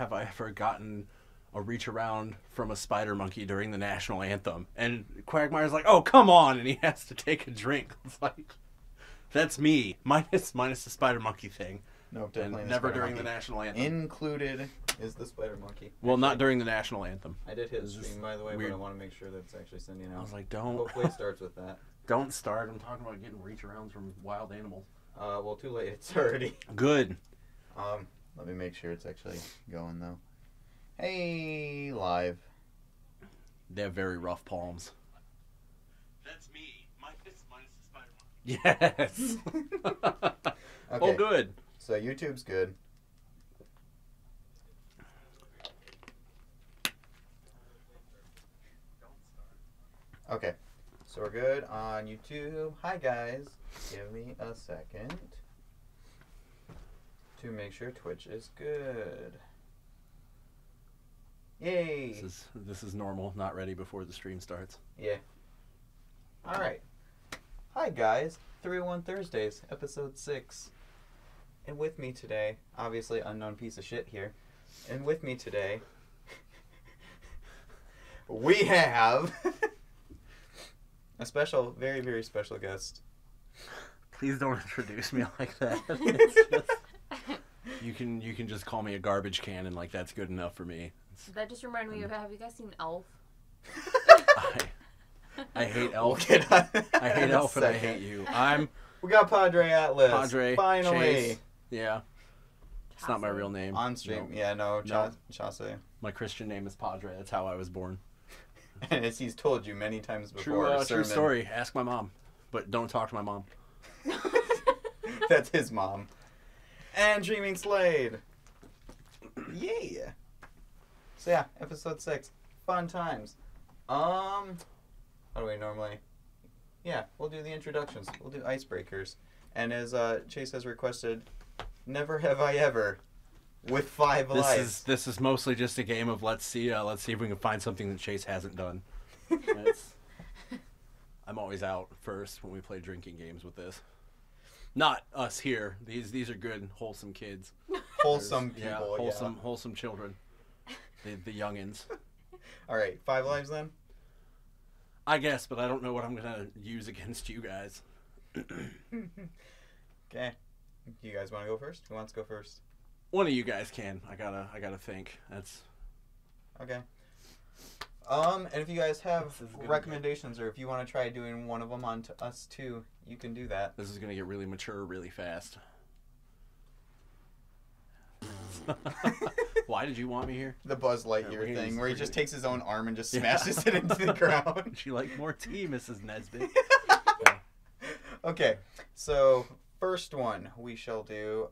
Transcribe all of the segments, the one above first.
have I ever gotten a reach around from a spider monkey during the national anthem? And Quagmire's like, oh, come on, and he has to take a drink. It's like, that's me, minus the spider monkey thing. No, definitely And the never spider during monkey. the national anthem. Included is the spider monkey. Well, not during the national anthem. I did hit It's just stream, by the way, weird. but I want to make sure that it's actually sending out. I was like, don't. Hopefully it starts with that. Don't start. I'm talking about getting reach arounds from wild animals. Well, too late. It's already. Good. Let me make sure it's actually going, though. Hey, live. They have very rough palms. That's me. Minus the spider monkey. Yes. Okay. Oh, good. So YouTube's good. Okay. So we're good on YouTube. Hi, guys. Give me a second to make sure Twitch is good. Yay. This is normal. Not ready before the stream starts. Yeah. All right. Hi, guys. 301 Thursdays, episode 6. And with me today, obviously unknown piece of shit here. And with me today, we have a special, very, very special guest. Please don't introduce me like that. It's just, you can just call me a garbage can, and like that's good enough for me. That just reminded me of, have you guys seen Elf? I hate We'll Elf. get on I hate in a Elf and I second. hate you. I'm We got Padre Atlas. Padre. Finally. Chase. Yeah. It's not my Chaucer. real name. On stream. No. Yeah, no, No. Chaucer. My Christian name is Padre. That's how I was born. And as he's told you many times before. True sermon. story. Ask my mom. But don't talk to my mom. That's his mom. And Dreaming Slade. Yeah. So yeah, episode 6. Fun times. How do we normally? Yeah, we'll do the introductions. We'll do icebreakers. And as Chase has requested, never have I ever with 5 lives. This is mostly just a game of let's see if we can find something that Chase hasn't done. It's- I'm always out first when we play drinking games with this. Not us here. These are good, wholesome kids. Wholesome Yeah, people. wholesome children. The youngins. All right, 5 lives then. I guess, but I don't know what I'm gonna use against you guys. Okay. You guys want to go first? Who wants to go first? One of you guys can. I gotta think. That's Okay. And if you guys have This is gonna recommendations or if you want to try doing one of them on to us too, you can do that. this is gonna get really mature really fast. Why did you want me here? The Buzz Yeah, Lightyear we're thing gonna- where he we're just gonna- takes his own arm and just Yeah. smashes it into the ground. Would you like more tea, Mrs. Nesbitt? Okay, so first one we shall do.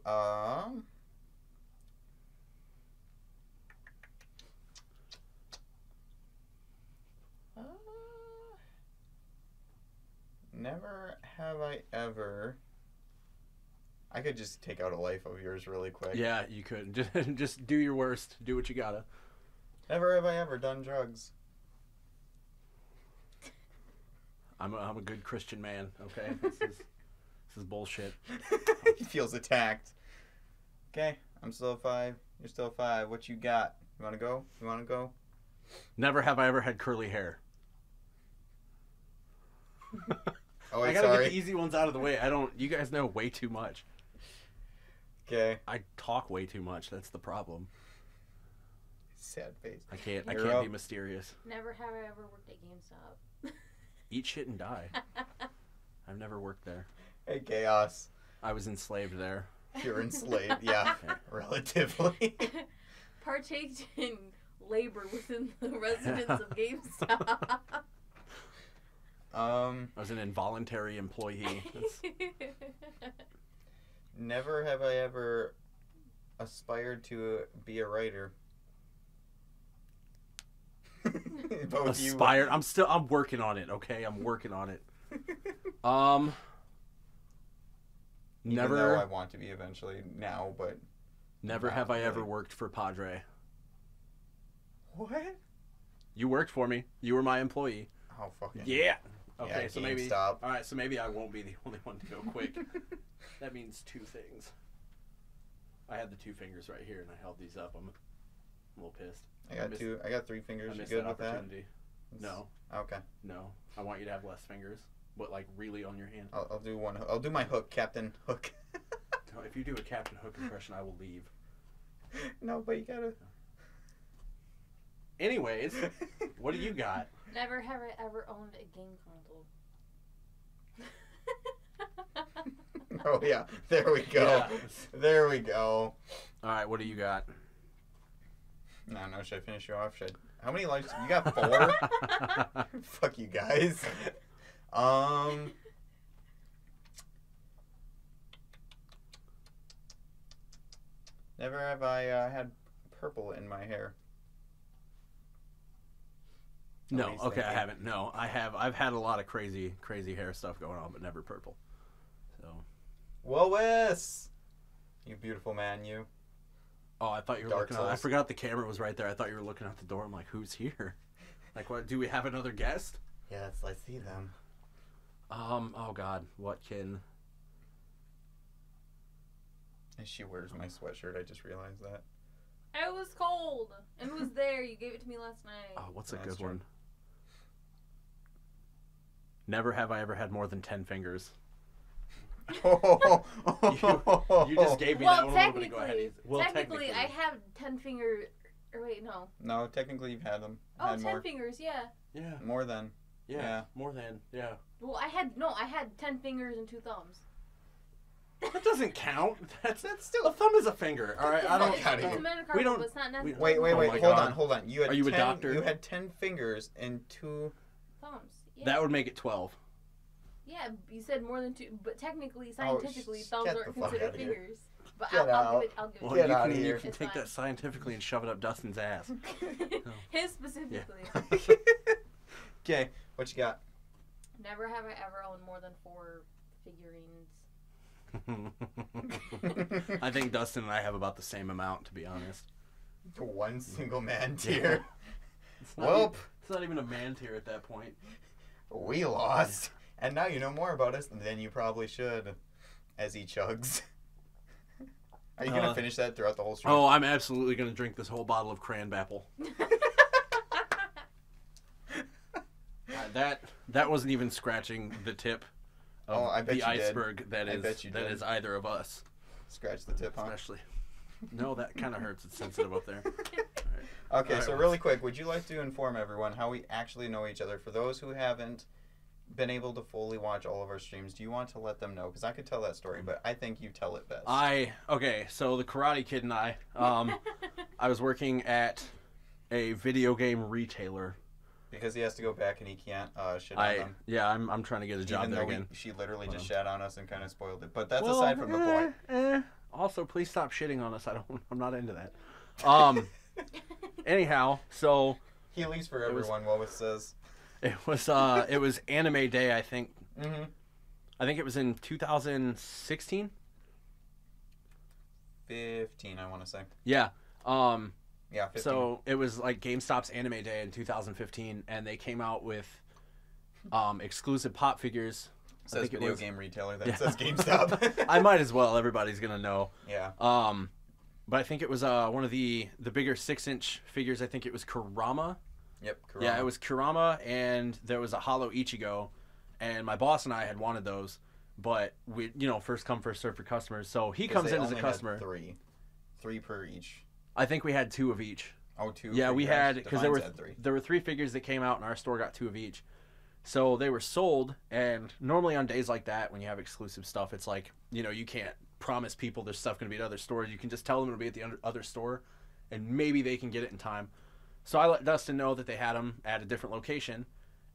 Never have I ever. I could just take out a life of yours really quick. Yeah, you could. Just do your worst. Do what you gotta. Never have I ever done drugs. I'm a good Christian man. Okay, this is bullshit. He feels attacked. Okay, I'm still 5. You're still 5. What you got? You want to go? You want to go? Never have I ever had curly hair. Oh, I wait, gotta sorry. get the easy ones out of the way. You guys know way too much. Okay. I talk way too much. That's the problem. Sad face. I can't You're be up. mysterious. Never have I ever worked at GameStop. Eat shit and die. I've never worked there. Hey, Chaos. I was enslaved there. You're enslaved. Yeah, relatively. Partaked in labor within the residents of GameStop. I was an involuntary employee. Never have I ever aspired to be a writer. Both you. Aspired. I'm working on it. Okay, I'm working on it. Even Never. though I want to be eventually now, but Never not have I ever really. worked for Padre. What? You worked for me. You were my employee. Oh fucking Yeah. Okay, so maybe. GameStop. All right, so maybe I won't be the only one to go quick. That means 2 things. I had the 2 fingers right here, and I held these up. I'm a little pissed. I got missed- two. I got 3 fingers. I You missed good that with that? opportunity. No, Okay. no. I want you to have less fingers, but like really on your hand. I'll do one. I'll do my hook, Captain Hook. No, if you do a Captain Hook impression, I will leave. No, but you gotta. Anyways, what do you got? Never have I ever owned a game console. Oh yeah, there we go. Yeah. There we go. All right, what do you got? No, should I finish you off? How many lives? You got 4? Fuck you guys. Never have I had purple in my hair. No, Nobody's okay, I thinking. haven't. No, I have. I've had a lot of crazy hair stuff going on, but never purple. So. Lois! You beautiful man, you. Oh, I thought you were Dark looking out. I Souls. forgot the camera was right there. I thought you were looking out the door. I'm like, who's here? Like, what? Do we have another guest? Yes, I see them. Oh God, what can? And she wears my sweatshirt, I just realized that. It was cold. It was there. You gave it to me last night. Oh, what's a That's good true. one? Never have I ever had more than 10 fingers. Oh, You just gave me that one. I'm gonna go ahead and- Well, technically, I have 10 finger. Or wait, no. No, technically you've had them. Oh, Had 10 more. fingers, yeah. Yeah, More than. yeah, Yeah. more than, yeah. Well, I had 10 fingers and 2 thumbs. That doesn't count. That's still- a thumb is a finger. All right, I don't. Get outta It's here. a metacarpal, We don't- but it's not necessary. Wait, Oh my hold God. on. You had Are you a 10, doctor? You had 10 fingers and 2. Thumbs. Yeah. That would make it 12. Yeah, you said more than 2, but technically, Oh, scientifically, thumbs get aren't the fuck considered outta here. fingers. But Get I'll out. give it. Well, Get you outta can, here. You can It's take fine. that scientifically and shove it up Dustin's ass. His specifically. Okay, what you got? Never have I ever owned more than 4 figurines. I think Dustin and I have about the same amount, to be honest. One single man tier. It's not Welp, even- it's not even a man tier at that point. we lost. And now you know more about us than you probably should. As he chugs. Are you gonna finish that throughout the whole stream? Oh, I'm absolutely going to drink this whole bottle of Cranbapple. That wasn't even scratching the tip of Oh, I bet the you did. iceberg that I is bet you that did. is either of us, Scratch the tip, huh? especially. No, that kind of hurts. It's sensitive up there. Okay, All right, so really quick, would you like to inform everyone how we actually know each other? For those who haven't been able to fully watch all of our streams, do you want to let them know? Because I could tell that story, but I think you tell it best. Okay, so the Karate Kid and I was working at a video game retailer. Because he has to go back and he can't shit on them. I'm trying to get a job Even there though again. she literally Hold just on. shat on us and kind of spoiled it. But that's Well, aside from the point. Also, please stop shitting on us. I'm not into that. Anyhow, so Heelys for It was- everyone, Lois says. it was Anime Day. I think Mm-hmm. it was in 2016. 15, I want to say. Yeah. Yeah, 15. So it was like GameStop's Anime Day in 2015, and they came out with exclusive pop figures. I says think it video was- game retailer that Yeah. says GameStop. I might as well. Everybody's gonna know. Yeah. But I think it was one of the bigger 6-inch figures. I think it was Kurama. Yep. Kurama. Yeah, it was Kurama, and there was a hollow Ichigo, and my boss and I had wanted those, but we, first come first serve for customers. So he 'Cause comes they in as a only had customer. 3 per each. I think we had 2 of each. Oh, 2. Yeah, we figures. had because there Defines were had 3. there were 3 figures that came out, and our store got 2 of each. So they were sold, and normally on days like that, when you have exclusive stuff, it's like you can't promise people there's stuff going to be at other stores. You can just tell them it'll be at the other store, and maybe they can get it in time. So I let Dustin know that they had them at a different location,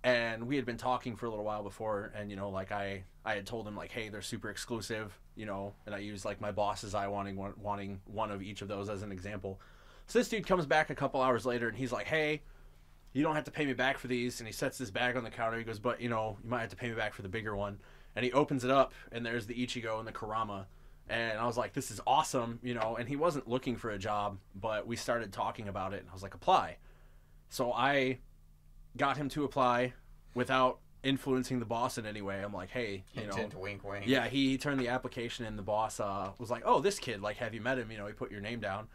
and we had been talking for a little while before, and I had told him like, hey, they're super exclusive, and I used like my boss's eye wanting one of each of those as an example. So this dude comes back a couple hours later, and he's like, hey, you don't have to pay me back for these, and he sets this bag on the counter. He goes, but you might have to pay me back for the bigger one. And he opens it up, and there's the Ichigo and the Kurama. And I was like, this is awesome, and he wasn't looking for a job, but we started talking about it, and I was like, apply. So I got him to apply without influencing the boss in any way. I'm like, hey, Hint, hint, wink, wink. yeah, he turned the application in. The boss was like, oh, this kid, like, have you met him? He put your name down.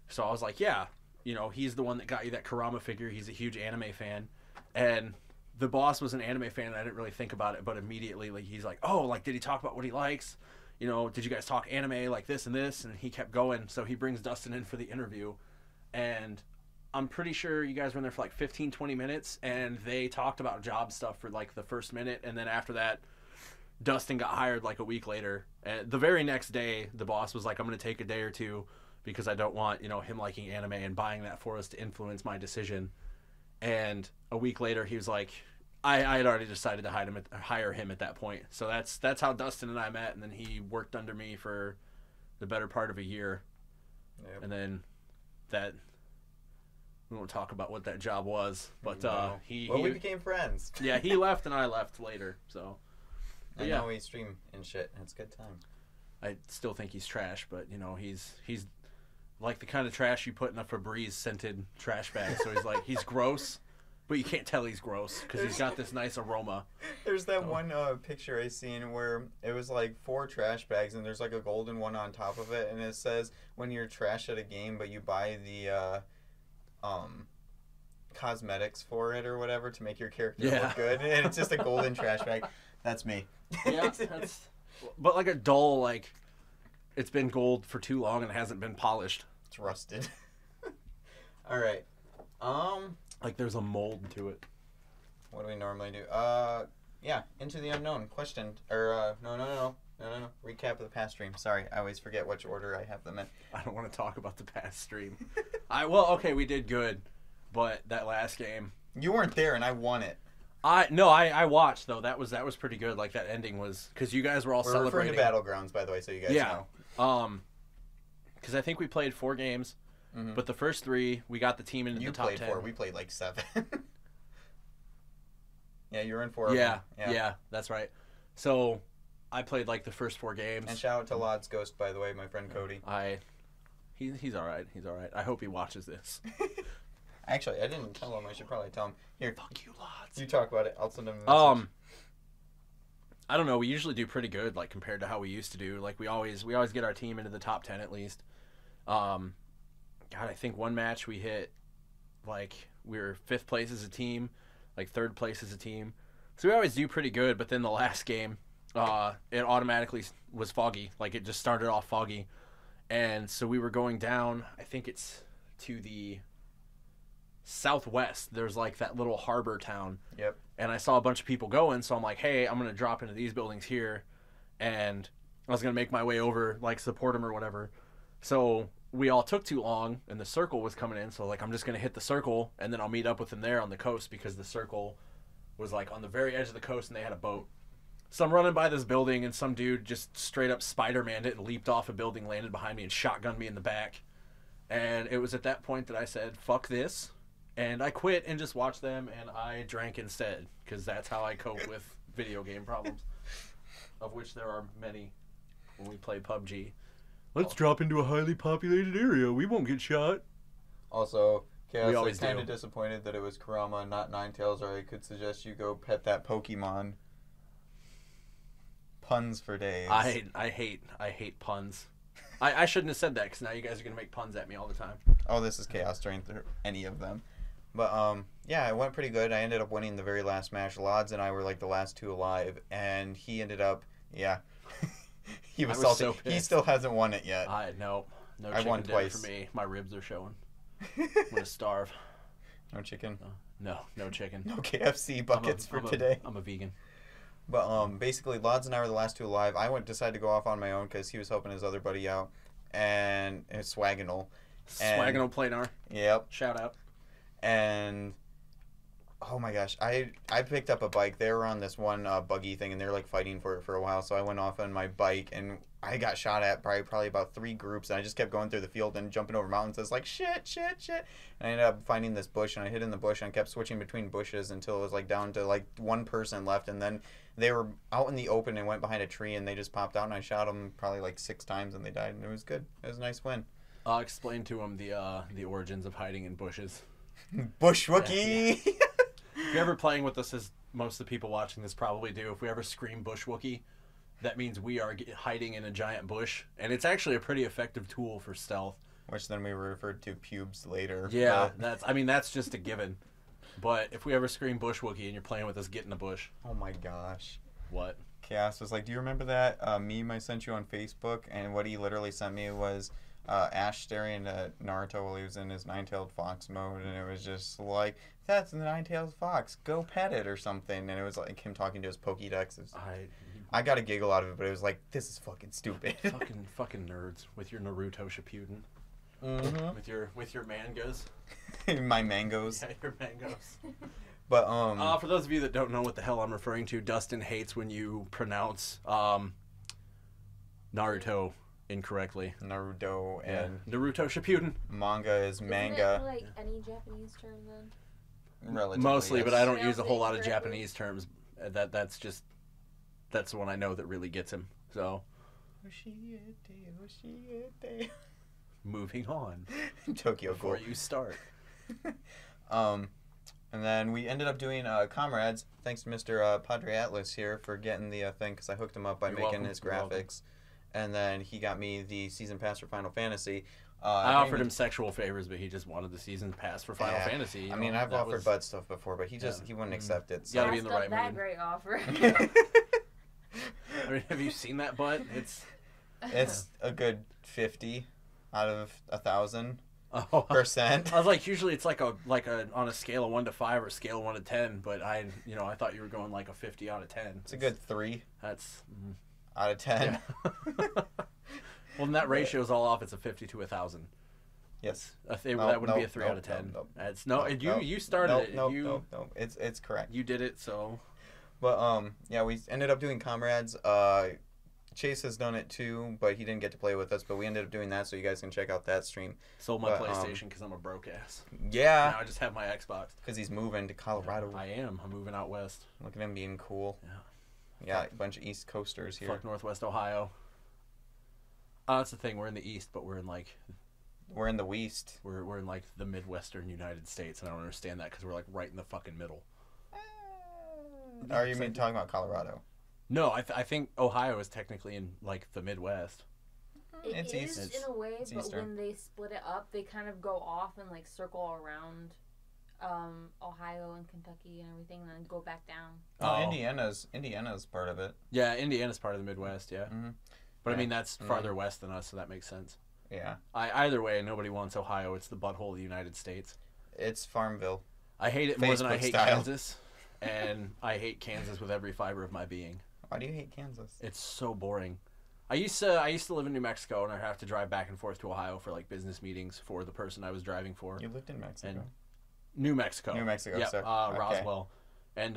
So I was like, yeah. you know, he's the one that got you that Kurama figure. He's a huge anime fan. And the boss was an anime fan, and I didn't really think about it, but immediately, like, he's like, oh, like, did he talk about what he likes? You know, did you guys talk anime like this and this? And he kept going. So he brings Dustin in for the interview. And I'm pretty sure you guys were in there for like 15, 20 minutes, and they talked about job stuff for like the first minute. And then after that, Dustin got hired like a week later. And the very next day, the boss was like, I'm going to take a day or two because I don't want, you know, him liking anime and buying that for us to influence my decision. And a week later, he was like, I had already decided to hire him at that point. So that's how Dustin and I met. And then he worked under me for the better part of a year. Yep. And then that, we won't talk about what that job was, but No. We became friends. Yeah, he left and I left later. So, but I yeah, know we stream and shit, and it's a good time. I still think he's trash, but you know, he's like the kind of trash you put in a Febreze scented trash bag. So he's like, he's gross, but you can't tell he's gross because he's got this nice aroma. There's that one picture I seen where it was like 4 trash bags, and there's like a golden one on top of it, and it says when you're trash at a game, but you buy the cosmetics for it or whatever to make your character look good, and it's just a golden trash bag. That's me. Yeah, but like a dull, like, it's been gold for too long and it hasn't been polished. It's rusted. All right. Like there's a mold to it. What do we normally do? Yeah, Into the Unknown. Question. Or, no. Recap of the past stream. Sorry, I always forget which order I have them in. I don't want to talk about the past stream. Okay, we did good, but that last game. You weren't there, and I won it. I watched though. That was pretty good. Like that ending was because you guys were all We're celebrating. referring to Battlegrounds, by the way, so you guys know. Because I think we played 4 games, but the first 3 we got the team into the top 10. You played 4. We played like 7. Yeah, you were in 4. Yeah, that's right. So I played like the first 4 games. And shout out to Lod's Ghost, by the way, my friend Cody. He's all right. He's all right. I hope he watches this. Actually, I didn't tell him. I should probably tell him. Here, fuck you, Lots. You talk about it. I'll send him a message. I don't know. We usually do pretty good, like compared to how we used to do. Like we always get our team into the top 10 at least. God, I think one match we hit, like we were 5th place as a team, like 3rd place as a team. So we always do pretty good. But then the last game, it automatically was foggy. Like it just started off foggy, and so we were going down. I think it's to the southwest. There's like that little harbor town. Yep. And I saw a bunch of people going, so I'm like, hey, I'm gonna drop into these buildings here, and I was gonna make my way over, like support them or whatever. So we all took too long, and the circle was coming in. So like, I'm just gonna hit the circle, and then I'll meet up with them there on the coast because the circle was like on the very edge of the coast, and they had a boat. So I'm running by this building, and some dude just straight up Spider-Man'd it and leaped off a building, landed behind me, and shotgunned me in the back. And it was at that point that I said, fuck this. And I quit and just watched them, and I drank instead, because that's how I cope with video game problems, of which there are many when we play PUBG. Let's drop into a highly populated area. We won't get shot. Also, Chaos We is always kind do. of disappointed that it was Kurama and not Ninetales, or I could suggest you go pet that Pokemon. Puns for days. I hate puns. I shouldn't have said that, because now you guys are going to make puns at me all the time. Oh, this is Chaos during any of them. But, yeah, it went pretty good. I ended up winning the very last match. Lods and I were, like, the last 2 alive, and he ended up, yeah. He was I was salty. so He pissed. still hasn't won it yet. No I chicken won dinner twice. for me. My ribs are showing. I'm going to starve. No chicken. No chicken. No KFC buckets for today. I'm a vegan. But basically, Lods and I were the last 2 alive. I decided to go off on my own because he was helping his other buddy out, and it's Swaginal. Swaginal Planar. Yep. Shout out. And oh my gosh, I picked up a bike. They were on this one buggy thing, and they were like fighting for it for a while. So I went off on my bike, and I got shot at by probably about 3 groups, and I just kept going through the field and jumping over mountains. I was like, shit. And I ended up finding this bush, and I hid in the bush, and I kept switching between bushes until it was like down to like 1 person left, and then they were out in the open and went behind a tree, and they just popped out, and I shot them probably like 6 times, and they died, and it was good. It was a nice win. I'll explain to him the origins of hiding in bushes. Bush Wookie! If you're ever playing with us, as most of the people watching this probably do, if we ever scream Bush Wookie, that means we are hiding in a giant bush, and it's actually a pretty effective tool for stealth which then we referred to pubes later. Yeah, but- that's just a given. But if we ever scream bush wookie and you're playing with us, get in the bush. Oh my gosh. What? Chaos was like, do you remember that meme I sent you on Facebook? And what he literally sent me was Ash staring at Naruto while he was in his nine-tailed fox mode, and it was just like, that's the nine-tailed fox, go pet it or something. And it was like him talking to his Pokédex. I got a giggle out of it, but it was like, this is fucking stupid. fucking nerds with your Naruto Shippuden. Mm-hmm. With your mangas. My mangoes. Yeah, your mangoes. But For those of you that don't know what the hell I'm referring to, Dustin hates when you pronounce Naruto incorrectly. Naruto and Naruto Shippuden. manga is Isn't manga. it like any Japanese term then? Relatively, Mostly, yes. but I don't Pronounce use a it whole lot of incorrectly. Japanese terms. That's the one I know that really gets him. So, moving on Tokyo before Ghoul. you start. And then we ended up doing Comrades. Thanks to Mr. Padre Atlas here for getting the thing, because I hooked him up by You're making welcome. his You're welcome. graphics. And then he got me the season pass for Final Fantasy. I offered him sexual favors, but he just wanted the season pass for Final Yeah. Fantasy. you I mean, know, I've that offered was- Bud stuff before, but he wouldn't accept it. Gotta So. be in the Passed right up that mood. great offer. I mean, have you seen that butt? It's a good 50 out of 1,000%. Oh, I was like, usually it's like a on a scale of 1 to 5 or scale of 1 to 10, but I thought you were going like a 50 out of 10. It's a good 3 That's out of 10. yeah. Well, then that ratio's all off. It's a 50 to 1,000. Yes. That would be a 3 out of 10. That's you started it. No. It's correct. You did it, so. But yeah, we ended up doing Comrades. Chase has done it too, but he didn't get to play with us. But we ended up doing that, so you guys can check out that stream. Sold my But, PlayStation because I'm a broke ass. Yeah, Now I just have my Xbox. because he's moving to Colorado. I am. I'm moving out west. Look at him being cool. Yeah. Yeah, a bunch of East Coasters here. Fuck Northwest Ohio. That's the thing. We're in the East, but we're in like We're in the West. we're in like the Midwestern United States, and I don't understand that because we're like right in the fucking middle. Are you talking about Colorado? No, I think Ohio is technically in like the Midwest. It's It east. is in a way, It's but eastern. when they split it up, they kind of go off and like circle around Ohio and Kentucky and everything, and then go back down. Oh, Oh. Indiana's part of it. Yeah, Indiana's part of the Midwest. Yeah, Mm-hmm. but I Yeah. mean that's Mhm. farther west than us, so that makes sense. Yeah, Either way, nobody wants Ohio. It's the butthole of the United States. it's Farmville. I hate it more than I Facebook hate style. Kansas, and I hate Kansas with every fiber of my being. Why do you hate Kansas? It's so boring. I used to live in New Mexico, and I have to drive back and forth to Ohio for like business meetings for the person I was driving for. You lived in Mexico. And New Mexico. New Mexico, Yeah, sir. Okay. Roswell, and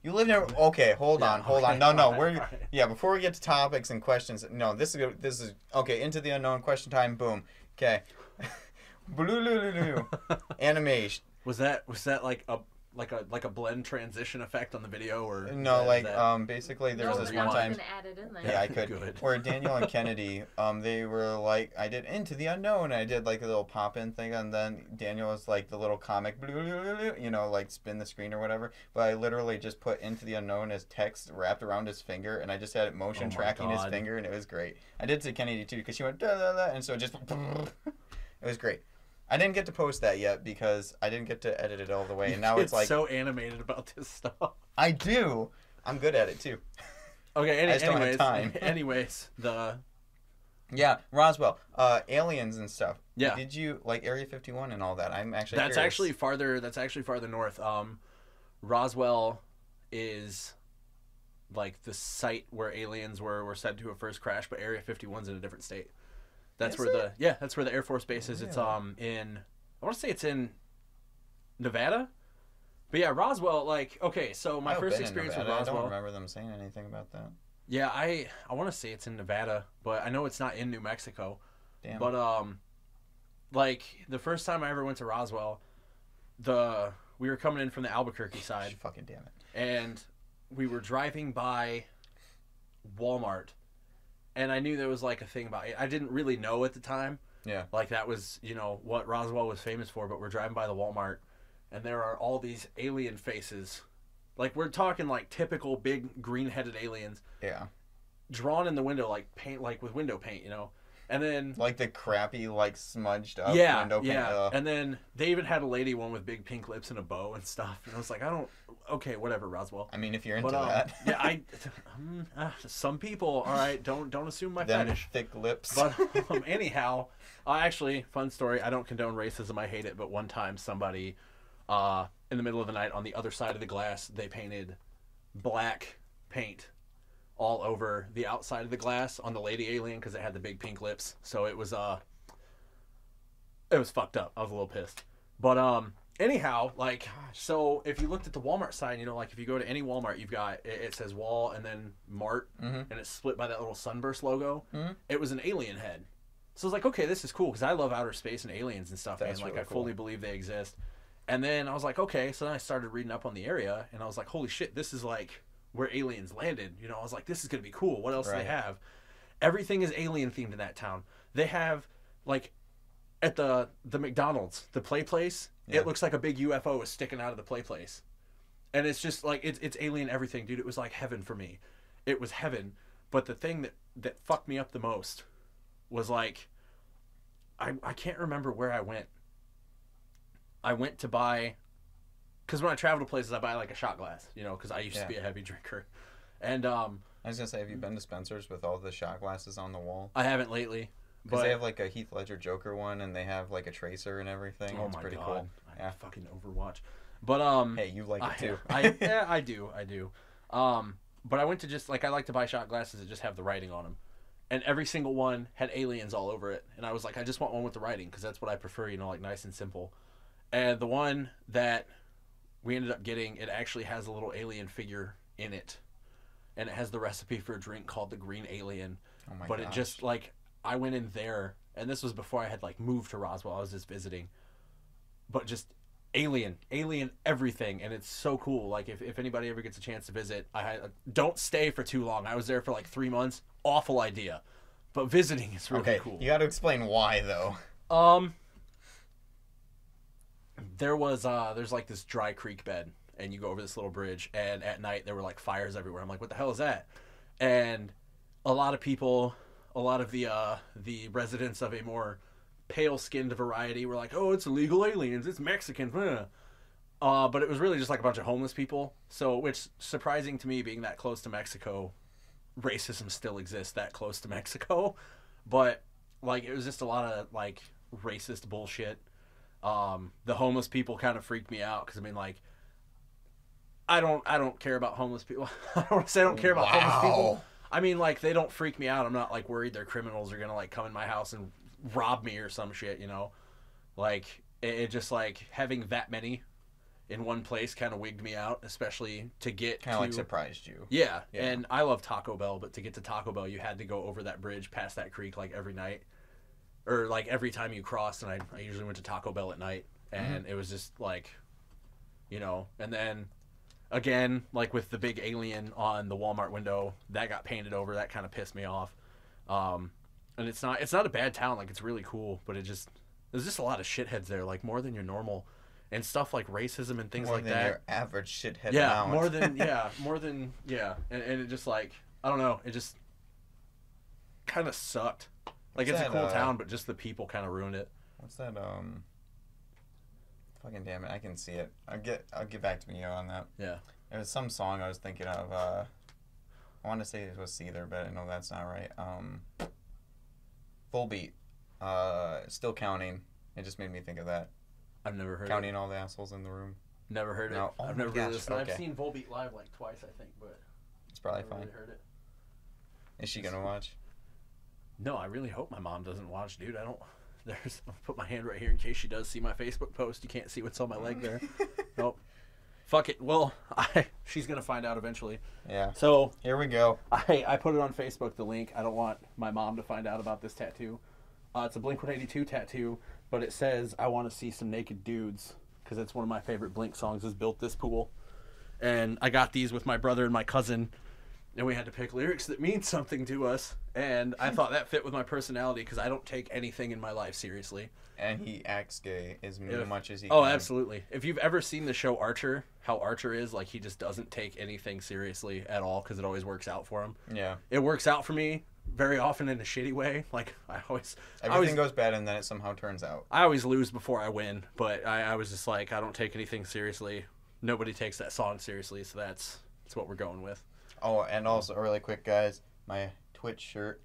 You lived there. Okay, hold Yeah, on, hold okay, on. No, alright, we're alright. yeah. Before we get to topics and questions, no, this is okay. Into the unknown. Question time. Boom. Okay. Animation. Was that like a blend transition effect on the video or No, is like that- basically there No, was a this but one I was time. gonna add it in there. Yeah, I could. Good. Where Daniel and Kennedy, they were like, I did Into the Unknown. I did like a little pop-in thing, and then Daniel was like the little comic, like spin the screen or whatever. But I literally just put Into the Unknown as text wrapped around his finger, and I just had it motion Oh my tracking his God. finger, and it was great. I did to Kennedy too, because she went da da da, and so it just it was great. I didn't get to post that yet because I didn't get to edit it all the way, and now it's like so animated about this stuff. I do. I'm good at it too. Okay, I just don't have anyways, time. anyways, Yeah, Roswell, aliens and stuff. Yeah. Did you like Area 51 and all that? I'm actually. that's curious. actually farther. That's actually farther north. Roswell is like the site where aliens were said to have first crashed, but Area 51's in a different state. That's Is where it? that's where the Air Force Base is. It's Really? in I want to say it's in Nevada. But yeah, Roswell, like, okay, so my I've first been in experience with Nevada. I Roswell. don't remember them saying anything about that. Yeah, I want to say it's in Nevada, but I know it's not in New Mexico. Damn. But like the first time I ever went to Roswell, we were coming in from the Albuquerque side, Fucking damn it. and we were driving by Walmart, and I knew there was like a thing about it. I didn't really know at the time. Yeah. Like that was, what Roswell was famous for, but we're driving by the Walmart, and there are all these alien faces. Like we're talking like typical big green-headed aliens Yeah. drawn in the window like paint, like with window paint, And then Like the crappy, like smudged up yeah, window paint. yeah. Ugh. And then they even had a lady one with big pink lips and a bow and stuff. And I was like, okay, whatever, Roswell. I mean, if you're into But that. yeah, some people, all right, don't assume my Them fetish. thick lips. But anyhow, actually, fun story. I don't condone racism. I hate it. But one time, somebody, in the middle of the night, on the other side of the glass, they painted black paint all over the outside of the glass on the lady alien because it had the big pink lips. So it was fucked up. I was a little pissed. But anyhow, like, so if you looked at the Walmart sign, you know, like if you go to any Walmart, you've got it says Wall and then Mart, and it's split by that little sunburst logo. It was an alien head. So I was like, okay, this is cool because I love outer space and aliens and stuff, That's man. Like, really I fully cool. believe they exist. And then I was like, okay. So then I started reading up on the area, and I was like, holy shit, this is like where aliens landed. You know, I was like, this is gonna be cool. What else do they Right. have? Everything is alien themed in that town. They have like at the McDonald's, the play place. Yeah. It looks like a big UFO is sticking out of the play place, and it's just like it's alien everything, dude. It was like heaven for me. It was heaven. But the thing that fucked me up the most was like I can't remember where I went. I went to buy, because when I travel to places, I buy like a shot glass, you know, because I used to be a heavy drinker. And I was gonna say, have you been to Spencer's with all the shot glasses on the wall? I haven't lately. Because But they have like a Heath Ledger Joker one, and they have like a Tracer and everything. oh It's my pretty god, cool. I Yeah. fucking Overwatch. But Hey, you like it too. yeah, I do. But I went to just like I like to buy shot glasses that just have the writing on them, and every single one had aliens all over it. And I was like, I just want one with the writing because that's what I prefer, you know, like nice and simple. And the one that we ended up getting, it actually has a little alien figure in it, and it has the recipe for a drink called the Green Alien. Oh my But it gosh. just like I went in there, and this was before I had like moved to Roswell. I was just visiting, but just alien everything, and it's so cool. Like if anybody ever gets a chance to visit, don't stay for too long. I was there for like 3 months. Awful idea, but visiting is really okay, cool. you got to explain why though. There's like this dry creek bed, and you go over this little bridge, and at night there were like fires everywhere. I'm like, what the hell is that? And a lot of people, a lot of the residents of a more pale-skinned variety were like, oh, it's illegal aliens, it's Mexican, but it was really just like a bunch of homeless people. So, which surprising to me, being that close to Mexico, racism still exists that close to Mexico, but like it was just a lot of like racist bullshit. The homeless people kind of freaked me out because I mean, like, I don't care about homeless people. I don't want to say I don't care about homeless people. I mean, like, they don't freak me out. I'm not like worried they're criminals are gonna like come in my house and rob me or some shit, you know. Like it just like having that many in one place kind of wigged me out, especially to get Kind of like surprised you. Yeah, Yeah. and I love Taco Bell, but to get to Taco Bell, you had to go over that bridge past that creek like every night, or like every time you crossed. And I usually went to Taco Bell at night, and it was just like, you know. And then again, like with the big alien on the Walmart window, that got painted over. That kind of pissed me off. And it's not a bad town. Like it's really cool, but there's just a lot of shitheads there, like more than your normal. And stuff like racism and things More like than that. your average shithead Yeah, amount. more than and it just like I don't know, it just kind of sucked. Like What's it's a that, cool town, but just the people kind of ruined it. What's that? Fucking damn it! I can see it. I'll get back to you on that. Yeah. There was some song I was thinking of. I want to say it was Seether, but I know that's not right. Full Beat. Still Counting. It just made me think of that. I've never heard Counting all the assholes in the room. Never heard No. it. Oh I've my never really gosh, listened. okay. I've seen Volbeat live like twice, I think, but It's probably never fine. really heard it. Is she gonna watch? No, I really hope my mom doesn't watch, dude. I'll put my hand right here in case she does see my Facebook post. You can't see what's on my leg there. Nope. Fuck it. Well, she's gonna find out eventually. Yeah. So Here we go. I put it on Facebook, the link. I don't want my mom to find out about this tattoo. It's a Blink-182 tattoo, but it says, I want to see some naked dudes, because it's one of my favorite Blink songs, is Built This Pool. And I got these with my brother and my cousin, and we had to pick lyrics that mean something to us. And I thought that fit with my personality, because I don't take anything in my life seriously. And he acts gay as much as he Oh, can. absolutely. If you've ever seen the show Archer, how Archer is, like, he just doesn't take anything seriously at all, because it always works out for him. Yeah. It works out for me very often in a shitty way. Like I always Everything goes bad, and then it somehow turns out. I always lose before I win, but I was just like, I don't take anything seriously. Nobody takes that song seriously, so that's what we're going with. Oh, and also really quick, guys, my Twitch shirt.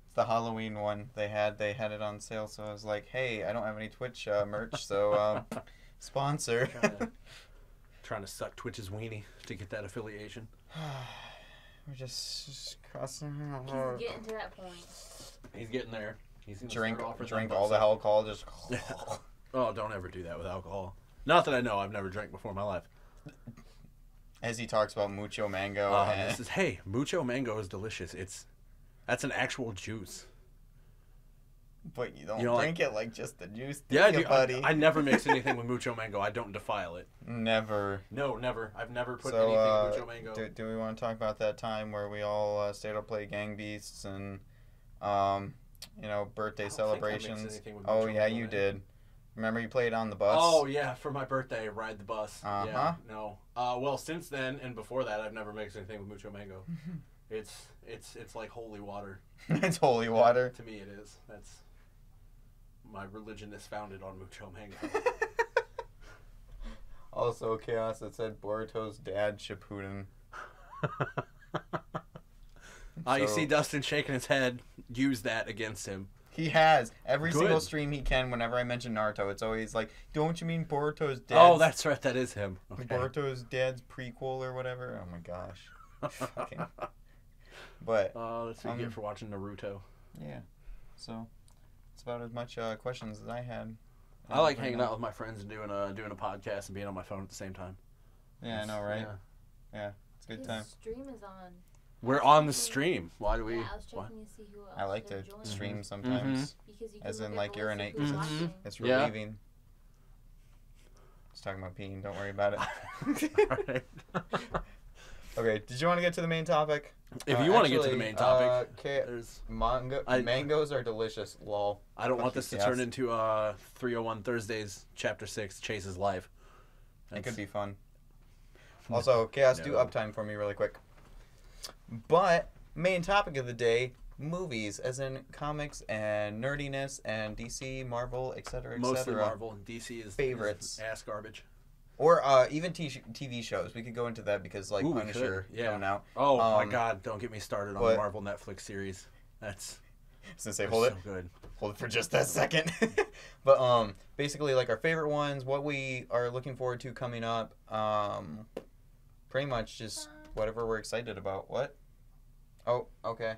It's the Halloween one they had it on sale. So I was like, hey, I don't have any Twitch merch, so sponsor. Trying to suck Twitch's weenie to get that affiliation. We're just crossing. He's getting to that point. He's getting there. He's gonna Drink start off with drink that all the butt alcohol. Just. suck. Oh, don't ever do that with alcohol. Not that I know. I've never drank before in my life. As he talks about mucho mango. And... This is hey, mucho mango is delicious. That's an actual juice. But you don't You know, drink it like just the juice, do Yeah, you, dude, buddy? I never mix anything with mucho mango. I don't defile it. Never. No, never. I've never put So, anything with mucho mango. do we want to talk about that time where we all stayed up play Gang Beasts and, birthday I don't think I mixed celebrations? anything with Oh mucho yeah, mango, you man. did. Remember you played on the bus? Oh yeah, for my birthday, ride the bus. Uh-huh. Yeah, no. Well, since then and before that, I've never mixed anything with mucho mango. It's like holy water. It's holy water. To me, it is. That's my religion is founded on mucho mango. Also, Chaos that said Boruto's dad, Shippuden. You So- see Dustin shaking his head. Use that against him. He has. Every Good. single stream he can, whenever I mention Naruto, it's always like, don't you mean Boruto's dad? Oh, that's right. That is him. Okay. Boruto's dad's prequel or whatever? Oh my gosh. Fucking. But, That's what you get for watching Naruto. yeah. So, it's about as much questions as I had. I like hanging out with my friends and doing a podcast and being on my phone at the same time. Yeah, I know, right? Yeah. It's a good His time. stream is on. We're on the stream. Why do we? Yeah, I was why? checking to see who else I like to had joined. stream sometimes. Because you As can in, look like, at the urinate, list 'cause of who's watching. It's Yeah. relieving. Just talking about peeing. Don't worry about it. Right. Okay, did you want to get to the main topic? If you want to get to the actually, main topic, Okay, there's. mangoes are delicious. Lol. I don't want Fuck this you, to turn Cass. into 301 Thursdays, Chapter 6, Chase's life. It could be fun. Also, Chaos, do No. uptime for me really quick. But main topic of the day: movies, as in comics and nerdiness and DC, Marvel, etc., etc. Mostly Marvel and DC is Favorites. ass garbage. Or even TV shows. We could go into that because like Ooh, we Punisher could, yeah. coming out. Oh my Um, God! Don't get me started on but- the Marvel Netflix series. That's I was gonna say, hold it. so good. Hold it for just that second. But basically like our favorite ones, what we are looking forward to coming up, pretty much just whatever we're excited about. What? Oh, okay.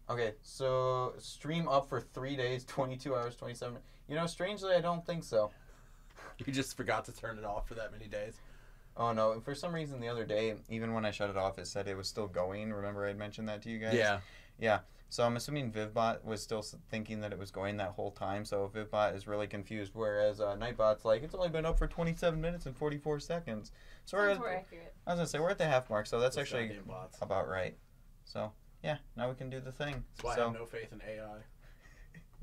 Okay, so stream up for 3 days, 22 hours, 27. You know, strangely, I don't think so. You just forgot to turn it off for that many days. Oh no, for some reason the other day, even when I shut it off, it said it was still going. Remember I mentioned that to you guys? Yeah. Yeah. So I'm assuming Vivbot was still thinking that it was going that whole time. So Vivbot is really confused, whereas Nightbot's like, it's only been up for 27 minutes and 44 seconds. So Sounds more accurate. I was gonna say we're at the half mark, so that's Those actually goddamn bots. about right. So yeah, now we can do the thing. That's why I So have no faith in AI.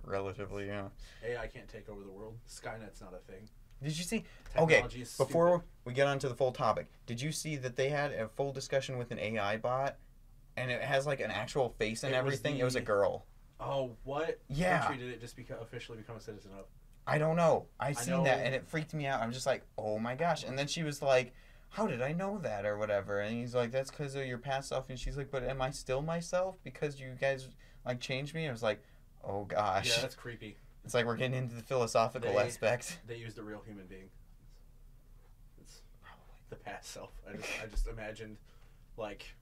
relatively, yeah. AI can't take over the world. Skynet's not a thing. Did you see? Okay, Technology is before stupid. we get on to the full topic, did you see that they had a full discussion with an AI bot, and it has like an actual face and It was everything? It was a the- girl. Oh, what Yeah. country did it just officially become a citizen of? I don't know. I seen that know- and it freaked me out. I'm just like, oh my gosh. And then she was like, how did I know that or whatever? And he's like, that's because of your past self. And she's like, but am I still myself because you guys like changed me? And I was like, oh gosh. Yeah, that's creepy. It's like we're getting into the philosophical They- aspect. They used a real human being. It's the past self. I just imagined, like,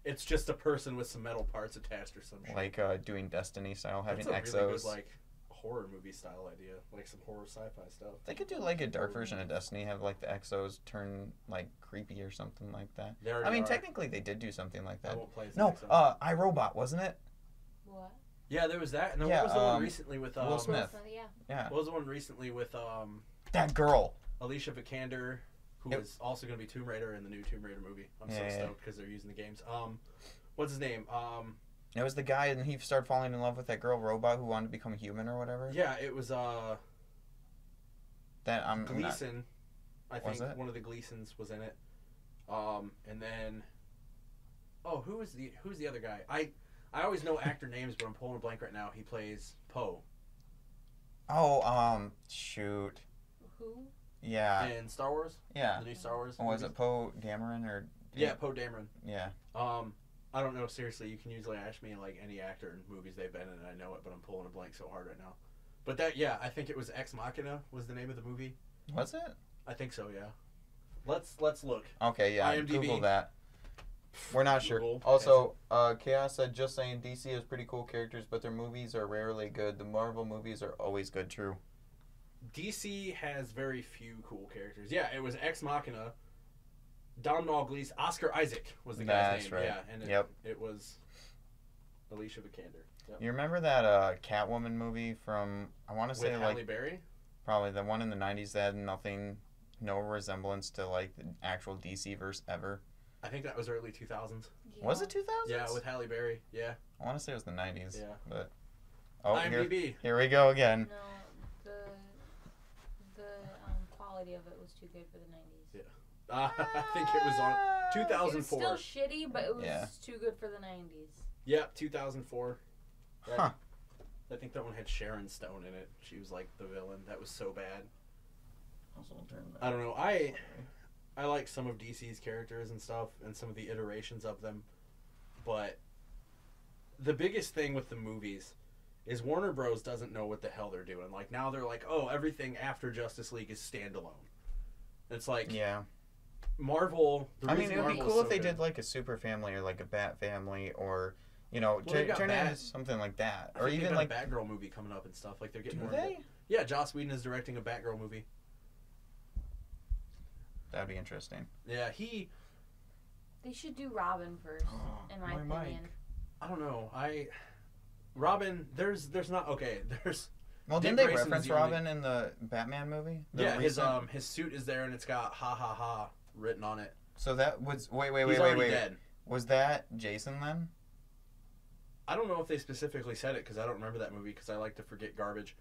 it's just a person with some metal parts attached or some shit. Like doing Destiny style, having That's a exos. really good, like, horror movie style idea. Like some horror sci-fi stuff. They could do like a dark version of Destiny, have like the exos turn like creepy or something like that. They already I mean, are. technically they did do something like I that. won't play as No, an exo. iRobot, wasn't it? What? Yeah, there was that. And then yeah, what was the one recently with Will Smith. Yeah. Yeah. What was the one recently with That girl. Alicia Vikander, who Yep. is also going to be Tomb Raider in the new Tomb Raider movie? I'm Yeah. so stoked because they're using the games. What's his name? It was the guy, and he started falling in love with that girl robot who wanted to become a human or whatever. Yeah, it was That I'm not. Gleason. I Was think it? one of the Gleasons was in it. And then, who's the other guy? I always know actor names, but I'm pulling a blank right now. He plays Poe. Oh, shoot. Who? Yeah. In Star Wars? Yeah. The new Star Wars? Was movies? it Poe Dameron or? Yeah, Poe Dameron. Yeah. I don't know, seriously. You can usually ask me, like, any actor in movies they've been in, and I know it, but I'm pulling a blank so hard right now. But that, yeah, I think it was Ex Machina was the name of the movie. Was it? I think so, yeah. Let's look. Okay, yeah. IMDb. Google that. We're not sure. Google. Also, Chaos said, just saying, DC has pretty cool characters, but their movies are rarely good. The Marvel movies are always good. True. DC has very few cool characters. Yeah, it was Ex Machina. Domhnall Gleeson, Oscar Isaac was the guy's name. Right. Yeah, and it was Alicia Vikander. Yep. You remember that Catwoman movie from, I want to say, With like, Halle Berry? probably the one in the 90s that had no resemblance to, like, the actual DC verse ever? I think that was early 2000s. Yeah. Was it 2000s? Yeah, with Halle Berry. Yeah. I want to say it was the 90s. Yeah. But, oh, IMDb. here we go again. No, the quality of it was too good for the 90s. Yeah. I think it was on It was 2004. still shitty, but it was Yeah. too good for the 90s. Yep, 2004. Right. Huh. I think that one had Sharon Stone in it. She was like the villain. That was so bad. I don't know. I like some of DC's characters and stuff, and some of the iterations of them, but the biggest thing with the movies is Warner Bros. Doesn't know what the hell they're doing. Like, now they're like, oh, everything after Justice League is standalone. It's like, Yeah. Marvel. I mean, it would be Marvel is cool if so they good. did, like, a Super Family or, like, a Bat Family or, you know, Well, they've got turn it Bat- into something like that. I Or think they've even, got like, a Batgirl movie coming up and stuff. Like, they're getting do more into they? it. Yeah, Joss Whedon is directing a Batgirl movie. That'd be interesting. Yeah, he. They should do Robin first, in my my opinion. mic. I don't know. Robin. There's not okay. There's Well, Dick didn't they Grayson's reference the only- Robin in the Batman movie? The yeah. recent- His suit is there and it's got ha ha ha written on it. So that was wait, He's already wait. dead. Was that Jason then? I don't know if they specifically said it because I don't remember that movie because I like to forget garbage.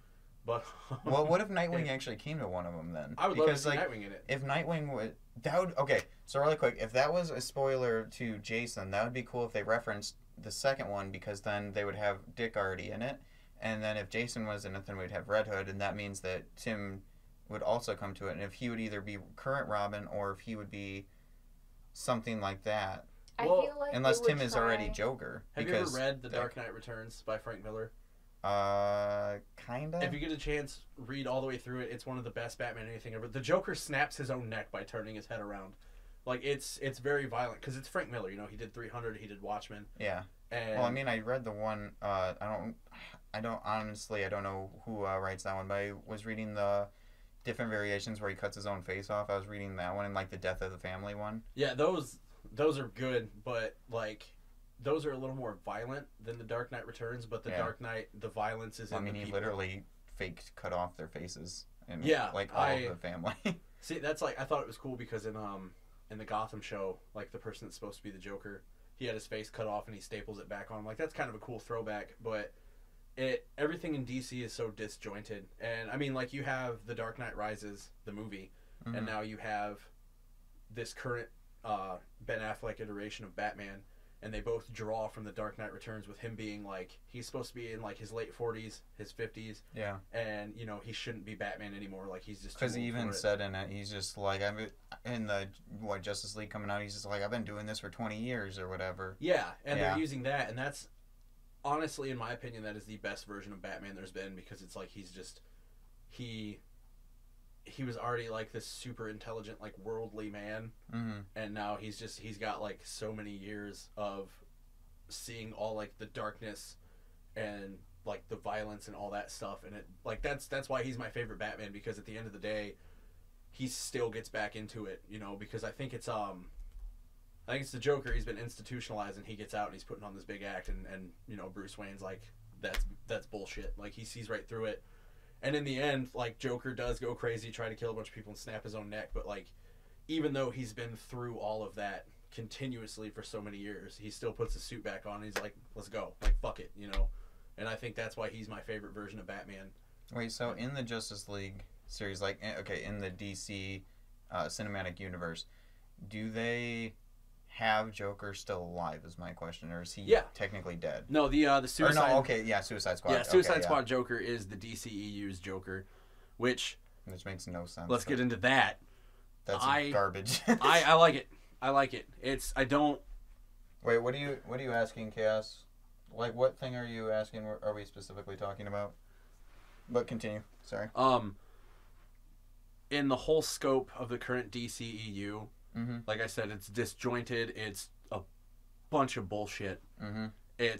But Well, what if Nightwing actually came to one of them then? I would love to Because, see like, Nightwing in it. if Nightwing would, that would okay. So really quick, if that was a spoiler to Jason, that would be cool if they referenced the second one because then they would have Dick already in it, and then if Jason was in it, then we'd have Red Hood, and that means that Tim would also come to it, and if he would either be current Robin or if he would be something like that, Well, I feel like unless they would Tim is already try- Joker. Have you because ever read The that- Dark Knight Returns by Frank Miller? Kinda. If you get a chance, read all the way through it. It's one of the best Batman anything ever. The Joker snaps his own neck by turning his head around. Like, it's very violent because it's Frank Miller. You know, he did 300, he did Watchmen. Yeah. And Well, I mean, I read the one. I don't honestly. I don't know who writes that one, but I was reading the different variations where he cuts his own face off. I was reading that one and like the Death of the Family one. yeah, those are good, but like those are a little more violent than The Dark Knight Returns. But The Yeah. Dark Knight, the violence is I in mean, the he people. literally faked cut off their faces and Yeah, like all of the family. See, that's like I thought it was cool because in the Gotham show, like the person that's supposed to be the Joker, he had his face cut off and he staples it back on. Like that's kind of a cool throwback, but everything in DC is so disjointed. And I mean, like you have The Dark Knight Rises, the movie, Mhm. and now you have this current Ben Affleck iteration of Batman, and they both draw from The Dark Knight Returns with him being like he's supposed to be in like his late 40s, his 50s, Yeah, and you know he shouldn't be Batman anymore. Like he's just too because he old even for it. said in it, he's just like, I'm in the Justice League coming out. He's just like, I've been doing this for 20 years or whatever. Yeah, and Yeah. they're using that, and that's honestly, in my opinion, that is the best version of Batman there's been because it's like he's just he was already like this super intelligent, like worldly man, Mm-hmm. and now he's got like so many years of seeing all like the darkness and like the violence and all that stuff, and it like that's why he's my favorite Batman because at the end of the day, he still gets back into it, you know, because I think it's the Joker. He's been institutionalized, and he gets out and he's putting on this big act, and you know Bruce Wayne's like that's bullshit. Like he sees right through it, and in the end, like Joker does go crazy, try to kill a bunch of people and snap his own neck. But like, even though he's been through all of that continuously for so many years, he still puts the suit back on. And he's like, let's go, like fuck it, you know. And I think that's why he's my favorite version of Batman. Wait, so in the Justice League series, in the DC cinematic universe, do they have Joker still alive? Is my question, or is he Yeah. technically dead? No, the Suicide. Or no, okay, yeah, Suicide Squad. Yeah, Suicide okay, Squad Joker is the DCEU's Joker, which which makes no sense. let's get into that. That's I- garbage. I like it. I like it. I don't. Wait, what are you asking, Chaos? Like, what thing are you asking? Are we specifically talking about? But continue. Sorry. In the whole scope of the current DCEU, Mm-hmm. like I said, it's disjointed. It's a bunch of bullshit. Mm-hmm.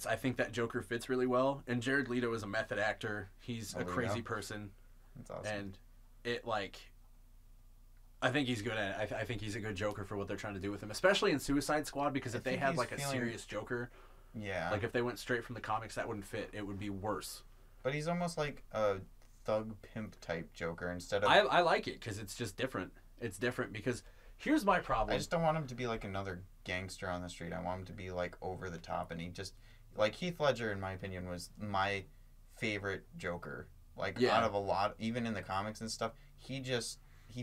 I think that Joker fits really well, and Jared Leto is a method actor. He's Oh, a crazy yeah. person, That's awesome. and I think he's good at it. I think he's a good Joker for what they're trying to do with him, especially in Suicide Squad. Because if they think had he's like a feeling- serious Joker, yeah. like if they went straight from the comics, that wouldn't fit. It would be worse. But he's almost like a thug pimp type Joker instead of. I like it because it's just different. It's different because here's my problem. I just don't want him to be like another gangster on the street. I want him to be like over the top, and he just like Heath Ledger, in my opinion, was my favorite Joker. Like Yeah. out of a lot, even in the comics and stuff, he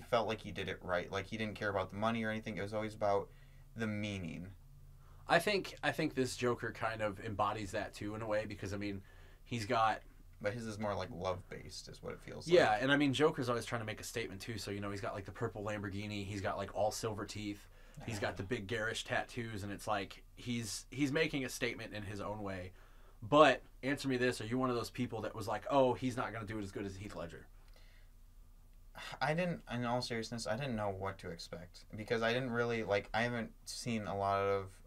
felt like he did it right. Like he didn't care about the money or anything. It was always about the meaning. I think this Joker kind of embodies that too in a way because I mean, he's got But his is more like love based, is what it feels yeah, like. and I mean Joker's always trying to make a statement too. So he's got like the purple Lamborghini, he's got like all silver teeth, he's got the big garish tattoos, and it's like he's making a statement in his own way. But answer me this: are you one of those people that was like, oh, he's not going to do it as good as Heath Ledger? I didn't, in all seriousness, I didn't know what to expect because I didn't really like. I haven't seen a lot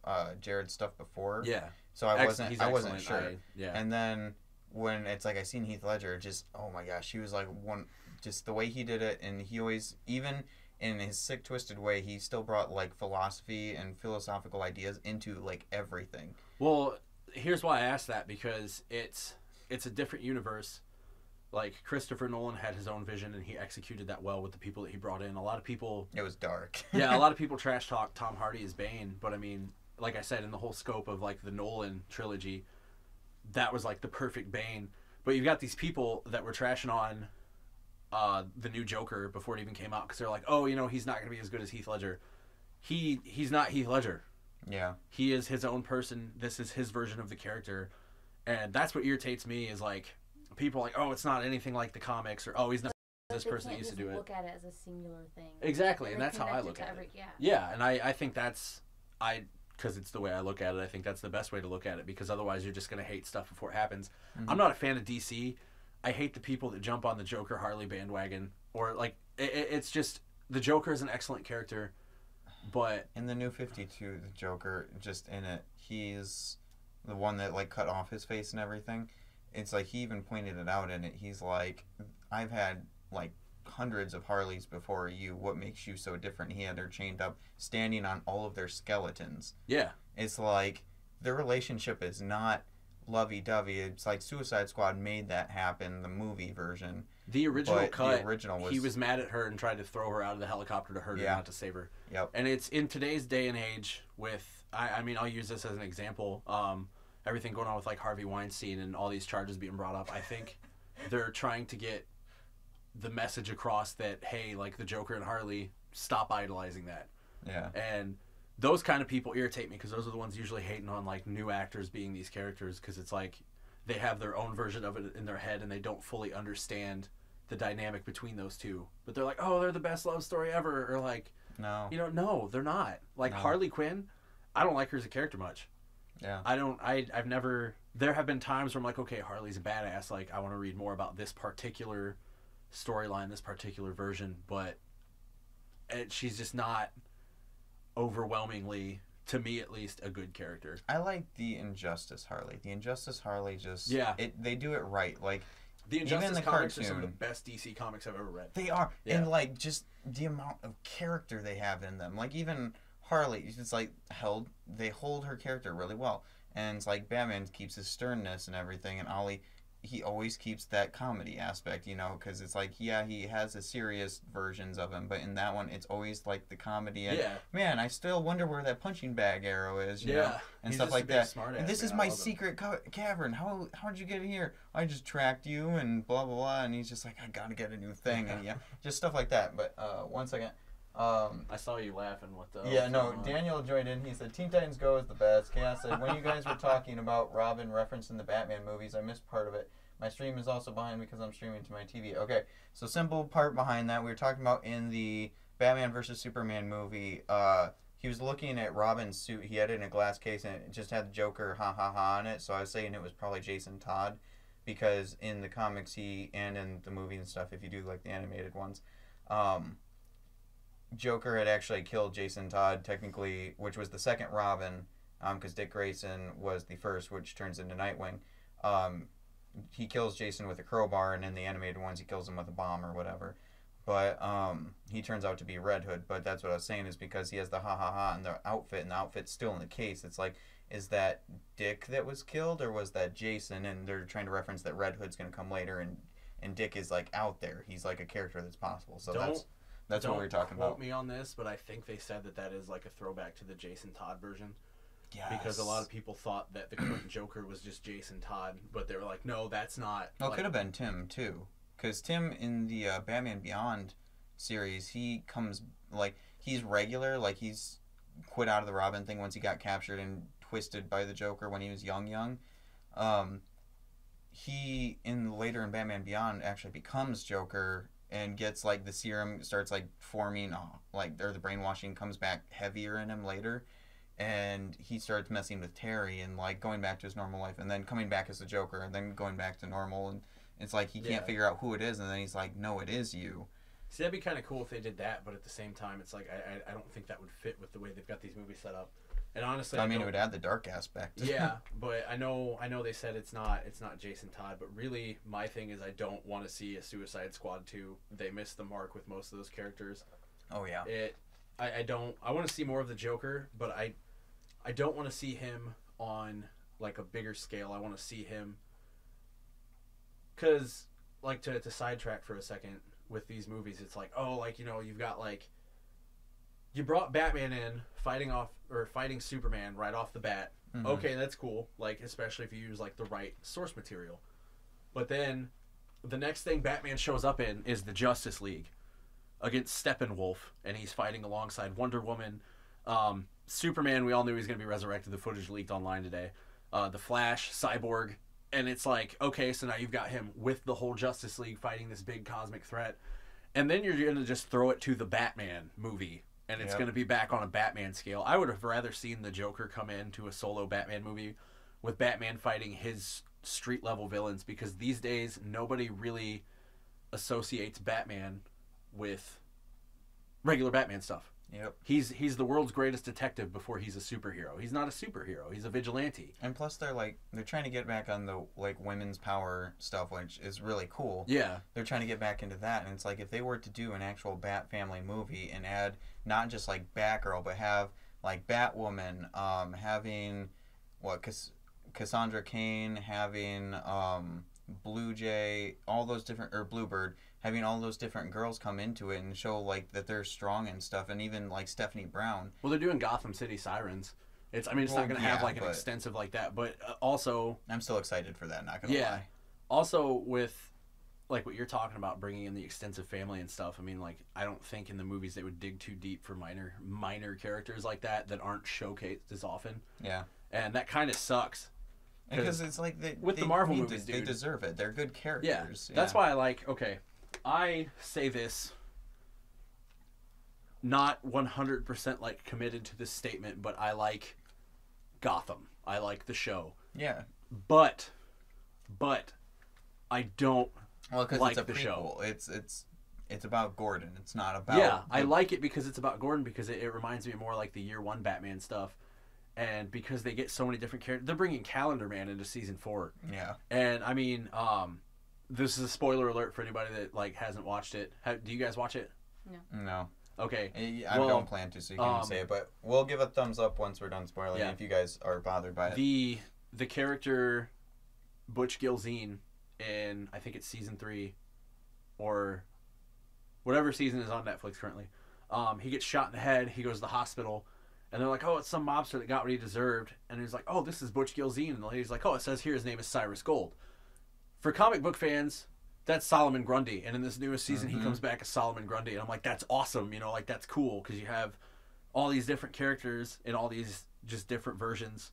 of Jared's stuff before, Yeah, so I He's wasn't excellent. sure. Yeah, And then when it's like I seen Heath Ledger, just oh my gosh, he was like just the way he did it, and he always, even in his sick, twisted way, he still brought like philosophy and philosophical ideas into like everything. well, here's why I asked that because it's a different universe. Like Christopher Nolan had his own vision and he executed that well with the people that he brought in. A lot of people, It was dark. yeah, a lot of people trash talk Tom Hardy as Bane, but I mean, like I said, in the whole scope of like the Nolan trilogy, that was like the perfect Bane. But you've got these people that were trashing on the new Joker before it even came out because they're like, oh, he's not going to be as good as Heath Ledger. He's not Heath Ledger. Yeah. He is his own person. This is his version of the character, and that's what irritates me. Is like people are like, oh, it's not anything like the comics, or oh, he's not this They person that can't used to just do it. look at it as a singular thing. Exactly, and They're that's how I connected look to at every- it. Yeah. Yeah, and I think that's because it's the way I look at it. I think that's the best way to look at it because otherwise you're just gonna hate stuff before it happens. Mhm. I'm not a fan of DC. I hate the people that jump on the Joker Harley bandwagon, or like it's just the Joker is an excellent character, but In the New 52, the Joker, just in it, he's the one that like cut off his face and everything. It's like he even pointed it out in it. He's like, I've had like hundreds of Harleys before you. What makes you so different? He had her chained up, standing on all of their skeletons. yeah, It's like their relationship is not lovey-dovey. It's like Suicide Squad made that happen, the movie version. the original But cut. the original was, He was mad at her and tried to throw her out of the helicopter to hurt her, Yeah. not to save her. Yep. And it's in today's day and age with, I mean, I'll use this as an example. Everything going on with like Harvey Weinstein and all these charges being brought up. I think they're trying to get the message across that, hey, like the Joker and Harley, stop idolizing that. Yeah. And those kind of people irritate me because those are the ones usually hating on like new actors being these characters because it's like they have their own version of it in their head and they don't fully understand the dynamic between those two. But they're like, oh, they're the best love story ever, or like, No. no, they're not. Like No. Harley Quinn, I don't like her as a character much. Yeah. I've never. There have been times where I'm like, okay, Harley's a badass. Like I want to read more about this particular storyline, this particular version, but she's just not overwhelmingly, to me at least, a good character. I like the Injustice Harley. The Injustice Harley just Yeah. They do it right. Like The Even Injustice the comics are some of the cartoon. best DC comics I've ever read. they are, Yeah. and like just the amount of character they have in them. Like even Harley, it's like they hold her character really well, and it's like Batman keeps his sternness and everything, and Ollie, he always keeps that comedy aspect, because it's like, yeah, he has the serious versions of him, but in that one, it's always like the comedy. And Yeah. man, I still wonder where that punching bag arrow is, you know, and He's stuff just a like big that. smart And ass, this is man. I my love him. secret cavern. How'd you get in here? I just tracked you and blah blah blah. And he's just like, I gotta get a new thing, and yeah, just stuff like that. But 1 second, I saw you laughing. What the? Yeah, no, Daniel joined in. He said, Teen Titans Go is the best. Chaos said, when you guys were talking about Robin referencing the Batman movies, I missed part of it. My stream is also behind because I'm streaming to my TV. Okay, so simple part behind that. We were talking about in the Batman versus Superman movie, he was looking at Robin's suit. He had it in a glass case and it just had the Joker ha ha ha on it. So I was saying it was probably Jason Todd because in the comics and in the movie and stuff, if you do like the animated ones, Joker had actually killed Jason Todd technically, which was the second Robin, because Dick Grayson was the first, which turns into Nightwing. He kills Jason with a crowbar, and in the animated ones, he kills him with a bomb or whatever. But he turns out to be Red Hood. But that's what I was saying is because he has the ha ha ha in the outfit, and the outfit's still in the case. It's like, is that Dick that was killed, or was that Jason? And they're trying to reference that Red Hood's going to come later, and Dick is like out there. He's like a character that's possible. So that's what we were talking about. Don't quote me on this, but I think they said that is like a throwback to the Jason Todd version. Yes. Because a lot of people thought that the current Joker was just Jason Todd, but they were like, no, that's not. Well, it could have been Tim, too. Because Tim, in the Batman Beyond series, he comes, like, he's regular. Like, he's quit out of the Robin thing once he got captured and twisted by the Joker when he was young. He, later in Batman Beyond, actually becomes Joker and gets, like, the serum, starts, like, forming, or the brainwashing comes back heavier in him later. And he starts messing with Terry and, like, going back to his normal life and then coming back as the Joker and then going back to normal. And it's like he can't figure out who it is. And then he's like, no, it is you. See, that'd be kind of cool if they did that. But at the same time, it's like I don't think that would fit with the way they've got these movies set up. And honestly, I mean, it would add the dark aspect. Yeah, but I know they said it's not Jason Todd. But really, my thing is I don't want to see a Suicide Squad 2. They missed the mark with most of those characters. Oh, yeah. I want to see more of the Joker, but I don't want to see him on, like, a bigger scale. I want to see him... Because, like, to sidetrack for a second with these movies, it's like, oh, like, you know, you've got, like... You brought Batman in, fighting Superman right off the bat. Mm-hmm. Okay, that's cool. Like, especially if you use, like, the right source material. But then, the next thing Batman shows up in is the Justice League against Steppenwolf, and he's fighting alongside Wonder Woman, Superman, we all knew he was going to be resurrected. The footage leaked online today. The Flash, Cyborg. And it's like, okay, so now you've got him with the whole Justice League fighting this big cosmic threat. And then you're going to just throw it to the Batman movie. And it's going to be back on a Batman scale. I would have rather seen the Joker come into a solo Batman movie with Batman fighting his street-level villains. Because these days, nobody really associates Batman with regular Batman stuff. Yep. He's the world's greatest detective before he's a superhero. He's not a superhero. He's a vigilante. And plus they're trying to get back on the, like, women's power stuff, which is really cool. Yeah. They're trying to get back into that, and it's like if they were to do an actual Bat family movie and add not just like Batgirl, but have like Batwoman, having Cassandra Cain, having Blue Jay, all those different, or Bluebird, having all those different girls come into it and show, like, that they're strong and stuff, and even, like, Stephanie Brown. Well, they're doing Gotham City Sirens. It's not going to have, like, an extensive like that, but also... I'm still excited for that, not going to lie. Also, with, like, what you're talking about, bringing in the extensive family and stuff, I mean, like, I don't think in the movies they would dig too deep for minor characters like that aren't showcased as often. Yeah. And that kind of sucks. Because it's like... the Marvel movies, they deserve it. They're good characters. Yeah. That's why I like... Okay. I say this not 100% like committed to this statement, but I like Gotham. I like the show. Yeah. But I don't like it's a the prequel. show. It's about Gordon. It's not about... Yeah, I like it because it's about Gordon because it reminds me more like the Year One Batman stuff. And because they get so many different characters. They're bringing Calendar Man into season 4. Yeah. And I mean... this is a spoiler alert for anybody that like hasn't watched it. Do you guys watch it? No. Okay. I don't plan to, so you can't say it. But we'll give a thumbs up once we're done spoiling if you guys are bothered by it. The character Butch Gilzine in, I think it's season 3 or whatever season is on Netflix currently. He gets shot in the head. He goes to the hospital. And they're like, oh, it's some mobster that got what he deserved. And he's like, oh, this is Butch Gilzine. And the lady's like, oh, it says here his name is Cyrus Gold. For comic book fans, that's Solomon Grundy. And in this newest season, he Mhm. comes back as Solomon Grundy. And I'm like, that's awesome. You know, like, that's cool because you have all these different characters in all these just different versions.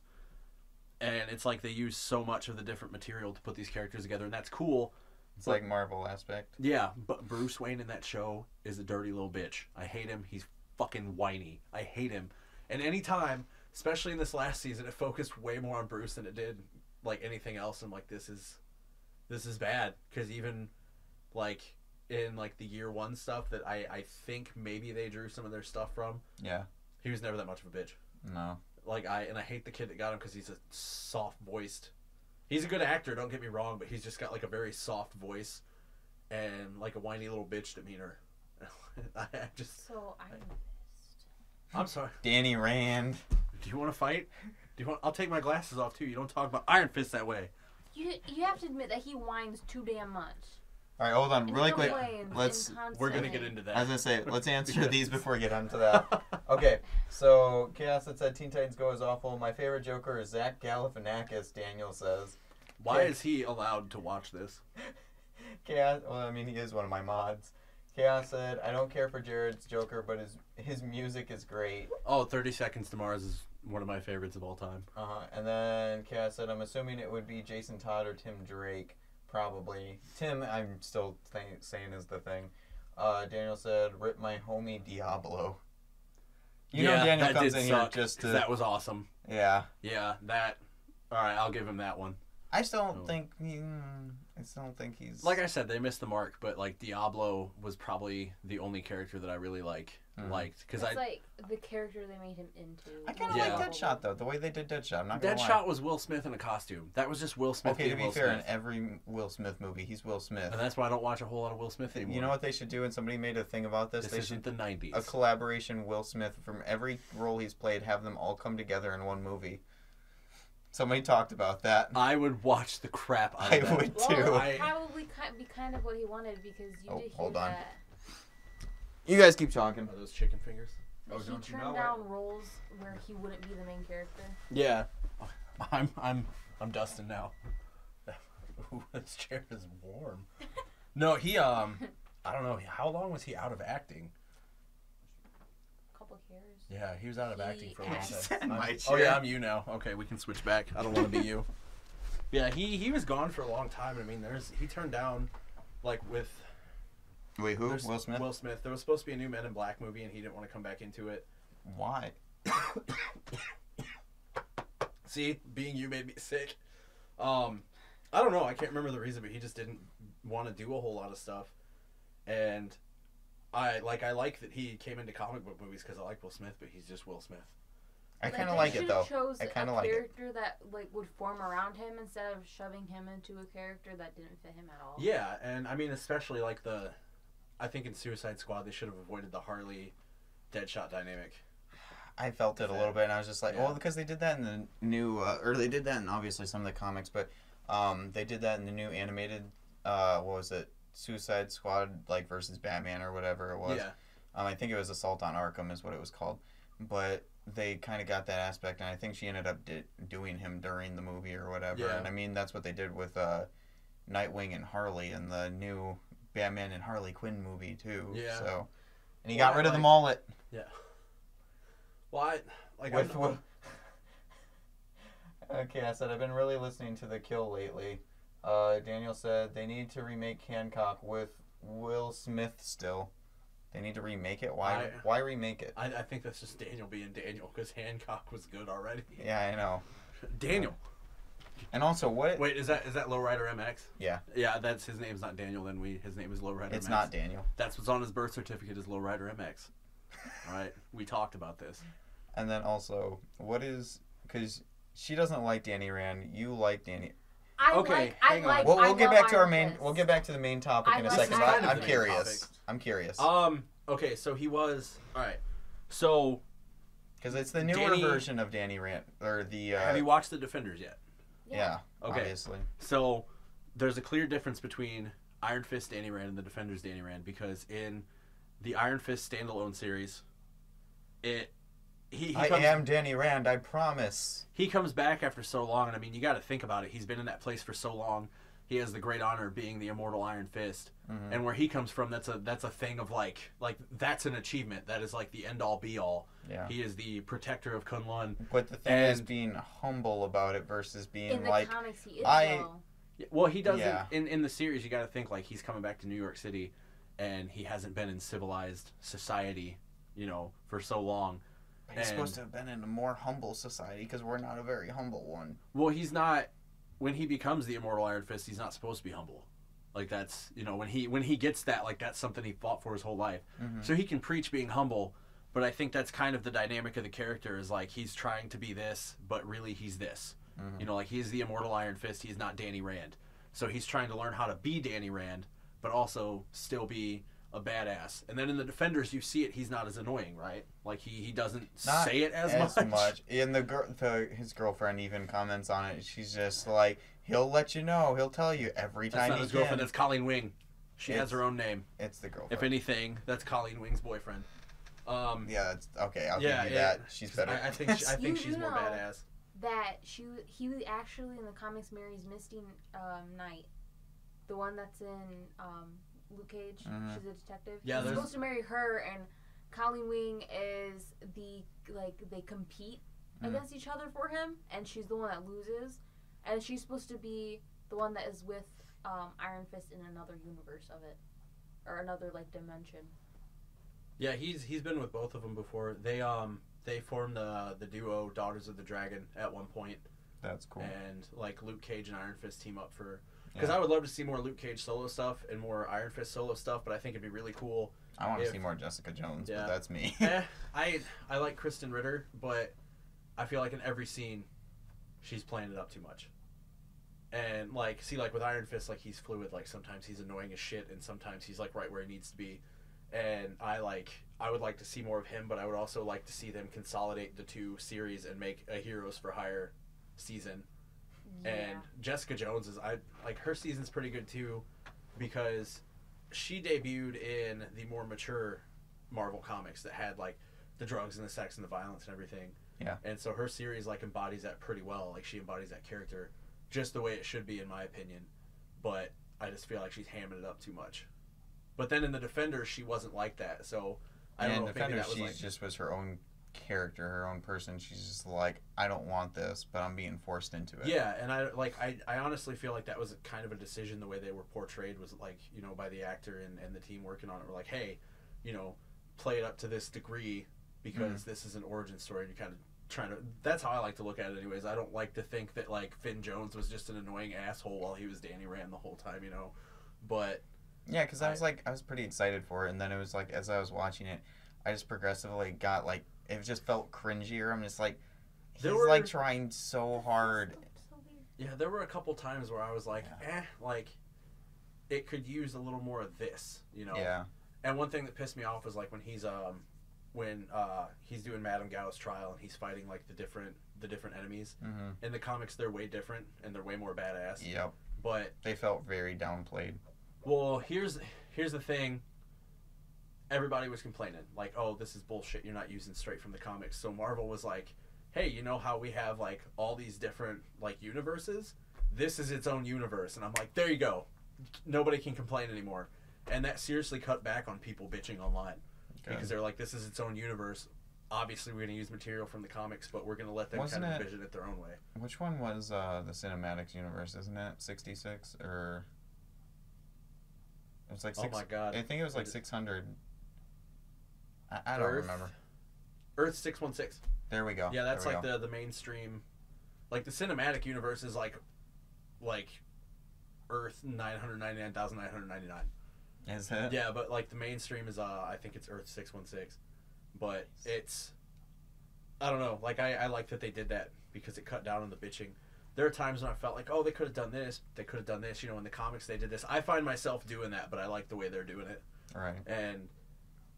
And it's like they use so much of the different material to put these characters together. And that's cool. It's like Marvel aspect. Yeah, but Bruce Wayne in that show is a dirty little bitch. I hate him. He's fucking whiny. I hate him. And anytime, especially in this last season, it focused way more on Bruce than it did like anything else. I'm like, this is bad. Because even like in like the year one stuff that I think maybe they drew some of their stuff from, Yeah. he was never that much of a bitch. No. Like I hate the kid that got him because he's a soft voiced. He's a good actor, don't get me wrong, but he's just got like a very soft voice and like a whiny little bitch demeanor. I just. So Iron Fist. I'm sorry. Danny Rand. Do you want to fight? Do you want? I'll take my glasses off too. You don't talk about Iron Fist that way. You have to admit that he whines too damn much. All right, hold on, And really he quick. complains Let's. We're gonna constantly. get into that. I was gonna say, let's answer Yes. these before we get onto that. Okay, so Chaos that said Teen Titans Go is awful. My favorite Joker is Zach Galifianakis. Daniel says. Why is he allowed to watch this? Chaos. Well, I mean, he is one of my mods. Chaos said, I don't care for Jared's Joker, but his music is great. Oh, 30 Seconds to Mars is one of my favorites of all time. And then Chaos said, I'm assuming it would be Jason Todd or Tim Drake. Probably. Tim, I'm still saying is the thing. Daniel said, rip my homie Diablo. You know Daniel that comes did in suck, here just 'cause to... that was awesome. Yeah. Yeah, that. All right, I'll give him that one. I still don't Oh. think... I still don't think he's... Like I said, they missed the mark, but like Diablo was probably the only character that I really liked because It's like the character they made him into. I kind of Yeah. like Deadshot, though. The way they did Deadshot. I'm not gonna lie. Deadshot was Will Smith in a costume. That was just Will Smith. Okay, to being be Will fair, Smith. in every Will Smith movie, he's Will Smith. And that's why I don't watch a whole lot of Will Smith anymore. You know what they should do? And somebody made a thing about this. This They isn't should the 90s. a collaboration Will Smith from every role he's played. Have them all come together in one movie. Somebody talked about that. I would watch the crap out I of that. would Well, too. it would I- probably be kind of what he wanted because you Oh, did hear hold on. that You guys keep talking. Are those chicken fingers? Oh, he don't you turned know it? down roles where he wouldn't be the main character. Yeah. I'm Dustin now. Ooh, this chair is warm. No, he I don't know, how long was he out of acting? A couple of years. Yeah, he was out of acting for a long He- time. My Oh chair. yeah, I'm you now. Okay, we can switch back. I don't want to be you. Yeah, he was gone for a long time. I mean, he turned down like with Wait, who? there's- Will Smith? Will Smith. There was supposed to be a new Men in Black movie, and he didn't want to come back into it. Why? See, being you made me sick. I don't know. I can't remember the reason, but he just didn't want to do a whole lot of stuff. And I like that he came into comic book movies because I like Will Smith, but he's just Will Smith. I Like, kind of they like it should've though. Chose I kind of a like it. character that like would form around him instead of shoving him into a character that didn't fit him at all. Yeah, and I mean, especially like I think in Suicide Squad they should have avoided the Harley Deadshot dynamic. I felt it a little bit, and I was just like, Yeah. well, because they did that in the new, or they did that in obviously some of the comics, but they did that in the new animated, what was it, Suicide Squad, like versus Batman or whatever it was. Yeah. I think it was Assault on Arkham is what it was called, but they kind of got that aspect, and I think she ended up doing him during the movie or whatever. Yeah. And I mean, that's what they did with Nightwing and Harley in the new Batman and Harley Quinn movie too. Yeah. So, and he Well, got rid of the like- mullet. Yeah. Well, I'm With not- Okay, I said I've been really listening to The Kill lately. Daniel said they need to remake Hancock with Will Smith still. They need to remake it. Why? Why remake it? I think that's just Daniel being Daniel because Hancock was good already. Yeah, I know. Daniel. And also, what? Wait, is that Lowrider MX? Yeah, Yeah, that's his name's not Daniel. Then his name is Lowrider. it's MX. not Daniel. That's what's on his birth certificate is Lowrider MX. All right, we talked about this. And then also, what is? Because she doesn't like Danny Rand. You like Danny. Okay, hang on. We'll get love back to our Iron main. Fist. We'll get back to the main topic I in a like second. Iron But I'm Fist. curious. Topic. I'm curious Okay, so he was all right. So because it's the newer Danny- version of Danny Rand or the. have you watched The Defenders yet? Yeah. Okay. Obviously. So there's a clear difference between Iron Fist Danny Rand and the Defenders Danny Rand because in the Iron Fist standalone series, he I comes, am Danny Rand. I promise. he comes back after so long, and I mean you got to think about it. He's been in that place for so long he has the great honor of being the immortal Iron Fist. Mhm. And where he comes from, that's a thing of like that's an achievement. That is like the end all be all. Yeah. He is the protector of Kunlun. But the thing is And- being humble about it versus being In the like, comics, he is I- though. Well, he doesn't Yeah. in the series. You got to think like he's coming back to New York City, and he hasn't been in civilized society, for so long. he's and- supposed to have been in a more humble society because we're not a very humble one. Well, he's not. When he becomes the immortal Iron Fist, he's not supposed to be humble. Like that's when he gets that, like that's something he fought for his whole life. Mhm. So he can preach being humble, but I think that's kind of the dynamic of the character is like he's trying to be this, but really he's this. Mhm. Like he's the immortal Iron Fist. He's not Danny Rand. So he's trying to learn how to be Danny Rand, but also still be a badass. And then in the Defenders, you see it. He's not as annoying, right? Like he doesn't Not say it as much. And his girlfriend even comments on it. She's just like, he'll let you know. He'll tell you every That's time not he his girlfriend. can. That's Colleen Wing. She has It's- her own name. It's the girlfriend. If anything, that's Colleen Wing's boyfriend. Yeah, that's okay. I'll Yeah, give you that. She's better. I think You she's more know- badass. That he was actually in the comics marries Misty Knight, the one that's in Luke Cage. Mhm. She's a detective. Yeah, he's there's- supposed to marry her, and Colleen Wing is they compete Mhm. against each other for him, and she's the one that loses, and she's supposed to be the one that is with Iron Fist in another universe of it, or another dimension. Yeah, he's been with both of them before. They formed the duo Daughters of the Dragon at one point, That's cool. and Luke Cage and Iron Fist team up for. Because Yeah. I would love to see more Luke Cage solo stuff and more Iron Fist solo stuff, but I think it'd be really cool. I want to if- see more Jessica Jones, Yeah. but that's me. I like Kristen Ritter, but I feel like in every scene, she's playing it up too much. And with Iron Fist, he's fluid. Sometimes he's annoying as shit, and sometimes he's right where he needs to be. And I would like to see more of him, but I would also like to see them consolidate the two series and make a Heroes for Hire season. And Jessica Jones her season's pretty good too, because she debuted in the more mature Marvel comics that had the drugs and the sex and the violence and everything. Yeah. And so her series embodies that pretty well. She embodies that character just the way it should be in my opinion. But I just feel like she's hamming it up too much. But then in the Defenders, she wasn't like that. So I don't know if maybe Defender, that was she just was her own character, her own person. She's just like, I don't want this, but I'm being forced into it. Yeah, and I honestly feel like that was kind of a decision. The way they were portrayed was by the actor and the team working on it were like, hey, play it up to this degree because this is an origin story. And you're kind of trying to. That's how I like to look at it, anyways. I don't like to think that Finn Jones was just an annoying asshole while he was Danny Rand the whole time, But Yeah, because I was pretty excited for it, and then it was as I was watching it, I just progressively got it just felt cringier. I'm just he's There were- trying so hard. So weird. yeah, there were a couple times where I was it could use a little more of this, Yeah. And one thing that pissed me off was when he's doing Madame Gao's trial and he's fighting the different enemies. Mm-hmm. In the comics, they're way different and they're way more badass. Yep. But They felt very downplayed. well, here's the thing. Everybody was complaining oh, this is bullshit. You're not using straight from the comics. So Marvel was like, hey, you know how we have all these different universes? This is its own universe, and I'm like, there you go. Nobody can complain anymore. And that seriously cut back on people bitching online. Because they're like, this is its own universe. Obviously, we're going to use material from the comics, but we're going to let them Wasn't kind of it- envision it their own way. Which one was the Cinematics universe? Isn't it 66 or? It was Oh my god. I think it was 600. I don't Earth? remember. Earth 616. There we go. Yeah, that's There we go. the mainstream. The cinematic universe is like Earth 999,999. Is it? Yeah, but the mainstream is I think it's Earth 616. But it's I don't know. I like that they did that because it cut down on the bitching. There are times when I felt oh, they could have done this. They could have done this. In the comics they did this. I find myself doing that, but I like the way they're doing it. Right. And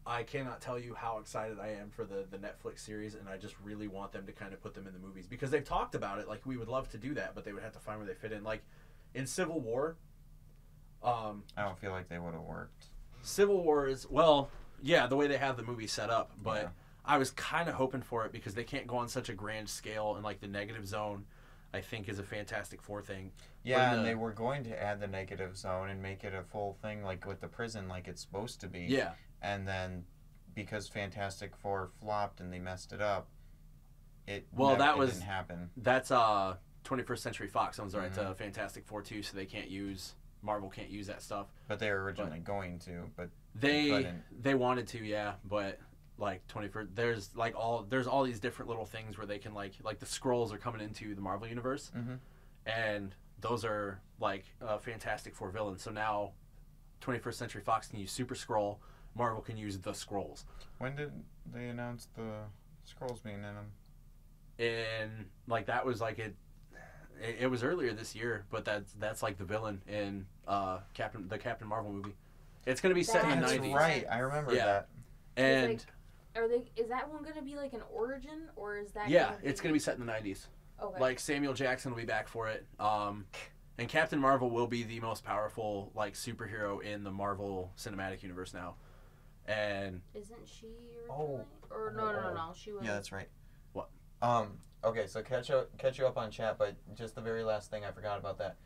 I cannot tell you how excited I am for the Netflix series, and I just really want them to kind of put them in the movies because they've talked about it. We would love to do that, but they would have to find where they fit in. In Civil War, I don't feel like they would have worked. Civil War is the way they have the movie set up, but Yeah. I was kind of hoping for it because they can't go on such a grand scale in the negative zone. I think is a Fantastic Four thing. Yeah, When and the- they were going to add the negative zone and make it a full thing, like with the prison, like it's supposed to be. Yeah. And then, because Fantastic Four flopped and they messed it up, it didn't happen. That's 21st Century Fox owns the right to Mhm. Fantastic Four too, so they can't use Marvel can't use that stuff. But they were originally going to, but They couldn't. wanted to, yeah, but like 21st, there's all these different little things where they can like the scrolls are coming into the Marvel universe, Mhm. and those are like Fantastic Four villains. So now 21st Century Fox can use Super Scroll, Marvel can use the Scrolls, When did they announce the Skrulls being in them? and like that was like it was earlier this year, but that's like the villain in Captain Marvel movie. It's gonna be set in the That's 90s, right. I remember Yeah. that. and Is that one gonna be like an origin, or is that? yeah, it's gonna be set in the 90s. Okay. Like Samuel Jackson will be back for it. And Captain Marvel will be the most powerful like superhero in the Marvel Cinematic Universe now. And Isn't she Oh. originally? Or no. She was. Yeah, that's right. What? Okay, so catch you up on chat, but just the very last thing I forgot about that.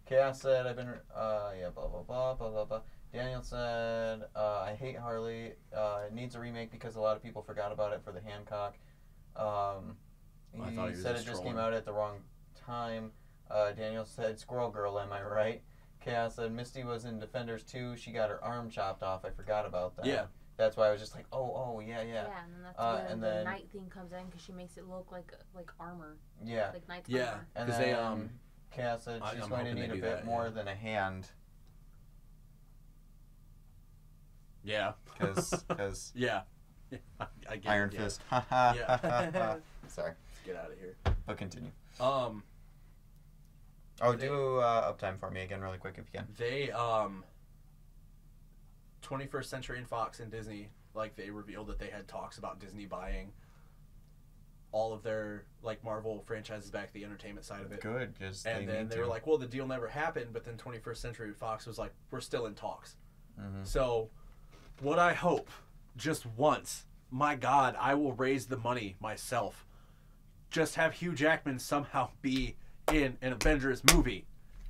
Chaos said I've been blah blah blah blah blah blah. Daniel said I hate Harley. It needs a remake because a lot of people forgot about it for the Hancock. He I thought he was said it just just came trolling. out at the wrong time. Daniel said Squirrel Girl, am I right? Chaos said Misty was in Defenders 2. She got her arm chopped off. I forgot about that. Yeah. That's why I was just like, oh, yeah. Yeah, and then that's when and the then- night thing comes in because she makes it look like armor, Yeah. like night Yeah. armor. And 'Cause then they, Chaos said she's I'm going to hoping they need a do bit that, more yeah. than a hand. yeah, Because yeah, I get Iron it, yeah. Fist. Yeah. Sorry. Get out of here. But continue. They- Do uptime for me again really quick if you can. They 21st Century and Fox and Disney, like they revealed that they had talks about Disney buying all of their like Marvel franchises back, the entertainment side of it. Good, because And then they were like, well, the deal never happened, but then 21st Century Fox was like, we're still in talks. Mhm. So what I hope, just once, my God, I will raise the money myself. Just have Hugh Jackman somehow be in an Avengers movie.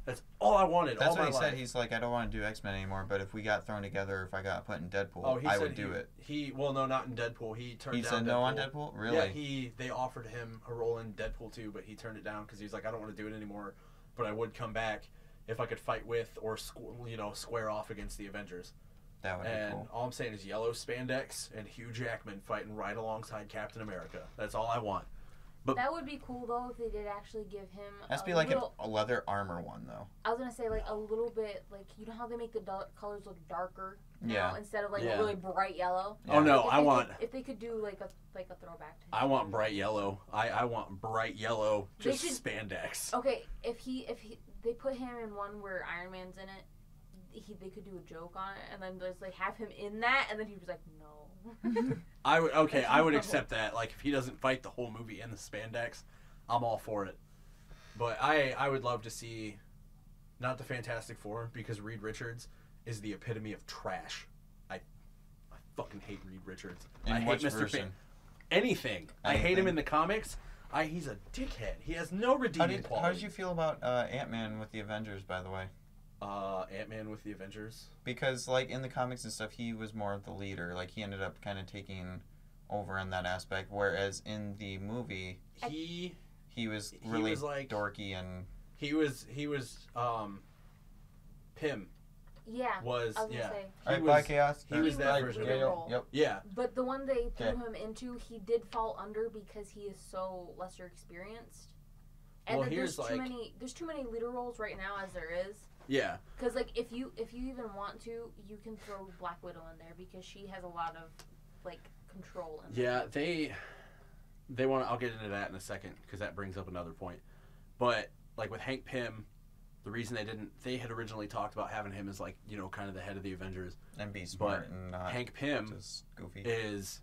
That's all I wanted That's all what my he life. said. He's like, I don't want to do X-Men anymore, but if we got thrown together, if I got put in Deadpool, He I said would do it. Well, no, not in Deadpool. He turned He down said no on Deadpool? Really? Yeah, they offered him a role in Deadpool too, but he turned it down because he was like, I don't want to do it anymore, but I would come back if I could fight with or square off against the Avengers. That would And be cool. all I'm saying is yellow spandex and Hugh Jackman fighting right alongside Captain America. That's all I want. But That would be cool though if they did actually give him. Has to be a like little, a leather armor one, though. I was gonna say like a little bit like you know how they make the colors look darker now Yeah. instead of like Yeah. a really bright yellow. Oh no, Like, if they could do like a throwback to. I want bright yellow. I want bright yellow, They just should- spandex. Okay, if they put him in one where Iron Man's in it, they could do a joke on it and then just like have him in that and then he was like no. I would accept that. Like if he doesn't fight the whole movie in the spandex, I'm all for it. But I would love to see not the Fantastic Four because Reed Richards is the epitome of trash. I fucking hate Reed Richards. I In hate which Mr. version? Anything. I hate him Anything? in the comics. He's a dickhead. He has no How redeeming did quality. you feel about Ant-Man with the Avengers, by the way? Ant-Man with the Avengers. Because, like, in the comics and stuff, he was more of the leader. Like, he ended up kind of taking over in that aspect, whereas in the movie, he was really was like- dorky and... He was Pym Yeah. was I was gonna yeah. say. He Alright, bye, was- Chaos. he was that Bye, version of Daniel. him. Yep. Yeah. But the one they threw Okay. him into, he did fall under because he is so lesser experienced. And Well, then here's, there's too many leader roles right now as there is. Yeah. Because like if you even want to, you can throw Black Widow in there because she has a lot of like control in Yeah, they want to. I'll get into that in a second because that brings up another point. But like with Hank Pym, the reason they had originally talked about having him as like kind of the head of the Avengers. And be smart and not Hank Pym just goofy. is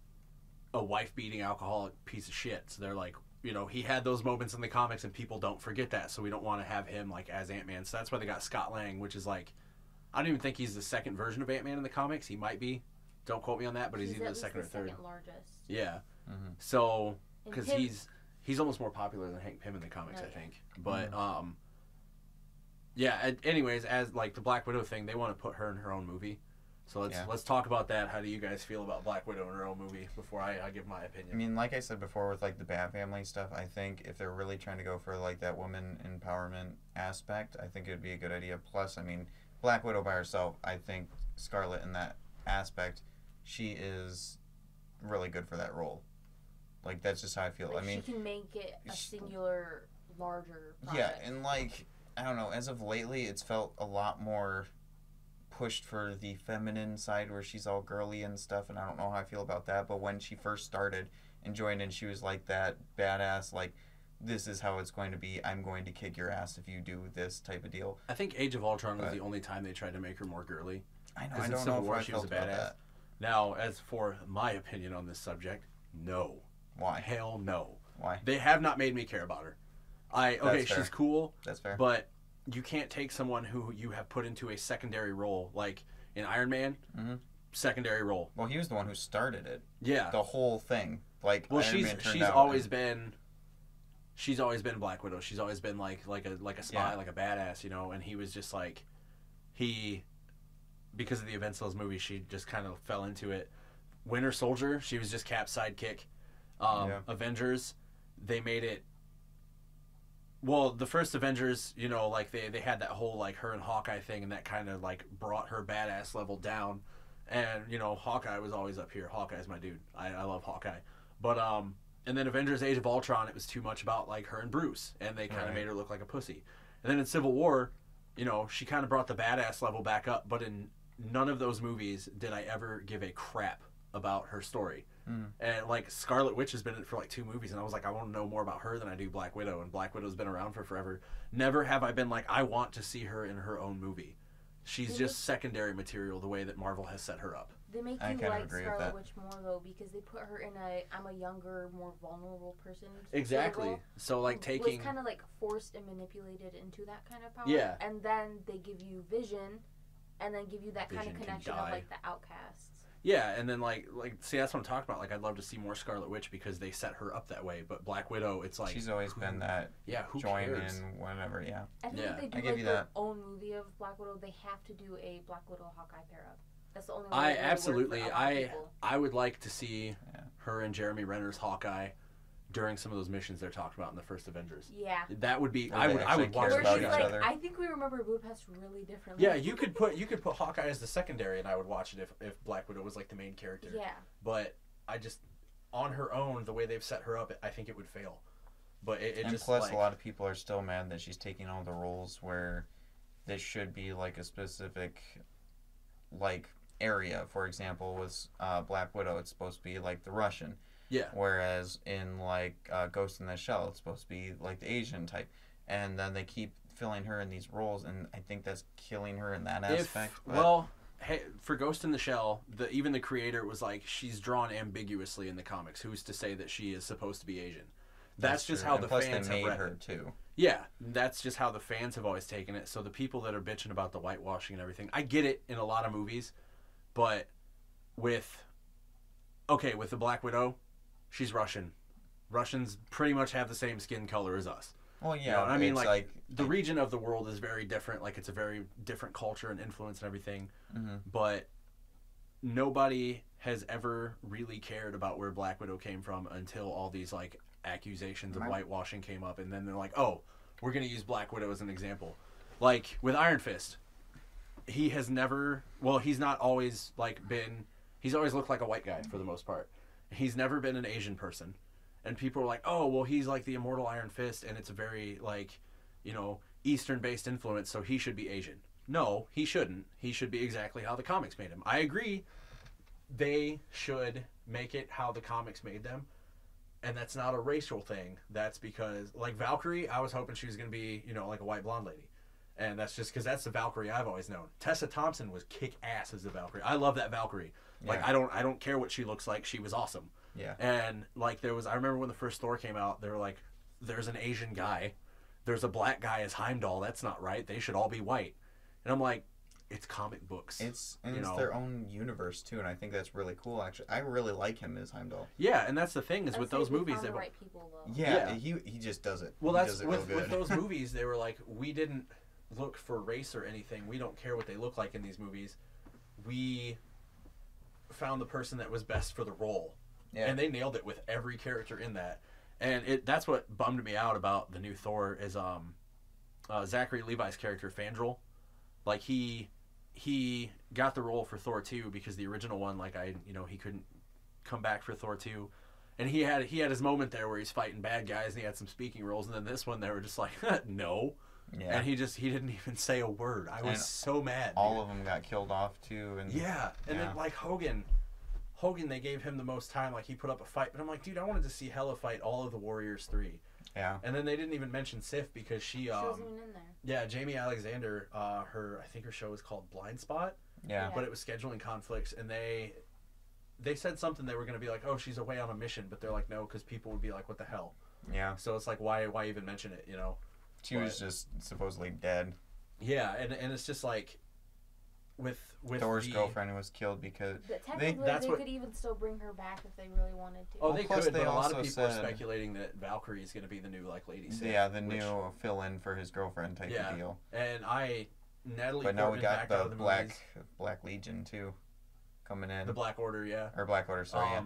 a wife-beating alcoholic piece of shit. So they're like, he had those moments in the comics and people don't forget that. So we don't want to have him like as Ant-Man. So that's why they got Scott Lang, which is like, I don't even think he's the second version of Ant-Man in the comics. He might be. Don't quote me on that, but he's either at the least second or third. second largest. Yeah. Mhm. So And because Pym- He's almost more popular than Hank Pym in the comics, Oh, I yeah. think. But yeah. Anyways, as like the Black Widow thing, they want to put her in her own movie. So let's talk about that. How do you guys feel about Black Widow in her own movie before I give my opinion? I mean, like I said before with like the Bat Family stuff, I think if they're really trying to go for like that woman empowerment aspect, I think it would be a good idea. Plus, I mean, Black Widow by herself, I think Scarlet in that aspect, she is really good for that role. Like that's just how I feel. Like, I mean, she can make it a she- singular, larger yeah, project. and like I don't know, as of lately, it's felt a lot more pushed for the feminine side where she's all girly and stuff, and I don't know how I feel about that. But when she first started and joined in, she was like that badass, like this is how it's going to be. I'm going to kick your ass if you do this type of deal. I think Age of Ultron was But- the only time they tried to make her more girly. I know. Because I in don't Civil know if War I she was felt a about badass. that. Now, as for my opinion on this subject, no. Why? Hell no. Why? They have not made me care about her. Okay, fair. she's cool, That's fair. but you can't take someone who you have put into a secondary role, like in Iron Man, Mhm. secondary role. Well, he was the one who started it. Yeah. The whole thing. Like, Well, Iron Man turned she's out always and- been. She's always been Black Widow. She's always been like a spy, Yeah. like a badass, you know. And he was just like, because of the events of those movies, she just kind of fell into it. Winter Soldier, she was just Cap's sidekick. Yeah. Avengers, they made it. Well, the first Avengers, you know, like they had that whole like her and Hawkeye thing, and that kind of like brought her badass level down. And you know, Hawkeye was always up here. Hawkeye's my dude. I love Hawkeye. But and then Avengers: Age of Ultron, it was too much about like her and Bruce, and they kind of Right. made her look like a pussy. And then in Civil War, you know, she kind of brought the badass level back up. But in none of those movies did I ever give a crap about her story. And like Scarlet Witch has been in it for like 2 movies, and I was like, I want to know more about her than I do Black Widow. And Black Widow's been around for forever. Never have I been like, I want to see her in her own movie. She's just secondary material the way that Marvel has set her up. They make I you kind of like agree with Scarlet that. Witch more though because they put her in I'm a younger, more vulnerable person. sort of Exactly. role. So like taking was kind of like forced and manipulated into that kind of power. Yeah. And then they give you Vision, and then give you that kind Vision of can connection die. of like the outcasts. yeah, and then like see that's what I'm talking about. Like I'd love to see more Scarlet Witch because they set her up that way. But Black Widow, it's like She's always been that yeah, who join cares? in, whatever, yeah. I think Yeah. if they do I give like you their that. own movie of Black Widow, they have to do a Black Widow Hawkeye pair up. That's the only way. I it really works for absolutely a lot of people. I would like to see Yeah. her and Jeremy Renner's Hawkeye during some of those missions they're talking about in the first Avengers. Yeah. That would be Where I they would actually watch care Where that about she's shit. each like, other. I think we remember Budapest really differently. Yeah, you could put Hawkeye as the secondary, and I would watch it if Black Widow was like the main character. Yeah. But I just on her own, the way they've set her up, I think it would fail. But it And just plus, like, a lot of people are still mad that she's taking all the roles where this should be like a specific, like area. For example, with Black Widow, it's supposed to be like the Russian, yeah, whereas in like Ghost in the Shell, it's supposed to be like the Asian type. And then they keep filling her in these roles, and I think that's killing her in that aspect. but- well, hey, for Ghost in the Shell, even the creator was like, she's drawn ambiguously in the comics. Who's to say that she is supposed to be Asian? That's just true. how And the plus fans they have made read her it. too. Yeah, that's just how the fans have always taken it. So the people that are bitching about the whitewashing and everything, I get it in a lot of movies, but with the Black Widow, she's Russian. Russians pretty much have the same skin color as us. Well, yeah, You know what I mean, it's like the region of the world is very different. Like it's a very different culture and influence and everything. Mhm. But nobody has ever really cared about where Black Widow came from until all these like accusations of whitewashing came up, and then they're like, "Oh, we're gonna use Black Widow as an example." Like with Iron Fist, he has never. Well, he's not always like been. He's always looked like a white guy for the most part. He's never been an Asian person. And people are like, oh, well, he's like the immortal Iron Fist, and it's a very, like, you know, Eastern-based influence, so he should be Asian. No, he shouldn't. He should be exactly how the comics made him. I agree. They should make it how the comics made them, and that's not a racial thing. That's because, like, Valkyrie, I was hoping she was going to be, you know, like a white blonde lady. And that's just because that's the Valkyrie I've always known. Tessa Thompson was kick-ass as the Valkyrie. I love that Valkyrie. Like, Yeah. I don't care what she looks like. She was awesome. Yeah. And like I remember when the first Thor came out, they were like, there's an Asian guy, there's a black guy as Heimdall, that's not right, they should all be white. And I'm like, it's comic books. It's you know. their own universe too, and I think that's really cool. Actually, I really like him as Heimdall. Yeah, and that's the thing is I'd with say those we movies, found they've the right people though. Yeah, Yeah. he just does it. Well, He that's does it real with good. those movies. They were like, we didn't look for race or anything. We don't care what they look like in these movies. We found the person that was best for the role, Yeah. and they nailed it with every character in that. And that's what bummed me out about the new Thor is Zachary Levi's character Fandral. Like he got the role for Thor 2 because the original one, like he couldn't come back for Thor 2. And he had his moment there where he's fighting bad guys and he had some speaking roles, and then this one they were just like no. Yeah. And he didn't even say a word. I was And so mad. all dude. of them got killed off too, and Yeah. And Yeah. then like Hogan, they gave him the most time, like he put up a fight, but I'm like, dude, I wanted to see Hela fight all of the Warriors 3. yeah, And then they didn't even mention Sif because she She wasn't even in there. yeah, Jamie Alexander, I think her show was called Blind Spot, yeah, Yeah. but it was scheduling conflicts, and they said something they were going to be like, oh, she's away on a mission, but they're like, no, because people would be like, what the hell? yeah. So it's like, why even mention it, you know? She was just supposedly dead. Yeah, and it's just like, with Thor's the, girlfriend was killed because But technically, that's they what- could even still bring her back if they really wanted to. Oh, Well, they plus could, they but a lot of also people are said- speculating that Valkyrie is going to be the new like Lady Sif. yeah, the which- new fill-in for his girlfriend type Yeah. of deal. And Natalie But now we Portman got backed out the of the Black movies. Legion too, coming in. The Black Order, yeah. Or Black Order, sorry.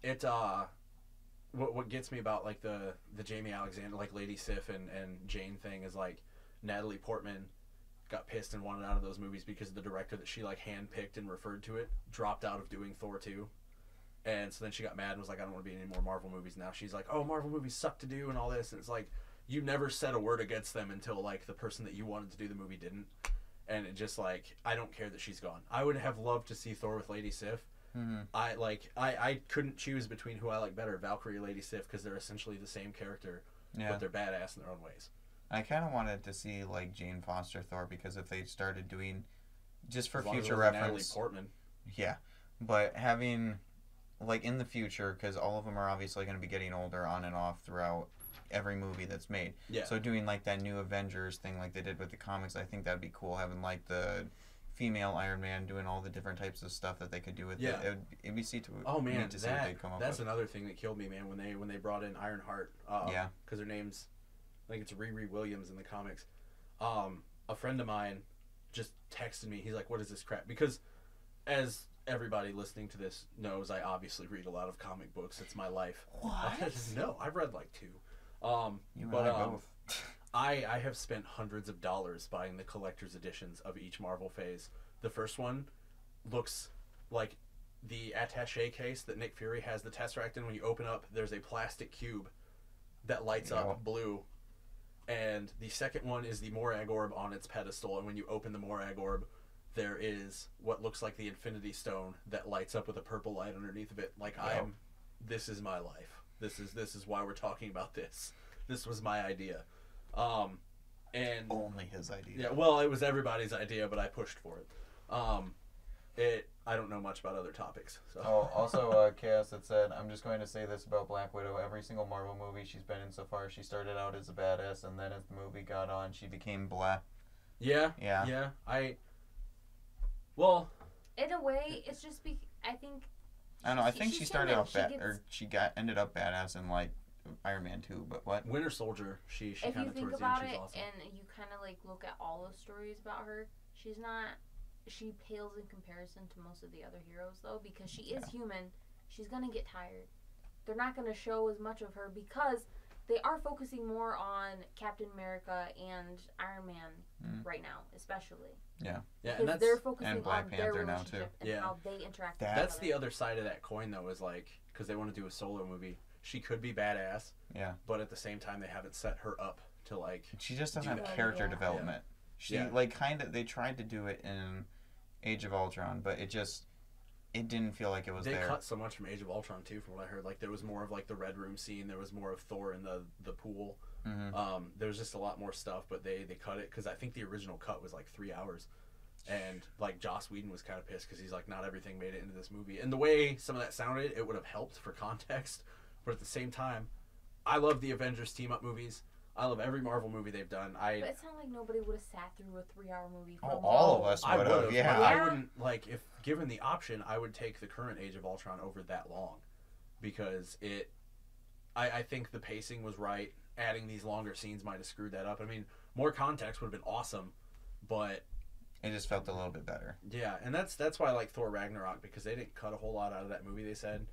It what gets me about like the Jamie Alexander like Lady Sif and Jane thing is like Natalie Portman got pissed and wanted out of those movies because the director that she like handpicked and referred to it dropped out of doing Thor 2. And so then she got mad and was like, I don't want to be in any more Marvel movies. Now she's like, oh, Marvel movies suck to do and all this. And it's like, you never said a word against them until like the person that you wanted to do the movie didn't. And it just like, I don't care that she's gone. I would have loved to see Thor with Lady Sif. Mm-hmm. I couldn't choose between who I like better, Valkyrie or Lady Sif, because they're essentially the same character, Yeah. but they're badass in their own ways. I kind of wanted to see like Jane Foster Thor because if they started doing, just for As long as it future wasn't Natalie reference, Portman. yeah, but having like in the future, because all of them are obviously going to be getting older on and off throughout every movie that's made. Yeah. So doing like that new Avengers thing like they did with the comics, I think that'd be cool. Having like the female Iron Man doing all the different types of stuff that they could do with Yeah. it. It'd be Oh man, neat to see what they'd come up that's with. another thing that killed me, man. When they brought in Ironheart, Yeah. because her name's, I think it's Riri Williams in the comics. A friend of mine just texted me. He's like, "What is this crap?" Because as everybody listening to this knows, I obviously read a lot of comic books. It's my life. What? No, I've read like 2. You but and I both. I have spent hundreds of dollars buying the collector's editions of each Marvel phase. The first one looks like the attaché case that Nick Fury has the Tesseract in. When you open up, there's a plastic cube that lights Yep. up blue. And the second one is the Morag Orb on its pedestal. And when you open the Morag Orb, there is what looks like the Infinity Stone that lights up with a purple light underneath of it. Like Yep. this is my life. This is why we're talking about this. This was my idea. And Only his idea. yeah, well, it was everybody's idea, but I pushed for it. I don't know much about other topics. So. Oh, also, Chaos had said, I'm just going to say this about Black Widow. Every single Marvel movie she's been in so far, she started out as a badass, and then as the movie got on, she became blah. Yeah. Yeah. Well, In a way, it's just I think. I don't know. I think she started human. off She bad, gets- or she ended up badass in like Iron Man 2. But what? Winter Soldier, she If kind you of think towards the about end, she's it, awesome. and you kind of like look at all the stories about her, she's not. She pales in comparison to most of the other heroes, though, because she is human. She's gonna get tired. They're not gonna show as much of her because they are focusing more on Captain America and Iron Man right now, especially. Yeah, Because and that's they're focusing and Black on their Panther now, too. relationship and Yeah. how they interact That- with that's each the other. other side of that coin, though, is like because they want to do a solo movie. She could be badass, Yeah. but at the same time, they haven't set her up to like. She just doesn't Do have that. character Yeah. development. She Yeah. like kind of. They tried to do it in Age of Ultron, but it didn't feel like it was They there. cut so much from Age of Ultron too, from what I heard. Like there was more of like the Red Room scene. There was more of Thor in the pool. Mm-hmm. There was just a lot more stuff, but they cut it because I think the original cut was like 3 hours, and like Joss Whedon was kind of pissed because he's like, not everything made it into this movie. And the way some of that sounded, it would have helped for context, but at the same time, I love the Avengers team up movies. I love every Marvel movie they've done. But it's not like nobody would have sat through a 3-hour movie. For all of us I would would've, have, yeah. but I Yeah. wouldn't, like, if given the option, I would take the current Age of Ultron over that long. Because I think the pacing was right. Adding these longer scenes might have screwed that up. I mean, more context would have been awesome. But, It just felt a little bit better. yeah, and that's why I like Thor Ragnarok. Because they didn't cut a whole lot out of that movie, they said.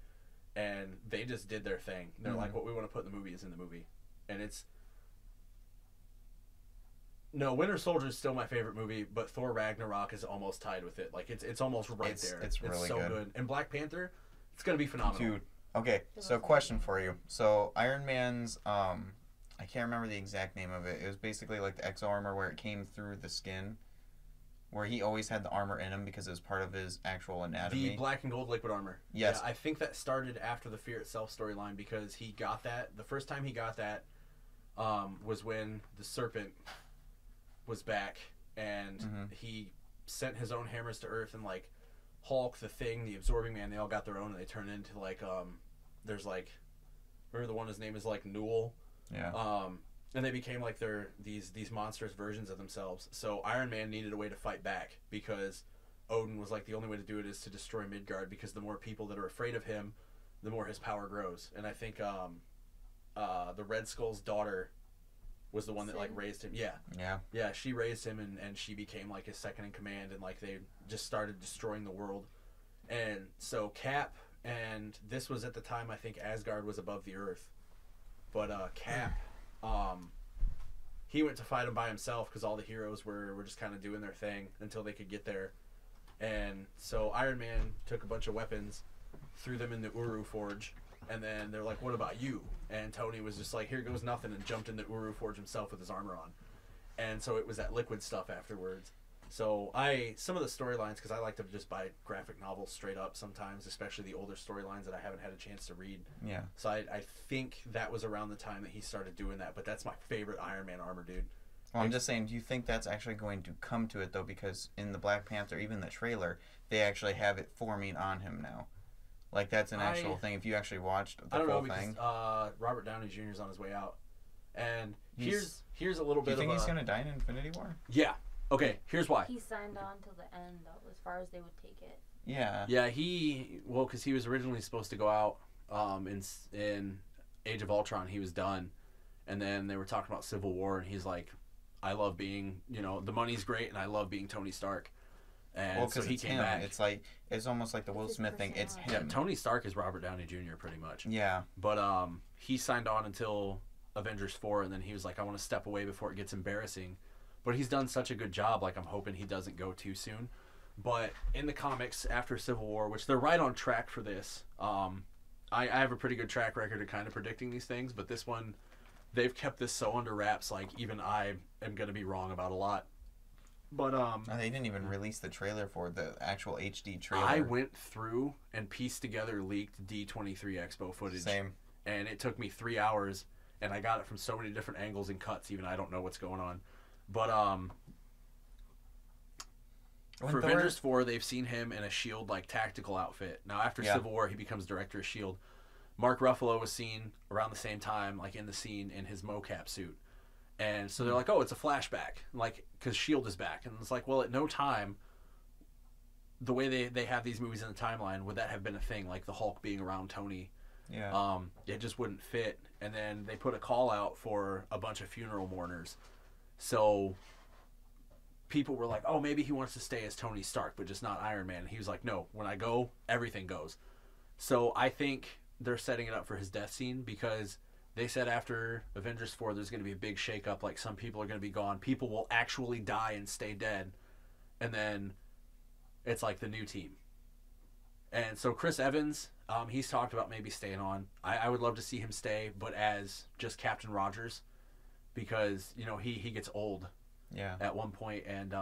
And they just did their thing. They're like, what we want to put in the movie is in the movie. And it's... No, Winter Soldier is still my favorite movie, but Thor Ragnarok is almost tied with it. Like, it's almost right there. It's really so good. And Black Panther, it's going to be phenomenal. Dude, okay, so question for you. So Iron Man's, I can't remember the exact name of it. It was basically like the exo armor where it came through the skin, where he always had the armor in him because it was part of his actual anatomy. The black and gold liquid armor. Yes. Yeah, I think that started after the Fear Itself storyline because he got that. The first time he got that was when the Serpent was back and he sent his own hammers to Earth, and like Hulk, the Thing, the Absorbing Man, they all got their own, and they turned into like there's like, remember the one his name is like Newell? Yeah. And they became like these monstrous versions of themselves. So Iron Man needed a way to fight back because Odin was like, the only way to do it is to destroy Midgard, because the more people that are afraid of him, the more his power grows. And I think the Red Skull's daughter was the one that like raised him. Yeah, she raised him, and she became like his second in command, and like they just started destroying the world. And so Cap, and this was at the time I think Asgard was above the earth, but Cap, he went to fight him by himself because all the heroes were just kind of doing their thing until they could get there. And so Iron Man took a bunch of weapons, threw them in the Uru Forge, and then they're like, what about you? And Tony was just like, here goes nothing, and jumped into Uru Forge himself with his armor on. And so it was that liquid stuff afterwards. So some of the storylines, because I like to just buy graphic novels straight up sometimes, especially the older storylines that I haven't had a chance to read. Yeah. So I think that was around the time that he started doing that, but that's my favorite Iron Man armor, dude. Well, I'm just saying, do you think that's actually going to come to it, though? Because in the Black Panther, even the trailer, they actually have it forming on him now. Like, that's an actual thing. If you actually watched the full thing. Robert Downey Jr. is on his way out. And here's a little bit of Do you think he's going to die in Infinity War? Yeah. Okay, here's why. He signed on till the end, though, as far as they would take it. Yeah. Yeah, because he was originally supposed to go out in Age of Ultron. He was done. And then they were talking about Civil War, and he's like, I love being, the money's great, and I love being Tony Stark. And so he came back. It's almost like the Will Smith thing. It's him. Yeah, Tony Stark is Robert Downey Jr. pretty much. Yeah. But he signed on until Avengers 4, and then he was like, I want to step away before it gets embarrassing. But he's done such a good job, like I'm hoping he doesn't go too soon. But in the comics, after Civil War, which they're right on track for this, I have a pretty good track record of kind of predicting these things, but this one, they've kept this so under wraps, like even I am going to be wrong about a lot. But they didn't even release the trailer for the actual HD trailer. I went through and pieced together leaked D23 Expo footage. Same. And it took me 3 hours, and I got it from so many different angles and cuts, even I don't know what's going on. But for Avengers 4, they've seen him in a S.H.I.E.L.D. like tactical outfit. Now after Civil War, he becomes director of S.H.I.E.L.D. Mark Ruffalo was seen around the same time, like in the scene in his mocap suit. And so they're like, oh, it's a flashback, like, because S.H.I.E.L.D. is back. And it's like, well, at no time, the way they have these movies in the timeline, would that have been a thing, like the Hulk being around Tony? Yeah. It just wouldn't fit. And then they put a call out for a bunch of funeral mourners. So people were like, oh, maybe he wants to stay as Tony Stark, but just not Iron Man. He was like, no, when I go, everything goes. So I think they're setting it up for his death scene, because they said after Avengers 4, there's going to be a big shakeup. Like, some people are going to be gone. People will actually die and stay dead. And then it's like the new team. And so Chris Evans, he's talked about maybe staying on. I would love to see him stay, but as just Captain Rogers, because, he gets old at one point. And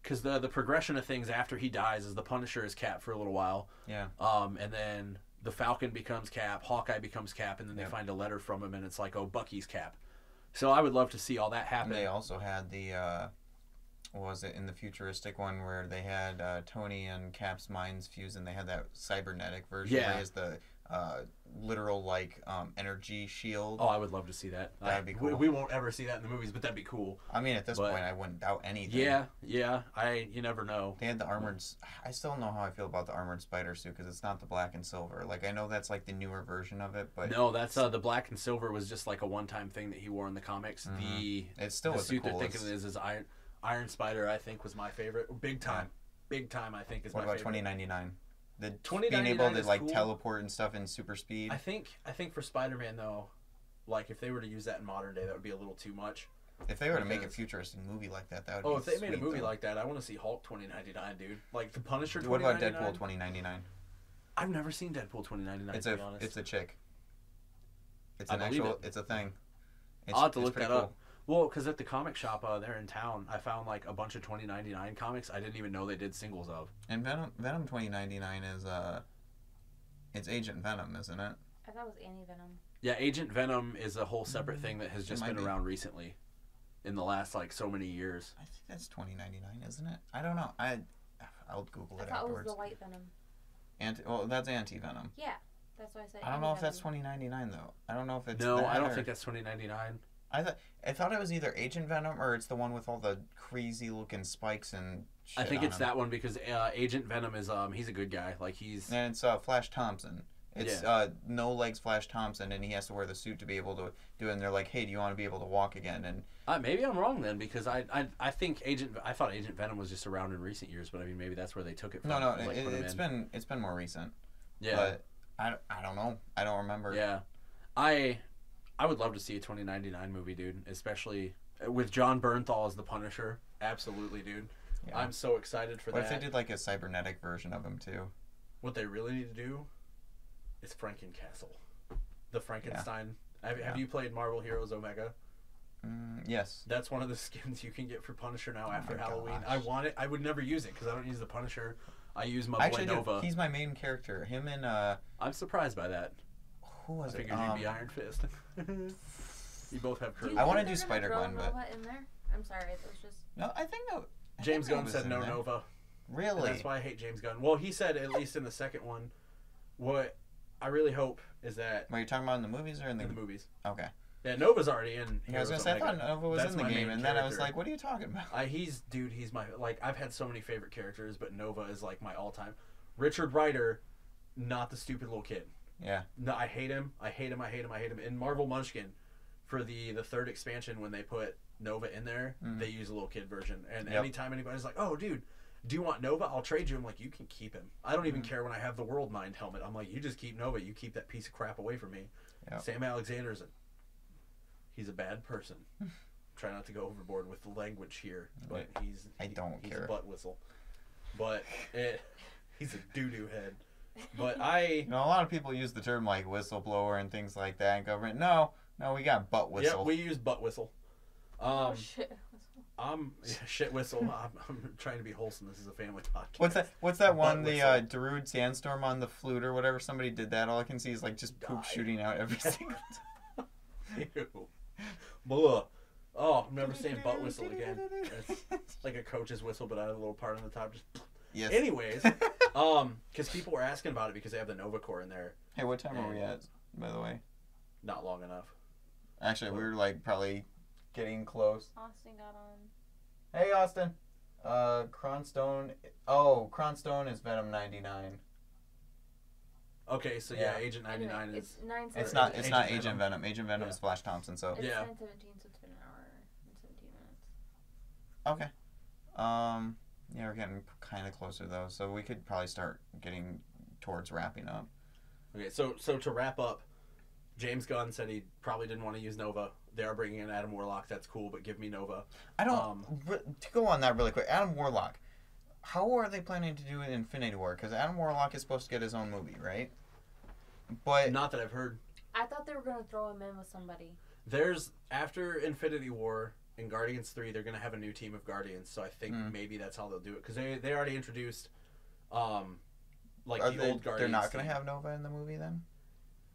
because the progression of things after he dies is the Punisher is Cap for a little while. Yeah. And then the Falcon becomes Cap, Hawkeye becomes Cap, and then they find a letter from him, and it's like, oh, Bucky's Cap. So I would love to see all that happen. And they also had the, what was it, in the futuristic one where they had Tony and Cap's minds fused, and they had that cybernetic version where he has the literal like energy shield. Oh, I would love to see that. That'd be cool. We won't ever see that in the movies, but that'd be cool. I mean, at this But- point, I wouldn't doubt anything. Yeah. You never know. They had the armored. I still don't know how I feel about the armored spider suit because it's not the black and silver. Like I know that's like the newer version of it, but No, that's the black and silver was just like a one-time thing that he wore in the comics. Mhm. it still The was suit the they're coolest. thinking is Iron Spider. I think was my favorite. Big time. I think is What my about favorite. 2099? The 2099 being able to is like cool. teleport and stuff in super speed. I think for Spider-Man though, like if they were to use that in modern day, that would be a little too much. If they were to make a because- futuristic movie like that, that would Oh, be if they made a sweet, movie though. like that, I want to see Hulk 2099, dude. Like the Punisher. What about 2099? Deadpool 2099? I've never seen Deadpool 2099. It's to a be honest. it's a chick. It's I an believe actual. it. It's a thing. I'll have to it's look pretty that cool. up. Well, because at the comic shop there in town, I found like a bunch of 2099 comics. I didn't even know they did singles of. And Venom 2099 is it's Agent Venom, isn't it? I thought it was Annie Venom. Yeah, Agent Venom is a whole separate thing that has just might been be. around recently, in the last like so many years. I think that's 2099, isn't it? I don't know. I'll Google I it thought it was afterwards. the white Venom. Well, that's Anti Venom. Yeah, that's why I said. I don't Annie know if that's Venom. 2099 though. I don't know if it's No, that I don't or- think that's 2099. I thought it was either Agent Venom or it's the one with all the crazy looking spikes and shit I think on it's him. that one because Agent Venom is he's a good guy. Like he's And it's Flash Thompson. It's no legs Flash Thompson, and he has to wear the suit to be able to do it. And they're like, "Hey, do you want to be able to walk again?" And maybe I'm wrong then because I think I thought Agent Venom was just around in recent years, but I mean maybe that's where they took it from. no, like, put him it's been more recent. yeah. But I don't know. I don't remember. Yeah, I would love to see a 2099 movie, dude. Especially with John Bernthal as the Punisher. Absolutely, dude. Yeah. I'm so excited for What that. if they did like a cybernetic version of him too? What they really need to do is Frankencastle, the Frankenstein. Have you played Marvel Heroes Omega? Yes. That's one of the skins you can get for Punisher now after my Halloween. gosh. I want it. I would never use it because I don't use the Punisher. I use my I boy actually Nova. do. He's my main character. Him and I'm surprised by that. who was I it? figured you'd be Iron Fist. You both have Do you curly. I think wanna they're do gonna Spider-Gwen, throw but- Nova in there? I'm sorry, it was just. No, I think no. I James think Gunn Nova's said in no there. Nova. And Really? that's why I hate James Gunn. Well, he said at least in the second one. What I really hope is that Are you talking about in the movies or in the? in the movies. Okay. Yeah, Nova's already in. Yeah, I was Heroes gonna say I Omega. thought Nova was That's in the my game, main and then I was character. like, "What are you talking about?" He's my like. I've had so many favorite characters, but Nova is like my all-time. Richard Rider, not the stupid little kid. Yeah. No, I hate him. I hate him. In Marvel Munchkin, for the third expansion, when they put Nova in there, they use a little kid version. And Yep. anytime anybody's like, "Oh, dude, do you want Nova? I'll trade you." I'm like, "You can keep him. I don't even care when I have the World Mind helmet." I'm like, "You just keep Nova. You keep that piece of crap away from me." Yep. Sam Alexander's he's a bad person. Try not to go overboard with the language here, but he's I don't he's care. a butt whistle. But he's a doo-doo head. But You know, a lot of people use the term like whistleblower and things like that in government. No, we got butt whistle. yeah, we use butt whistle. Oh shit. Shit whistle. I'm trying to be wholesome. This is a family podcast. What's that Butt one? The whistle. Darude Sandstorm on the flute or whatever. Somebody did that. All I can see is like just poop Die. shooting out every single time. Ew. Blah. Oh, I'm never saying butt whistle again. It's like a coach's whistle, but I have a little part on the top. Just. Yes. Anyways, because people were asking about it because they have the Nova Core in there. Hey, what time are we at? By the way, Not long enough. actually, we were like probably getting close. Austin got on. Hey, Austin. Cronstone. Oh, Cronstone is Venom 99. Okay, so yeah, Yeah. Agent 99 It's is. 9:17. It's not. It's Agent not Venom. Agent Venom. Agent Venom Yeah. is Flash Thompson. So It's Yeah. 9:17, so it's been an hour and 17 minutes. okay. Yeah, we're getting kind of closer though, so we could probably start getting towards wrapping up. Okay, so to wrap up, James Gunn said he probably didn't want to use Nova. They are bringing in Adam Warlock. That's cool, but give me Nova. I don't. To go on that really quick, Adam Warlock. How are they planning to do it in Infinity War? Because Adam Warlock is supposed to get his own movie, right? But Not that I've heard. I thought they were gonna throw him in with somebody. There's after Infinity War and Guardians 3, they're gonna have a new team of Guardians. So I think maybe that's how they'll do it because they already introduced, like are the they, old Guardians. they're not going team. to have Nova in the movie then?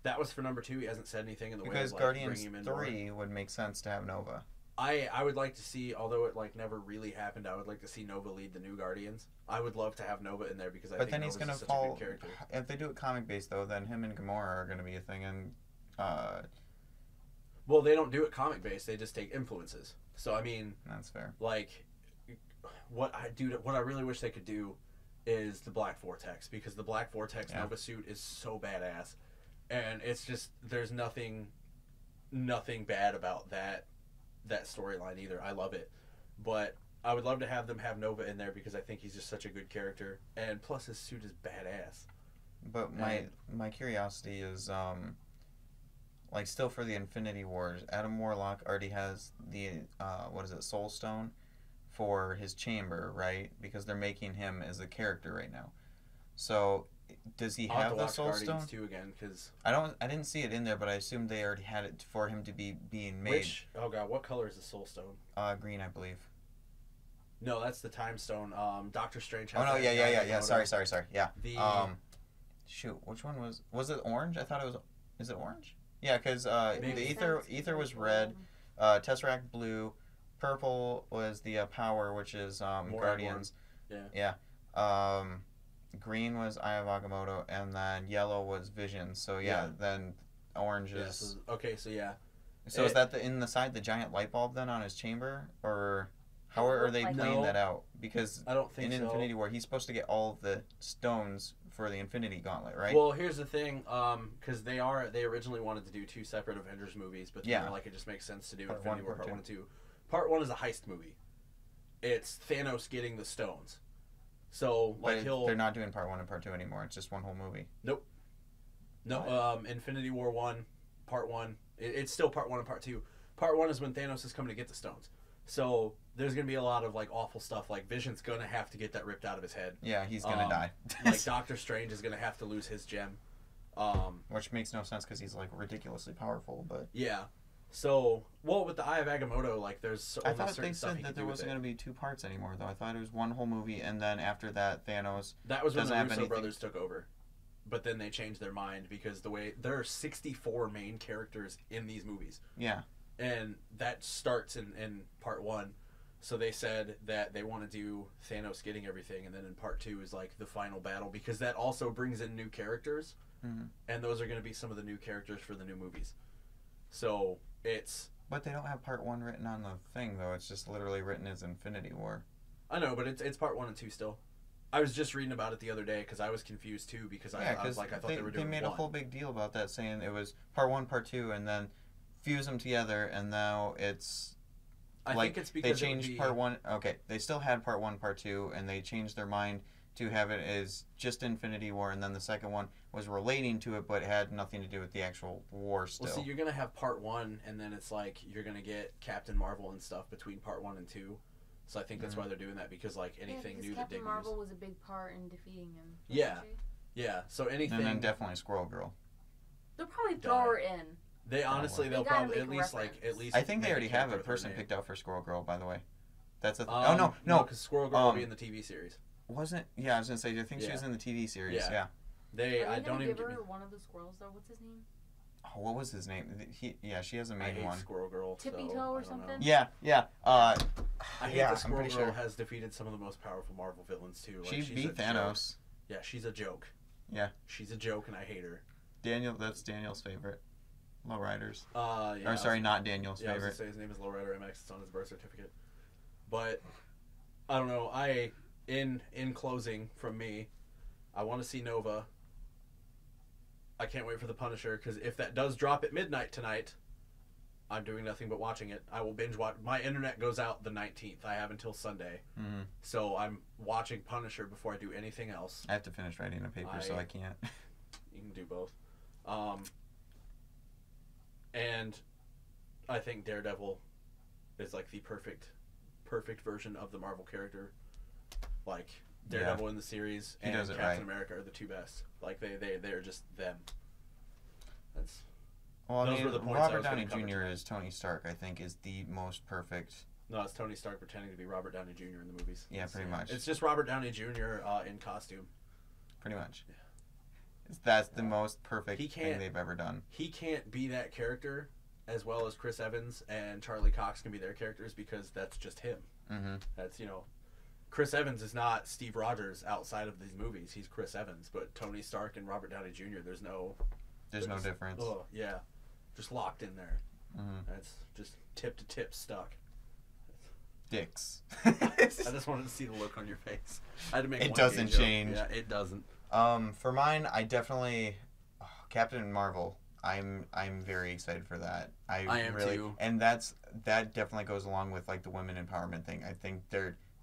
That was for number 2. He hasn't said anything in the way Because of like, Guardians bringing him in more. 3 would make sense to have Nova. I would like to see, although it like never really happened, I would like to see Nova lead the New Guardians. I would love to have Nova in there because I But think then Nova's he's gonna just such a fall. good character. If they do it comic based though, then him and Gamora are gonna be a thing, and Well, they don't do it comic based; they just take influences. So I mean, that's fair. like, what I really wish they could do is the Black Vortex, because the Black Vortex Yeah. Nova suit is so badass, and it's just there's nothing bad about that storyline either. I love it, but I would love to have them have Nova in there because I think he's just such a good character, and plus his suit is badass. But my curiosity is like still for the Infinity Wars, Adam Warlock already has the what is it, Soul Stone for his chamber, right? Because they're making him as a character right now. So does he I'll have have to the watch Soul Guardians Stone? 2 again because I didn't see it in there, but I assumed they already had it for him to be being made. oh god, what color is the Soul Stone? Green, I believe. No, that's the Time Stone. Doctor Strange has Oh no, that yeah. Agamotto. Sorry. Yeah. The Shoot, which one was it orange? I thought it was. Is it orange? Yeah, because Maybe. the Makes ether sense. ether was red, Tesseract blue, purple was the power, which is Guardians. Yeah. Green was Eye of Agamotto, and then yellow was Vision. So Yeah. then orange Yeah, is. so yeah. So is that in the side the giant light bulb then on his chamber, or how are they Like- playing No. that out? Because I don't think in so. Infinity War, he's supposed to get all of the stones for the Infinity Gauntlet, right? Well, here's the thing, because they originally wanted to do 2 separate Avengers movies, but then Yeah. they're like, it just makes sense to do Part Infinity one, War part Part 1 and 2. Part 1 is a heist movie. It's Thanos getting the stones. So like but they're not doing part 1 and part 2 anymore. It's just one whole movie. no Infinity War 1, Part 1. It's still Part 1 and Part 2. Part 1 is when Thanos is coming to get the stones. So there's gonna be a lot of like awful stuff. Like Vision's gonna have to get that ripped out of his head. Yeah, he's gonna die. Like Doctor Strange is gonna have to lose his gem. Which makes no sense because he's like ridiculously powerful. But Yeah. So, well, with the Eye of Agamotto, like, there's I only thought certain they stuff said he that can there do with wasn't it. going to be 2 parts anymore, though. I thought it was one whole movie, and then after that, Thanos. That was when doesn't the have Russo anything- brothers took over. But then they changed their mind because there are 64 main characters in these movies. Yeah. And that starts in Part 1. So they said that they want to do Thanos getting everything, and then in Part 2 is like the final battle, because that also brings in new characters. Mhm. And those are going to be some of the new characters for the new movies. So it's... But they don't have part 1 written on the thing, though. It's just literally written as Infinity War. I know, but it's Part 1 and 2 still. I was just reading about it the other day because I was confused too, because I was like, I thought they were doing made one. a whole big deal about that, saying it was part 1, part 2, and then fuse them together, and now it's I like think it's they because it would changed be- part 1. Okay, they still had part 1, part 2, and they changed their mind to have it as just Infinity War, and then the second one was relating to it, but it had nothing to do with the actual war still. Well, see, you're gonna have Part 1, and then it's like you're gonna get Captain Marvel and stuff between Part 1 and 2. So I think that's why they're doing that, because like anything new that Captain debuts. Marvel was a big part in defeating him. Yeah. wasn't she? Yeah. So anything. and then definitely Squirrel Girl. They'll probably throw her in. They honestly, They they'll gotta probably make at a least reference. I think they make already have character a with her person name. picked out for Squirrel Girl, by the way. That's a no, because Squirrel Girl will be in the TV series. wasn't. Yeah, I was gonna say. I think she Yeah. was in the TV series. Yeah. Yeah. Are I they don't gonna even give get me. her one of the squirrels though? What's his name? Oh, what was his name? She has a I main hate one. Squirrel Girl. Tippy so Toe or I don't know. something? Yeah. I hate yeah, that I'm Squirrel pretty Girl sure. has defeated some of the most powerful Marvel villains too. Like, She she's a beat joke. Thanos. Yeah, she's a joke. Yeah. She's a joke, and I hate her. That's Daniel's favorite. Lowriders. Yeah, Or sorry, not Daniel's Yeah, I was favorite. gonna say his name is Lowrider MX. It's on his birth certificate. But I don't know. In closing from me, I want to see Nova. I can't wait for the Punisher, because if that does drop at midnight tonight, I'm doing nothing but watching it. I will binge watch. My internet goes out the 19th. I have until Sunday, Mm-hmm. so I'm watching Punisher before I do anything else. I have to finish writing a paper, so I can't. You can do both. And I think Daredevil is like the perfect version of the Marvel character. Like Daredevil in the series He and does it Captain right. America are the two best. Like they're just them. That's Well, I Those mean, were the points I Robert was gonna Downey cover Jr. tonight. as Tony Stark, I think, is the most perfect. no, it's Tony Stark pretending to be Robert Downey Jr. in the movies. Yeah, pretty much. It's just Robert Downey Jr. In costume. Pretty much. Yeah. That's the most perfect He thing can't- they've ever done. He can't be that character as well as Chris Evans and Charlie Cox can be their characters because that's just him. Mm-hmm. That's, Chris Evans is not Steve Rogers outside of these movies. He's Chris Evans, but Tony Stark and Robert Downey Jr. There's no difference. Oh yeah, just locked in there. Mm-hmm. That's just tip to tip stuck. Dicks. I just wanted to see the look on your face. I had to make It one doesn't gay joke. change. Yeah, it doesn't. For mine, I definitely Captain Marvel. I'm very excited for that. I am really, too. And that definitely goes along with like the women empowerment thing. I think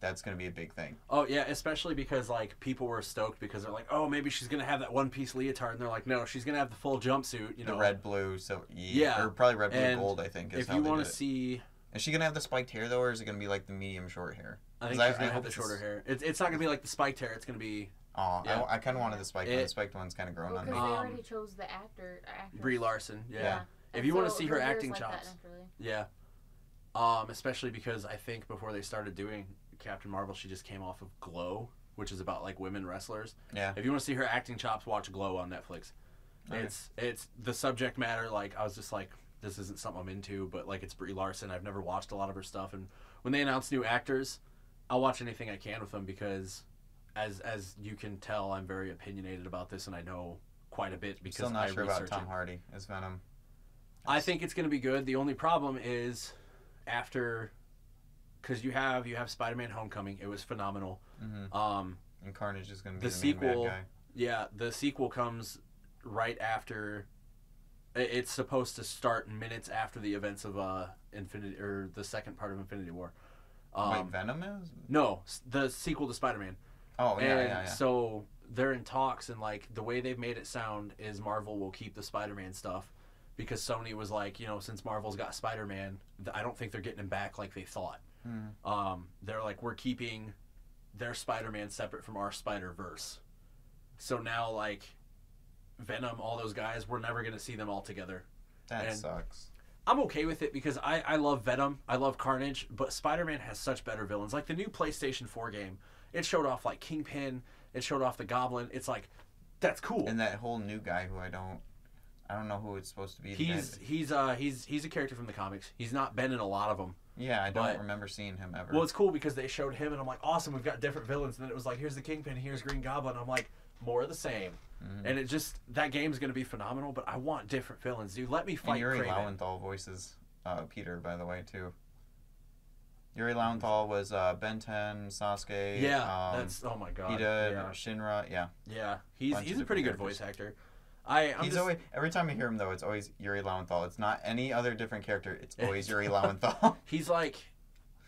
that's going to be a big thing. Oh yeah, especially because like people were stoked because they're like, oh, maybe she's gonna have that one piece leotard, and they're like, no, she's gonna have the full jumpsuit. The red, blue, so Yeah. or probably red, blue, And gold. I think. Is if how you they want did to it. see, Is she gonna have the spiked hair though, or is it gonna be like the medium short hair? I think 'Cause she's gonna I have the hope shorter it's- hair. It's not gonna be like the spiked hair. It's gonna be Oh, Yeah. I kind of wanted the spiked one. The spiked one's kind of grown on Because me. they Um, already chose the actress. Brie Larson. Yeah. Yeah. If And you want to so see her hair's acting like that chops, naturally. yeah. Especially because I think before they started doing Captain Marvel, she just came off of Glow, which is about like women wrestlers. Yeah. If you want to see her acting chops, watch Glow on Netflix. Okay. It's the subject matter. Like I was just like, this isn't something I'm into, but like it's Brie Larson. I've never watched a lot of her stuff, and when they announce new actors, I'll watch anything I can with them because, as you can tell, I'm very opinionated about this, and I know quite a bit because Still not I sure about research Tom it. Hardy as Venom. I think it's going to be good. The only problem is after, because you have Spider-Man: Homecoming. It was phenomenal. Mm-hmm. And Carnage is going to be The the main sequel- bad guy. Yeah, the sequel comes right after. It's supposed to start minutes after the events of Infinity, or the second part of Infinity War. Wait, Venom is? No, the sequel to Spider-Man. Oh yeah, And yeah. so they're in talks, and like the way they've made it sound is Marvel will keep the Spider-Man stuff because Sony was like, since Marvel's got Spider-Man, I don't think they're getting him back like they thought. They're like, we're keeping their Spider-Man separate from our Spider-Verse. So now like Venom, all those guys, we're never gonna see them all together. That and- sucks. I'm okay with it because I love Venom, I love Carnage, but Spider-Man has such better villains. Like the new PlayStation 4 game, it showed off like Kingpin, it showed off the Goblin. It's like, that's cool. And that whole new guy who I don't know who it's supposed to be. He's a character from the comics. He's not been in a lot of them. Yeah, I don't but- remember seeing him ever. Well, it's cool because they showed him, and I'm like, awesome, we've got different villains. And then it was like, here's the Kingpin, here's Green Goblin. I'm like, more of the same. Mhm. And it just, that game's gonna be phenomenal. But I want different villains, dude. Let me And fight Yuri Kraven. Lowenthal voices Peter, by the way, too. Yuri Lowenthal was Ben 10, Sasuke. Yeah, that's, oh my god. He did Yeah. Shinra. Yeah, Yeah, he's Bunch of a pretty good different voice actor. I'm he's just, always every time I hear him though, it's always Yuri Lowenthal. It's not any other different character. It's always Yuri Lowenthal. he's like,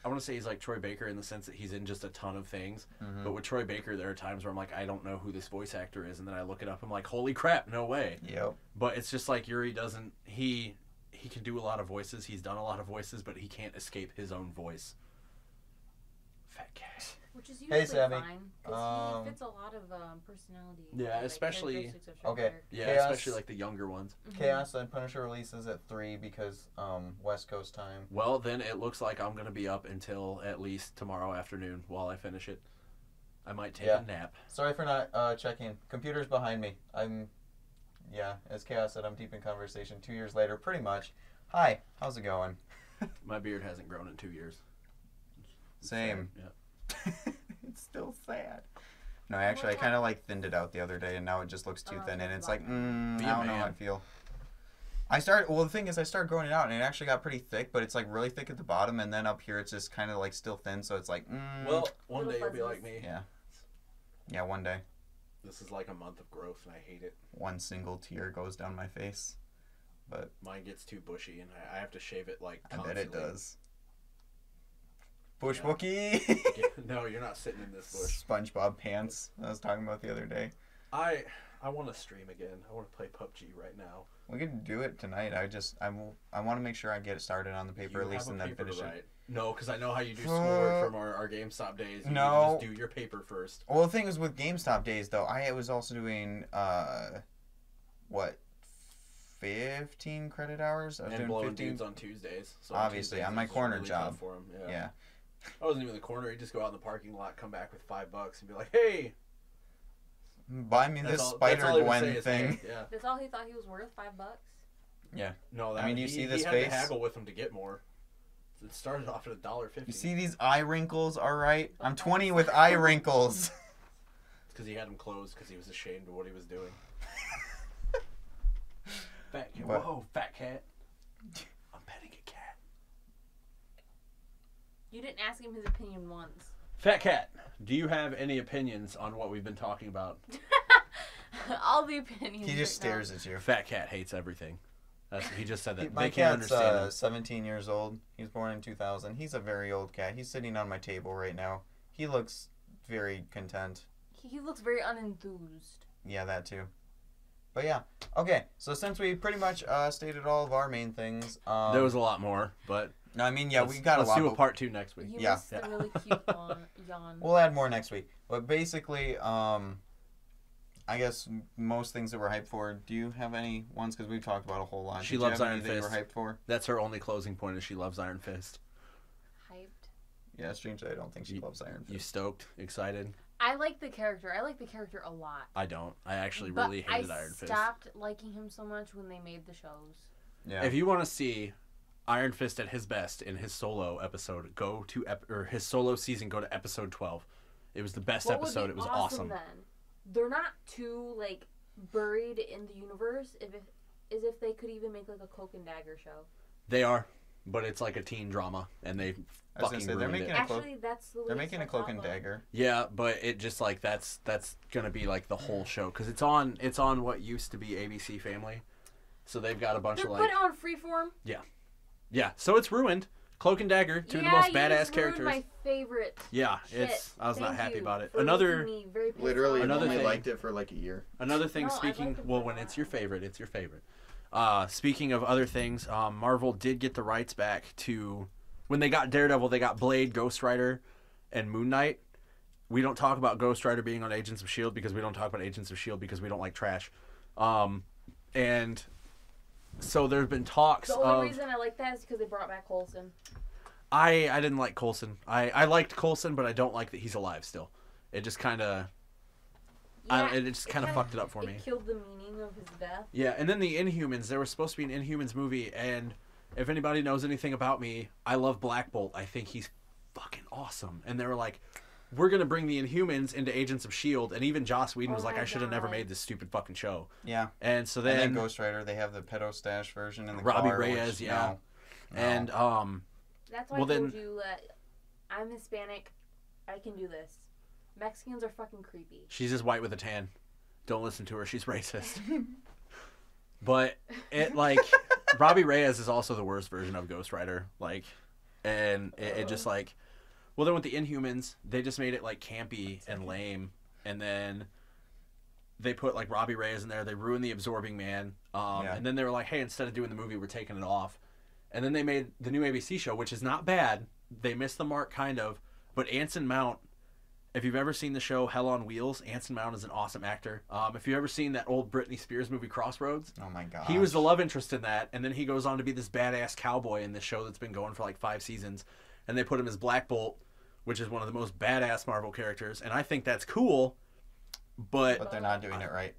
I want to say he's like Troy Baker in the sense that he's in just a ton of things. Mhm. But with Troy Baker, there are times where I'm like, I don't know who this voice actor is, and then I look it up. I'm like, holy crap, no way. Yep. But it's just like Yuri doesn't. He can do a lot of voices. He's done a lot of voices, but he can't escape his own voice. Fat cat. Which is usually Sammy. fine because he fits a lot of personality. Yeah, like, especially- characteristics of certain Okay. characters. Yeah, Chaos. especially like the younger ones. Mhm. Chaos and Punisher releases at 3 because West Coast time. Well, then it looks like I'm gonna be up until at least tomorrow afternoon while I finish it. I might take Yeah. a nap. Sorry for not checking. Computer's behind me. As Chaos said, I'm deep in conversation 2 years later, pretty much. Hi, how's it going? My beard hasn't grown in 2 years. Same. Yeah. It's still sad. No, actually, I kind of like thinned it out the other day, and now it just looks too Oh, thin, and that's it's like, Be I a don't know how I man. feel. The thing is, I started growing it out, and it actually got pretty thick, but it's like really thick at the bottom, and then up here it's just kind of like still thin, so it's like, Well, one Little day you'll be fuzzies. like me. yeah, one day, This is like a month of growth, and I hate it. one single tear goes down my face. But Mine gets too bushy, and I have to shave it like I constantly. bet it does. Bush Yeah. Wookie! No, you're not sitting in this bush. SpongeBob pants I was talking about the other day. I want to stream again. I want to play PUBG right now. We can do it tonight. I want to make sure I get it started on the paper You at least have and a then paper to finish it. write. No, because I know how you do schoolwork from our GameStop days. You No. need to just do your paper first. Well, the thing is with GameStop days though, I was also doing 15 credit hours. I was And doing blowing 15. dudes on Tuesdays. So Obviously, Tuesdays on my is corner really job. tough for 'em, yeah. Yeah. I wasn't even in the corner. You just go out in the parking lot, come back with $5, and be like, "Hey, Buy me that's this all he would Spider-Gwen say is, thing. "Hey." Yeah. That's all he thought he was worth, $5. Yeah. No, I mean, you see this he had face? to haggle with him to get more. It started off at $1.50. You see these eye wrinkles, all right? I'm 20 with eye wrinkles. It's because he had them closed because he was ashamed of what he was doing. Fat cat. What? Whoa, fat cat. I'm petting a cat. You didn't ask him his opinion once. Fat cat, do you have any opinions on what we've been talking about? All the opinions. He just right now. stares at you. Fat cat hates everything. He just said that. My They can't cat's understand him. 17 years old. He was born in 2000. He's a very old cat. He's sitting on my table right now. He looks very content. He looks very unenthused. Yeah, that too. But yeah, okay. So since we pretty much stated all of our main things, There was a lot more, but no, I mean, yeah, we got a lot. Let's do a but part 2 next week. You Yeah. missed the really cute yawn. We'll add more next week. But basically, I guess most things that we're hyped for. Do you have any ones? Because we've talked about a whole lot. She Did you loves have any Iron that you were Fist. hyped for? That's her only closing point is she loves Iron Fist. Hyped. Yeah, strangely, I don't think she loves Iron You Fist. stoked? Excited? I like the character. I like the character a lot. I don't. I actually But really hated I Iron Fist. stopped liking him so much when they made the shows. Yeah. If you want to see Iron Fist at his best in his solo episode, go to or his solo season. Go to episode 12. It was the best What would episode. be It was awesome. Then they're not too like buried in the universe. As if they could even make like a Cloak and Dagger show. They are, but it's like a teen drama, and they I was gonna fucking say, they're ruined making it. a cloak. Actually, that's the way They're it making a starts cloak out, and though. dagger. Yeah, but it just like that's gonna be like the whole show because it's on what used to be ABC Family, so they've got a bunch They're of put like on Freeform. yeah, so it's ruined. Cloak and Dagger, two of the most badass characters. My favorite. Yeah, Shit. I was not Thank happy you about it. for Another making me very pissed Literally, off. I've Another only thing- liked it for like a year. thing. No, I Speaking liked it well, for a when it's your while. favorite, it's your favorite. Speaking of other things, Marvel did get the rights back to when they got Daredevil. They got Blade, Ghost Rider, and Moon Knight. We don't talk about Ghost Rider being on Agents of S.H.I.E.L.D. because we don't talk about Agents of S.H.I.E.L.D. because we don't like trash. And so there's been talks The of... only reason I like that is because they brought back Coulson. I didn't like Coulson. I liked Coulson, but I don't like that he's alive still. It just kind of... it just kind of fucked it up for me. It killed the meaning of his death. Yeah, and then the Inhumans. There was supposed to be an Inhumans movie, and if anybody knows anything about me, I love Black Bolt. I think he's fucking awesome. And they were like, we're going to bring the Inhumans into Agents of S.H.I.E.L.D. And even Joss Whedon Oh was like, my I should have never God. made this stupid fucking show. Yeah. And so And then then... Ghost Rider, they have the pedo stash version in the Robbie car, Reyes, which, yeah. no. And, That's why Well, I told then- you that I'm Hispanic. I can do this. Mexicans are fucking creepy. she's just white with a tan. Don't listen to her. She's racist. But it like Robbie Reyes is also the worst version of Ghost Rider. Like, and it just like, well, then with the Inhumans, they just made it like campy and lame, and then they put like Robbie Reyes in there. They ruined the Absorbing Man, Yeah. and then they were like, hey, instead of doing the movie, we're taking it off. And then they made the new ABC show, which is not bad. They missed the mark kind of, but Anson Mount. If you've ever seen the show Hell on Wheels, Anson Mount is an awesome actor. If you've ever seen that old Britney Spears movie Crossroads, Oh my god. he was the love interest in that, and then he goes on to be this badass cowboy in this show that's been going for like 5 seasons, and they put him as Black Bolt, which is one of the most badass Marvel characters, and I think that's cool, But they're not doing it right.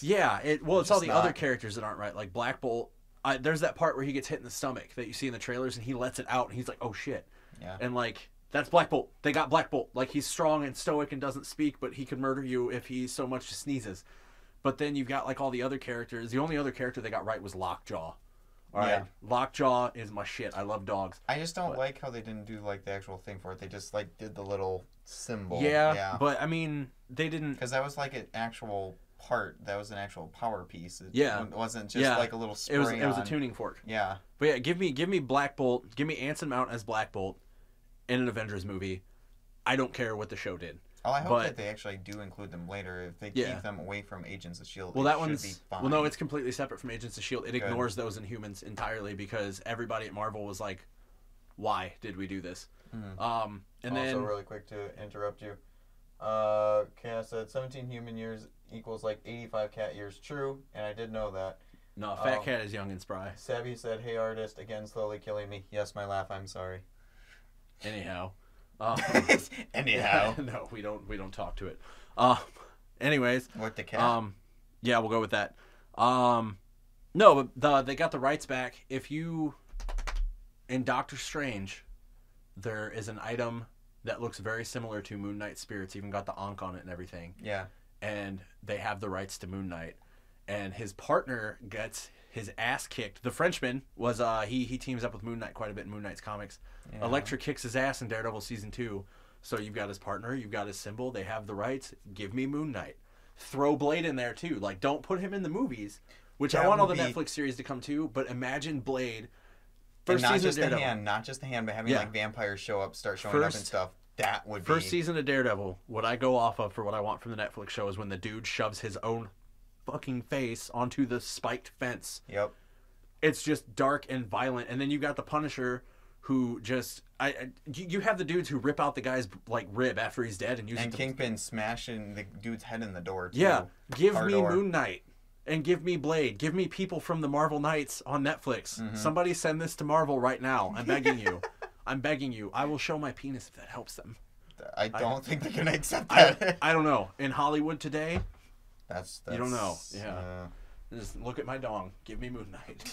yeah, it's all just the other not. characters that aren't right, like Black Bolt. There's that part where he gets hit in the stomach that you see in the trailers, and he lets it out, and he's like, oh shit. Yeah. And like, that's Black Bolt. They got Black Bolt. Like, he's strong and stoic and doesn't speak, but he could murder you if he so much as sneezes. But then you've got like all the other characters. The only other character they got right was Lockjaw. All right, Yeah. Lockjaw is my shit. I love dogs. I just don't But- like how they didn't do like the actual thing for it. They just like did the little symbol. Yeah, but I mean, they didn't. Because that was like an actual part. That was an actual power piece. It Yeah. wasn't just Yeah. like a little spray It was a on. tuning fork. Yeah. But yeah, give me Black Bolt. Give me Anson Mount as Black Bolt in an Avengers movie. I don't care what the show did. Oh, I hope But- that they actually do include them later. If they Yeah. keep them away from Agents of S.H.I.E.L.D., Well, it that should one's be fine. well, no, it's completely separate from Agents of Shield. It Good. ignores those Inhumans entirely because everybody at Marvel was like, "Why did we do this?" Mhm. And also, then really quick to interrupt you. Kaya said 17 human years equals like 85 cat years. True, and I did know that. no, Fat Oh. Cat is young and spry. Savvy said, "Hey artist, again slowly killing me." Yes, my laugh. I'm sorry. Anyhow, Anyhow, no, we don't talk to it. Anyways, what the cat? yeah, we'll go with that. No, but they got the rights back. If you in Doctor Strange, there is an item that looks very similar to Moon Knight's spear. It's even got the Ankh on it and everything. Yeah. And they have the rights to Moon Knight. And his partner gets his ass kicked. The Frenchman was he teams up with Moon Knight quite a bit in Moon Knight's comics. Yeah. Elektra kicks his ass in Daredevil season 2. So you've got his partner, you've got his symbol. They have the rights. Give me Moon Knight. Throw Blade in there too. Like, don't put him in the movies. Which That I want all the would be- Netflix series to come too, but imagine Blade. And First not season just of the Daredevil. hand, not just the hand, but having Yeah. like vampires show up, start showing up and First- stuff. That would First be season of Daredevil, what I go off of for what I want from the Netflix show is when the dude shoves his own fucking face onto the spiked fence. Yep. It's just dark and violent. And then you got the Punisher who just... you have the dudes who rip out the guy's like rib after he's dead and use And it to... Kingpin smashing the dude's head in the door too. Yeah, give Car me door. Moon Knight and give me Blade. Give me people from the Marvel Knights on Netflix. Mm-hmm. Somebody send this to Marvel right now. I'm begging you. I'm begging you. I will show my penis if that helps them. I don't think they're gonna accept that. I don't know. In Hollywood today, That's you don't know. Yeah. just look at my dong. Give me Moon Knight.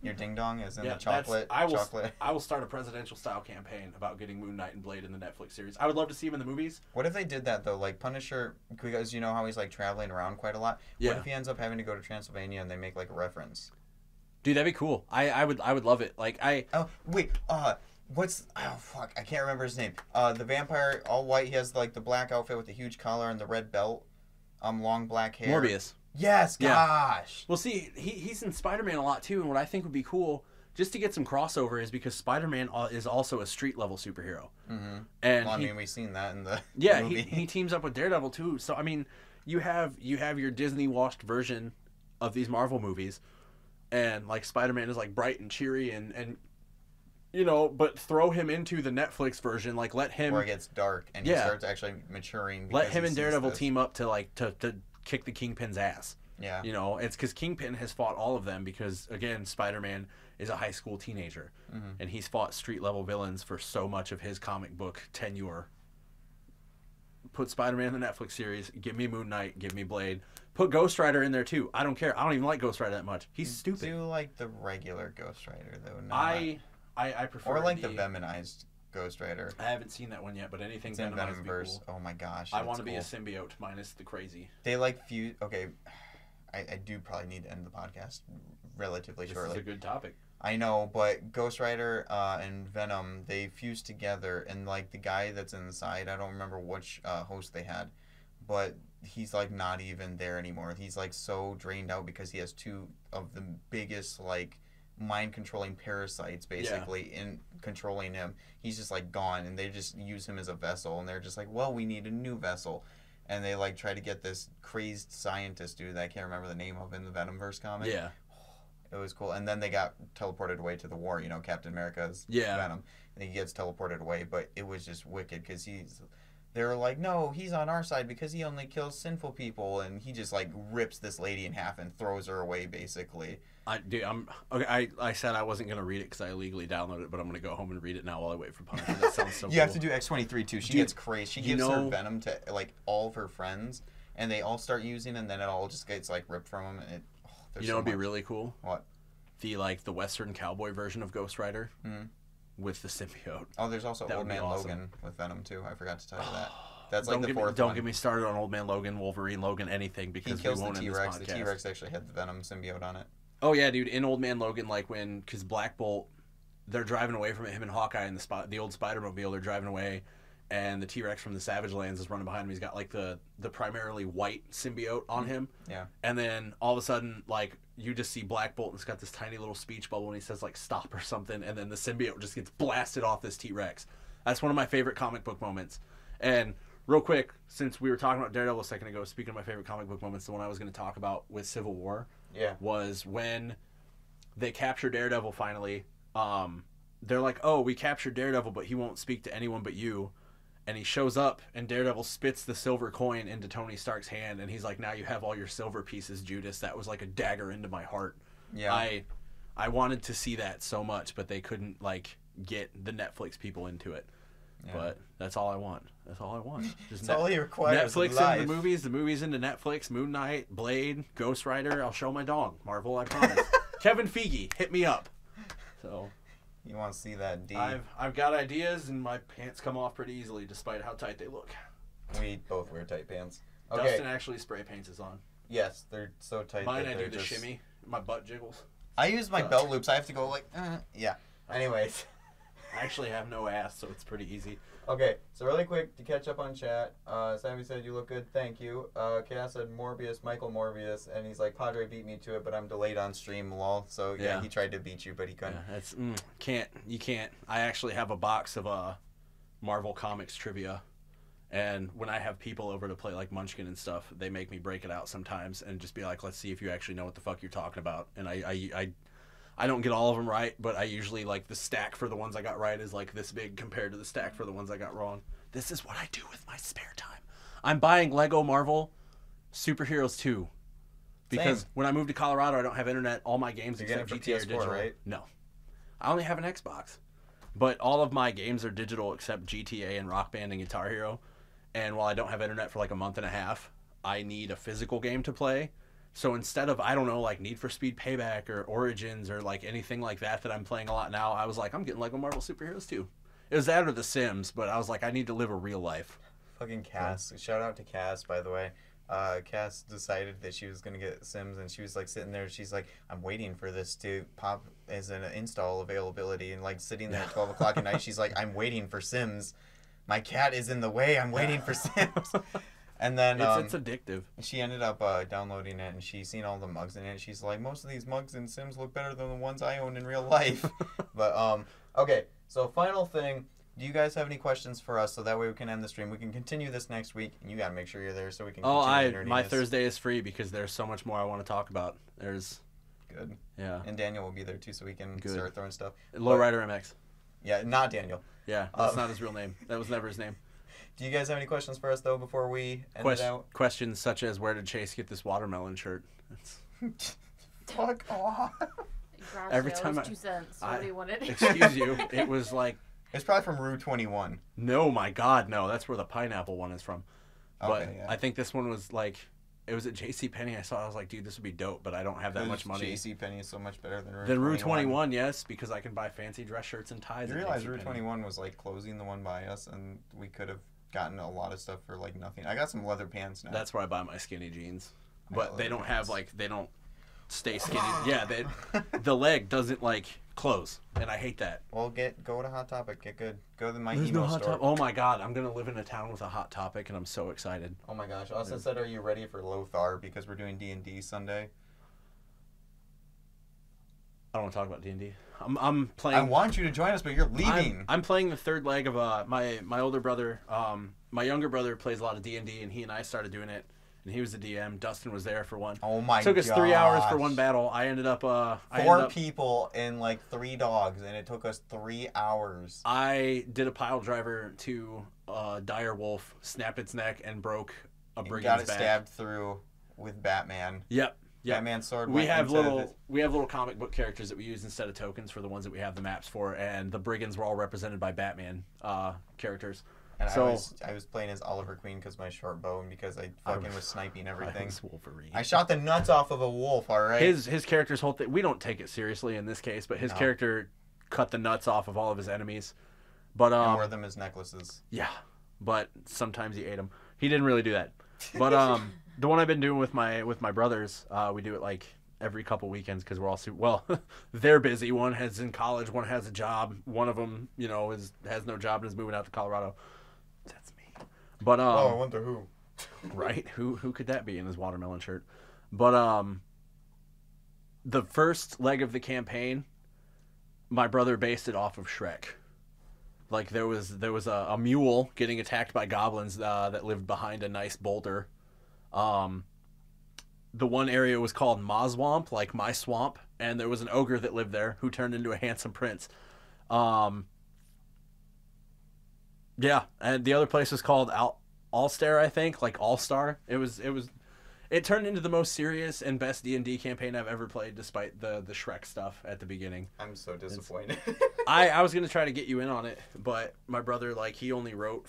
Your ding dong is in Yeah, the chocolate. I will. chocolate. I will start a presidential style campaign about getting Moon Knight and Blade in the Netflix series. I would love to see him in the movies. What if they did that though? Like Punisher, because you know how he's like traveling around quite a lot. Yeah. What if he ends up having to go to Transylvania and they make like a reference? Dude, that'd be cool. I would love it. Like Oh wait, what's fuck? I can't remember his name. The vampire, all white. He has like the black outfit with the huge collar and the red belt. Long black hair. Morbius. Yes, Yeah. gosh. Well, see, he's in Spider-Man a lot too, and what I think would be cool, just to get some crossover, is because Spider-Man is also a street-level superhero. Mm-hmm. And Well, I mean, we've seen that in the yeah, movie. he teams up with Daredevil too. So I mean, you have your Disney-washed version of these Marvel movies, and like Spider-Man is like bright and cheery and you know, but throw him into the Netflix version, like let him where it gets dark and Yeah. he starts actually maturing. let because him he and sees Daredevil this. team up to like to kick the Kingpin's ass. Yeah. You know, it's because Kingpin has fought all of them because, again, Spider-Man is a high school teenager. Mm-hmm. And he's fought street-level villains for so much of his comic book tenure. Put Spider-Man in the Netflix series. Give me Moon Knight. Give me Blade. Put Ghost Rider in there, too. I don't care. I don't even like Ghost Rider that much. He's stupid. Do like the regular Ghost Rider though. Not, I prefer or like the Venomized Ghost Rider. I haven't seen that one yet, but anything It's in Venomized would be Venomverse. cool. Oh my gosh. I it's want to be a cool. symbiote minus the crazy. They like fuse. Okay, I do probably need to end the podcast relatively This shortly. is a good topic. I know, but Ghost Rider and Venom, they fuse together, and like the guy that's inside, I don't remember which host they had, but he's like not even there anymore. He's like so drained out because he has two of the biggest like mind controlling parasites basically in controlling him. He's just like gone, and they just use him as a vessel, and they're just like, well, we need a new vessel. And they like try to get this crazed scientist dude that I can't remember the name of in the Venomverse comic. Yeah. It was cool. And then they got teleported away to the war, you know, Captain America's Yeah. Venom. And he gets teleported away, but it was just wicked because they were like, no, he's on our side because he only kills sinful people. And he just like rips this lady in half and throws her away basically. I said I wasn't gonna read it because I illegally downloaded it, but I'm gonna go home and read it now while I wait for Punisher. That sounds so. You have cool. to do X-23 too. She Dude, gets crazy. She you gives her know- Venom to like all of her friends, and they all start using it, and then it all just gets like ripped from them. And You know, it'd be really cool. What? The Western cowboy version of Ghost Rider Mhm. with the symbiote. Oh, there's also That Old would be Man awesome. Logan with Venom too. I forgot to tell you that. That's like Don't the get me, fourth don't one. get me started on Old Man Logan, Wolverine, Logan, anything He because we kills the won't in this T-Rex. The podcast. T-Rex actually had the Venom symbiote on it. Oh yeah, dude! In Old Man Logan, like because Black Bolt, they're driving away from it. Him and Hawkeye in the old Spider-Mobile, they're driving away, and the T-Rex from the Savage Lands is running behind him. He's got like the primarily white symbiote on him. Yeah. And then all of a sudden, like you just see Black Bolt, and it's got this tiny little speech bubble, and he says like "stop" or something, and then the symbiote just gets blasted off this T-Rex. That's one of my favorite comic book moments. And real quick, since we were talking about Daredevil a second ago, speaking of my favorite comic book moments, the one I was going to talk about with Civil War. Yeah. Was when they capture Daredevil finally. They're like, oh, we captured Daredevil, but he won't speak to anyone but you. And he shows up, and Daredevil spits the silver coin into Tony Stark's hand, and he's like, now you have all your silver pieces, Judas. That was like a dagger into my heart. Yeah. I wanted to see that so much, but they couldn't, like, get the Netflix people into it. Yeah. But that's all I want. That's all I want. Just That's all he requires. Netflix in life. into the movies into Netflix, Moon Knight, Blade, Ghost Rider. I'll show my dog. Marvel, I promise. Kevin Feige, hit me up. So You want to see that D? I've got ideas, and my pants come off pretty easily, despite how tight they look. We both wear tight pants. Okay. Dustin actually spray paints his on. Yes, they're so tight. Mine, that I do they're the just- shimmy. My butt jiggles. I use my belt loops. I have to go like, yeah. Anyways. I actually have no ass, so it's pretty easy. Okay, so really quick to catch up on chat. Sammy said you look good, thank you. Cass said Michael Morbius, and he's like, Padre beat me to it, but I'm delayed on stream, lol. So yeah, Yeah. he tried to beat you, but he couldn't. Yeah, that's you can't. I actually have a box of Marvel Comics trivia, and when I have people over to play like Munchkin and stuff, they make me break it out sometimes and just be like, let's see if you actually know what the fuck you're talking about. And I don't get all of them right, but I usually, like, the stack for the ones I got right is like this big compared to the stack for the ones I got wrong. This is what I do with my spare time. I'm buying Lego Marvel Superheroes 2 because Same. when I moved to Colorado, I don't have internet. All my games You're getting except it for GTA are PS4, digital. right? No, I only have an Xbox, but all of my games are digital except GTA and Rock Band and Guitar Hero. And while I don't have internet for like a month and a half, I need a physical game to play. So instead of, I don't know, like Need for Speed Payback or Origins or like anything like that I'm playing a lot now, I was like, I'm getting Lego Marvel Superheroes 2. It was that or The Sims, but I was like, I need to live a real life. Fucking Cass. Shout out to Cass, by the way. Cass decided that she was going to get Sims, and she was like sitting there. She's like, I'm waiting for this to pop as an install availability. And like sitting there at 12 o'clock at night, she's like, I'm waiting for Sims. My cat is in the way. I'm waiting for Sims. And then It's addictive. she ended up downloading it, and she's seen all the mugs in it. She's like, most of these mugs in Sims look better than the ones I own in real life. But okay, so final thing. Do you guys have any questions for us so that way we can end the stream? We can continue this next week, and you got to make sure you're there so we can continue the my nerdiness. Thursday is free because there's so much more I want to talk about. There's, Good. yeah. And Daniel will be there too so we can Good. start throwing stuff. Lowrider MX. Yeah, not Daniel. Yeah, that's not his real name. That was never his name. Do you guys have any questions for us, though, before we end it out? Questions such as, where did Chase get this watermelon shirt? That's, Fuck off. Garage Every sale time was I- 2 cents. I- What do you want it? excuse you. It was like, It's probably from Rue 21. no, my God, no. That's where the pineapple one is from. But Okay, yeah. I think this one was like, it was at JCPenney. I saw it. I was like, dude, this would be dope, but I don't have that much money. JCPenney is so much better than Rue Then 21. Rue 21, yes, because I can buy fancy dress shirts and ties. You at realize Rue JCPenney. 21 was like closing the one by us, and we could have gotten a lot of stuff for like nothing. I got some leather pants now. That's where I buy my skinny jeans. I But got they leather don't pants. have like, they don't stay skinny. Yeah, the leg doesn't like close, and I hate that. Well, go to Hot Topic. Get good. Go to my There's emo no Hot store. Topic. Oh my God, I'm gonna live in a town with a Hot Topic, and I'm so excited. Oh my gosh! Austin said, "Are you ready for Lothar?" Because we're doing D&D Sunday. I don't want to talk about D&D. I'm playing. I want you to join us, but you're leaving. I'm playing the third leg of my older brother. My younger brother plays a lot of D&D, and he and I started doing it. And he was the DM. Dustin was there for one. Oh my! Took us 3 hours for gosh. one battle. I ended up Four people and like 3 dogs, and it took us 3 hours. I did a pile driver to dire wolf, snapped its neck, and broke a You brigand's got it back. stabbed through with Batman. Yep. Yep. Batman's sword. We went have into little comic book characters that we use instead of tokens for the ones that we have the maps for, and the brigands were all represented by Batman characters. And So- I was playing as Oliver Queen because my short bow and because I fucking was sniping I everything. was Wolverine. I shot the nuts off of a wolf. All right. His character's whole thing. We don't take it seriously in this case, but his No. character cut the nuts off of all of his enemies. But and wore them as necklaces. yeah, but sometimes he ate them. He didn't really do that. But the one I've been doing with my brothers, we do it like every couple weekends because we're all they're busy. One has in college, one has a job. One of them, has no job and is moving out to Colorado. That's me. But Oh, I wonder who. right? Who could that be in his watermelon shirt? But the first leg of the campaign, my brother based it off of Shrek. Like there was a mule getting attacked by goblins that lived behind a nice boulder. The one area was called Moswamp, like my swamp, and there was an ogre that lived there who turned into a handsome prince. Yeah, and the other place was called Allstar, I think, like All-Star. It turned into the most serious and best D&D campaign I've ever played, despite the Shrek stuff at the beginning. I'm so disappointed. I was gonna try to get you in on it, but my brother, like, he only wrote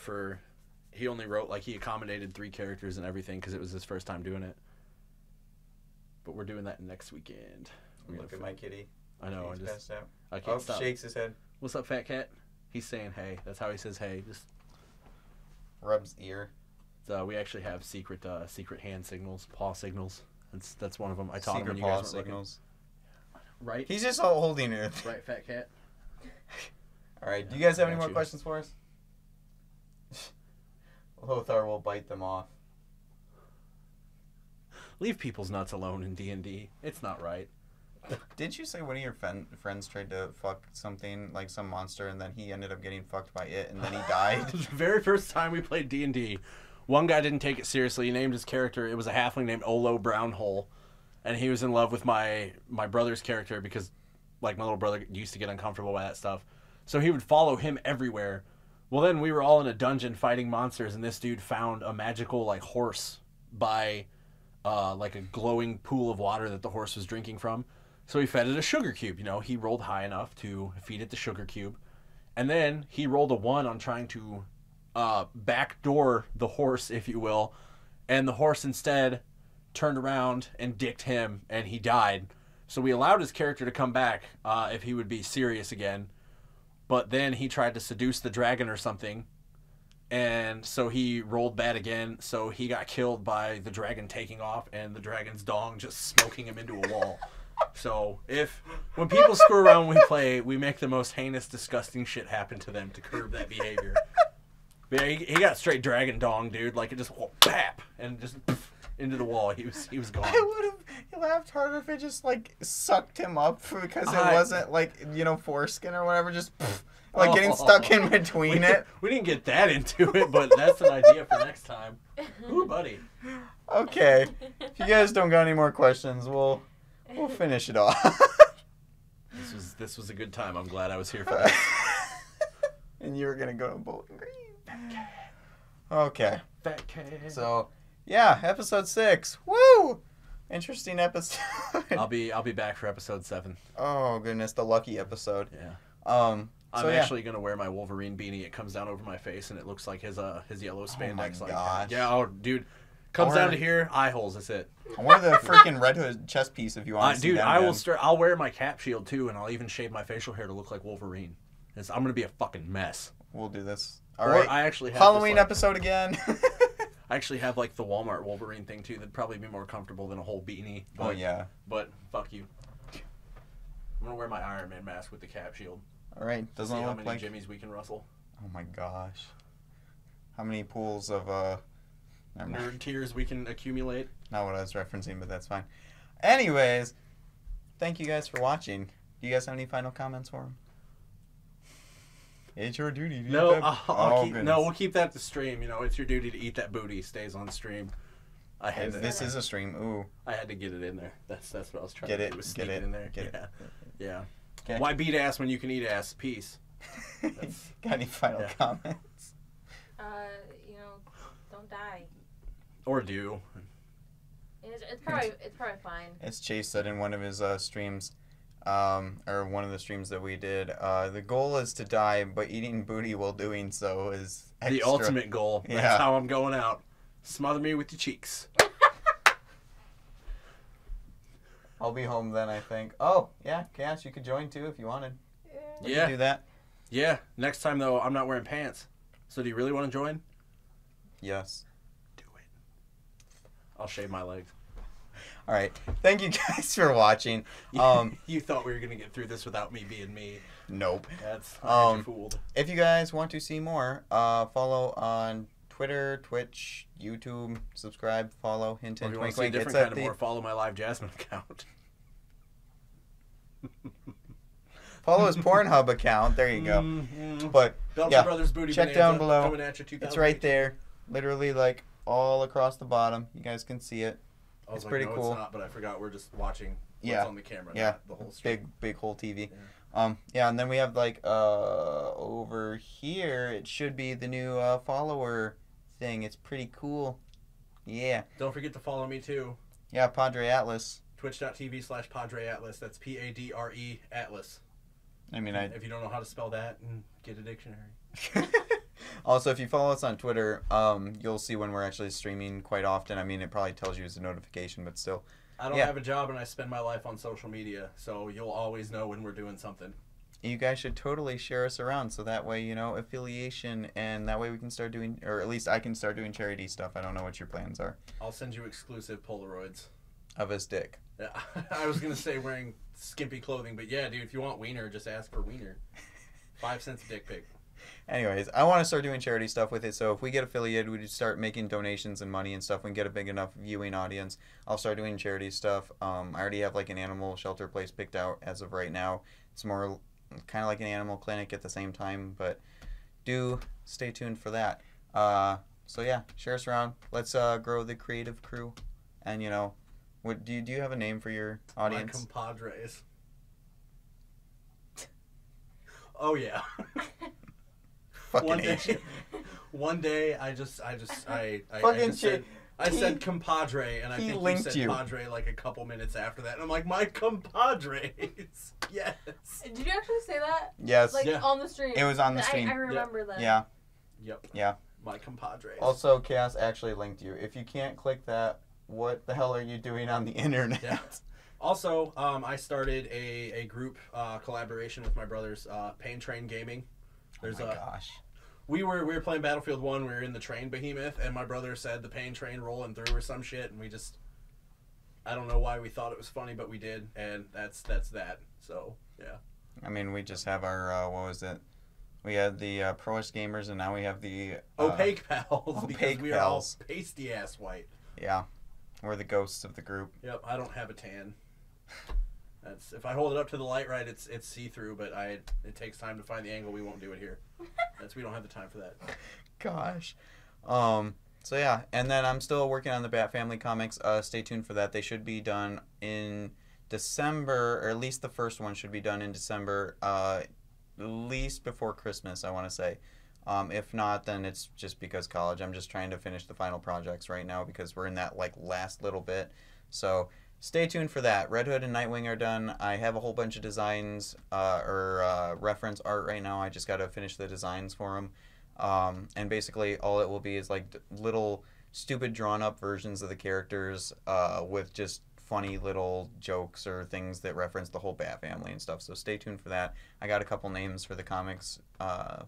like he accommodated 3 characters and everything because it was his first time doing it. But we're doing that next weekend. Look at my kitty. I know. He's passed out. I can't Oh, stop. shakes his head. What's up, fat cat? He's saying hey. That's how he says hey. Just Rubs ear. we actually have secret hand signals, paw signals. That's one of them. I taught him Secret when you paw guys weren't signals. looking. Right. He's just all holding it. Right, fat cat. All right. Do you guys have I any got more you. questions for us? Lothar will bite them off. Leave people's nuts alone in D&D. It's not right. Didn't you say one of your friends tried to fuck something, like some monster, and then he ended up getting fucked by it, and then he died? The very first time we played D&D, one guy didn't take it seriously. He named his character. It was a halfling named Olo Brownhole, and he was in love with my brother's character because, like, my little brother used to get uncomfortable by that stuff. So he would follow him everywhere. Well, then we were all in a dungeon fighting monsters, and this dude found a magical, like, horse by, like, a glowing pool of water that the horse was drinking from. So he fed it a sugar cube. You know, he rolled high enough to feed it the sugar cube. And then he rolled a 1 on trying to backdoor the horse, if you will. And the horse instead turned around and dicked him, and he died. So we allowed his character to come back if he would be serious again. But then he tried to seduce the dragon or something. And so he rolled bad again. So he got killed by the dragon taking off and the dragon's dong just smoking him into a wall. So when people screw around when we play, we make the most heinous, disgusting shit happen to them to curb that behavior. But yeah, he got straight dragon dong, dude. Like it just bap and just into the wall. He was gone. I would have laughed harder if it just like sucked him up because it wasn't like, you know, foreskin or whatever, just like getting stuck in between it. We didn't get that into it, but that's an idea for next time. Ooh, buddy. Okay. If you guys don't got any more questions, we'll finish it off. This was a good time. I'm glad I was here for that. And you were gonna go to Bowling Green. Okay. Fat cat. So yeah, episode 6. Woo! Interesting episode. I'll be back for episode 7. Oh goodness, the lucky episode. Yeah. I'm actually gonna wear my Wolverine beanie. It comes down over my face and it looks like his yellow spandex. Oh my gosh. Yeah. Oh, dude. Comes down to here, eye holes. That's it. I wear the freaking Red Hood chest piece if you want to see dude, that I will again. I'll wear my cap shield too, and I'll even shave my facial hair to look like Wolverine. I'm gonna be a fucking mess. We'll do this. All right. I actually have Halloween episode again. I actually have like the Walmart Wolverine thing too. That'd probably be more comfortable than a whole beanie. But, Oh yeah. But fuck you. I'm gonna wear my Iron Man mask with the cap shield. All right. Doesn't See it how look many like? jimmies we can rustle. Oh my gosh. How many pools of never mind. Nerd tears we can accumulate. Not what I was referencing, but that's fine. Anyways, thank you guys for watching. Do you guys have any final comments for him? It's your duty to eat No, that- we'll keep that to stream. You know, it's your duty to eat that booty. Stays on stream. This is a stream. Ooh. I had to get it in there. That's what I was trying Get to it, do. Was get sneak it, in there. get it. Yeah. Okay. Why beat ass when you can eat ass? Peace. Got any final Yeah. comments? Don't die. Or do. It's probably fine. As Chase said in one of his streams, or one of the streams that we did, the goal is to die, but eating booty while doing so is extra. The ultimate goal. Yeah. That's how I'm going out. Smother me with your cheeks. I'll be home then, I think. Oh, yeah, Cass, you could join too if you wanted. We could do that. Yeah. Next time, though, I'm not wearing pants. So do you really want to join? Yes. Do it. I'll shave my legs. All right. Thank you guys for watching. You thought we were going to get through this without me being me. Nope. That's I had you fooled. If you guys want to see more, follow on Twitter, Twitch, YouTube, subscribe, follow, hint, Or if hint, you want twink, to see a twink. different It's kind at of the... more, follow my Live Jasmine account. Follow his Pornhub account. There you go. Mm-hmm. But Belcher yeah, Brothers Booty check Bonanza down below. Coming at you, it's right there. Literally, like, all across the bottom. You guys can see it. I was It's like, pretty no, cool. It's not, but I forgot we're just watching what's Yeah. on the camera. Yeah. Not the whole stream. Big whole TV. Yeah, and then we have, like, over here, it should be the new follower thing. It's pretty cool. Yeah. Don't forget to follow me too. Yeah, Padre Atlas. Twitch.tv/Padre Atlas. That's PADRE Atlas. I mean, If you don't know how to spell that, get a dictionary. Also, if you follow us on Twitter, you'll see when we're actually streaming quite often. I mean, it probably tells you as a notification, but still. I don't Yeah. have a job and I spend my life on social media, so you'll always know when we're doing something. You guys should totally share us around so that way, affiliation, and that way we can start doing, or at least I can start doing charity stuff. I don't know what your plans are. I'll send you exclusive Polaroids. Of his dick. Yeah, I was gonna say wearing skimpy clothing, but yeah, dude, if you want wiener, just ask for wiener. 5 cents a dick pic. Anyways, I want to start doing charity stuff with it, so if we get affiliated, we just start making donations and money and stuff and get a big enough viewing audience. I'll start doing charity stuff. I already have like an animal shelter place picked out as of right now. It's more kind of like an animal clinic at the same time, but do stay tuned for that. So yeah, share us around. Let's grow the creative crew. And what do you have a name for your audience? My compadres. Oh yeah. Fucking one hate you. one day, I Fucking just shit. I said compadre, and I he think you linked said you. padre like a couple minutes after that, and I'm like, my compadres. Yes. Did you actually say that? Yes. Like Yeah. on the stream? It was on the stream. I remember that. Yeah. Yep. Yeah. My compadres. Also, Chaos actually linked you. If you can't click that, what the hell are you doing on the internet? Yeah. Also, I started a group collaboration with my brothers, Pain Train Gaming. There's oh my gosh. we were playing Battlefield 1, we were in the train behemoth, and my brother said the pain train rolling through or some shit, and we just, I don't know why we thought it was funny, but we did, and that's that. So, yeah. I mean, we just have our, what was it? We had the Proest Gamers, and now we have the... Opaque pals, because Opaque we are all pals. pasty-ass white. Yeah. We're the ghosts of the group. Yep, I don't have a tan. That's, if I hold it up to the light right, it's see-through, but it takes time to find the angle. We won't do it here. We don't have the time for that. Gosh. So yeah, and then I'm still working on the Bat Family comics. Stay tuned for that. They should be done in December, or at least the first one should be done in December, at least before Christmas, I want to say. If not, then it's just because college. I'm just trying to finish the final projects right now because we're in that like last little bit. So stay tuned for that. Red Hood and Nightwing are done. I have a whole bunch of designs or reference art right now. I just got to finish the designs for them. And basically all it will be is like little stupid drawn up versions of the characters with just funny little jokes or things that reference the whole Bat Family and stuff. So stay tuned for that. I got a couple names for the comics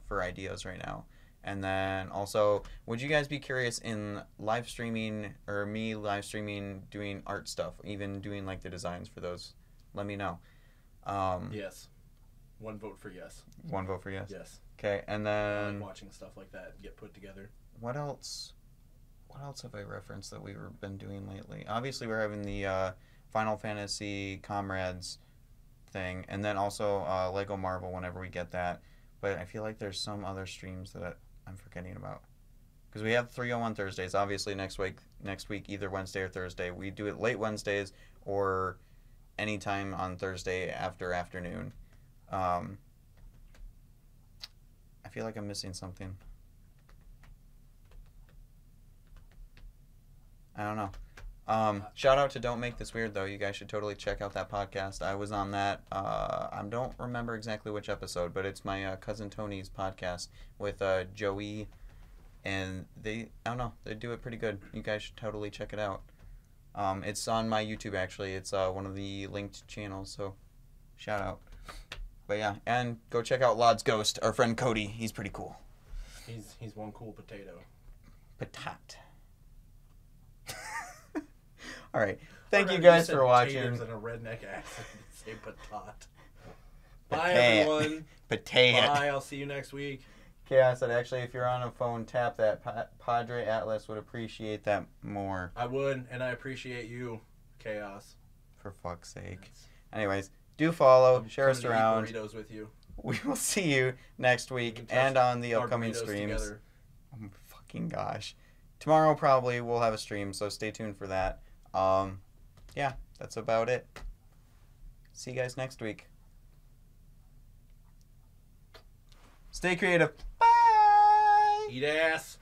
for ideas right now. And then also, would you guys be curious in live streaming or me live streaming doing art stuff, even doing like the designs for those? Let me know. Yes. One vote for yes. One vote for yes. Yes. Okay, and I then like watching stuff like that get put together. what else? What else have I referenced that we've been doing lately? Obviously, we're having the Final Fantasy Comrades thing, and then also Lego Marvel whenever we get that. But I feel like there's some other streams that I'm forgetting about. Because we have 301 Thursdays. Obviously, next week, either Wednesday or Thursday. We do it late Wednesdays or anytime on Thursday after afternoon. I feel like I'm missing something. I don't know. Shout out to Don't Make This Weird, though. You guys should totally check out that podcast. I was on that. I don't remember exactly which episode, but it's my cousin Tony's podcast with Joey. And I don't know, they do it pretty good. You guys should totally check it out. It's on my YouTube, actually. It's one of the linked channels, so shout out. But yeah, and go check out Lod's Ghost, our friend Cody. He's pretty cool. He's one cool potato. Patat. All right. Thank you guys for watching. Taters in a redneck accent. Say patat. Bye, Patat. everyone. Patat. Bye. I'll see you next week. Chaos said, actually, if you're on a phone, tap that. Padre Atlas would appreciate that more. I would, and I appreciate you, Chaos. For fuck's sake. Anyways, do follow, I'm share us coming to eat around. burritos with you. We will see you next We week can touch and on the our upcoming burritos streams. together. Oh my fucking gosh. Tomorrow probably we'll have a stream, so stay tuned for that. Yeah, that's about it. See you guys next week. Stay creative. Bye! Eat ass.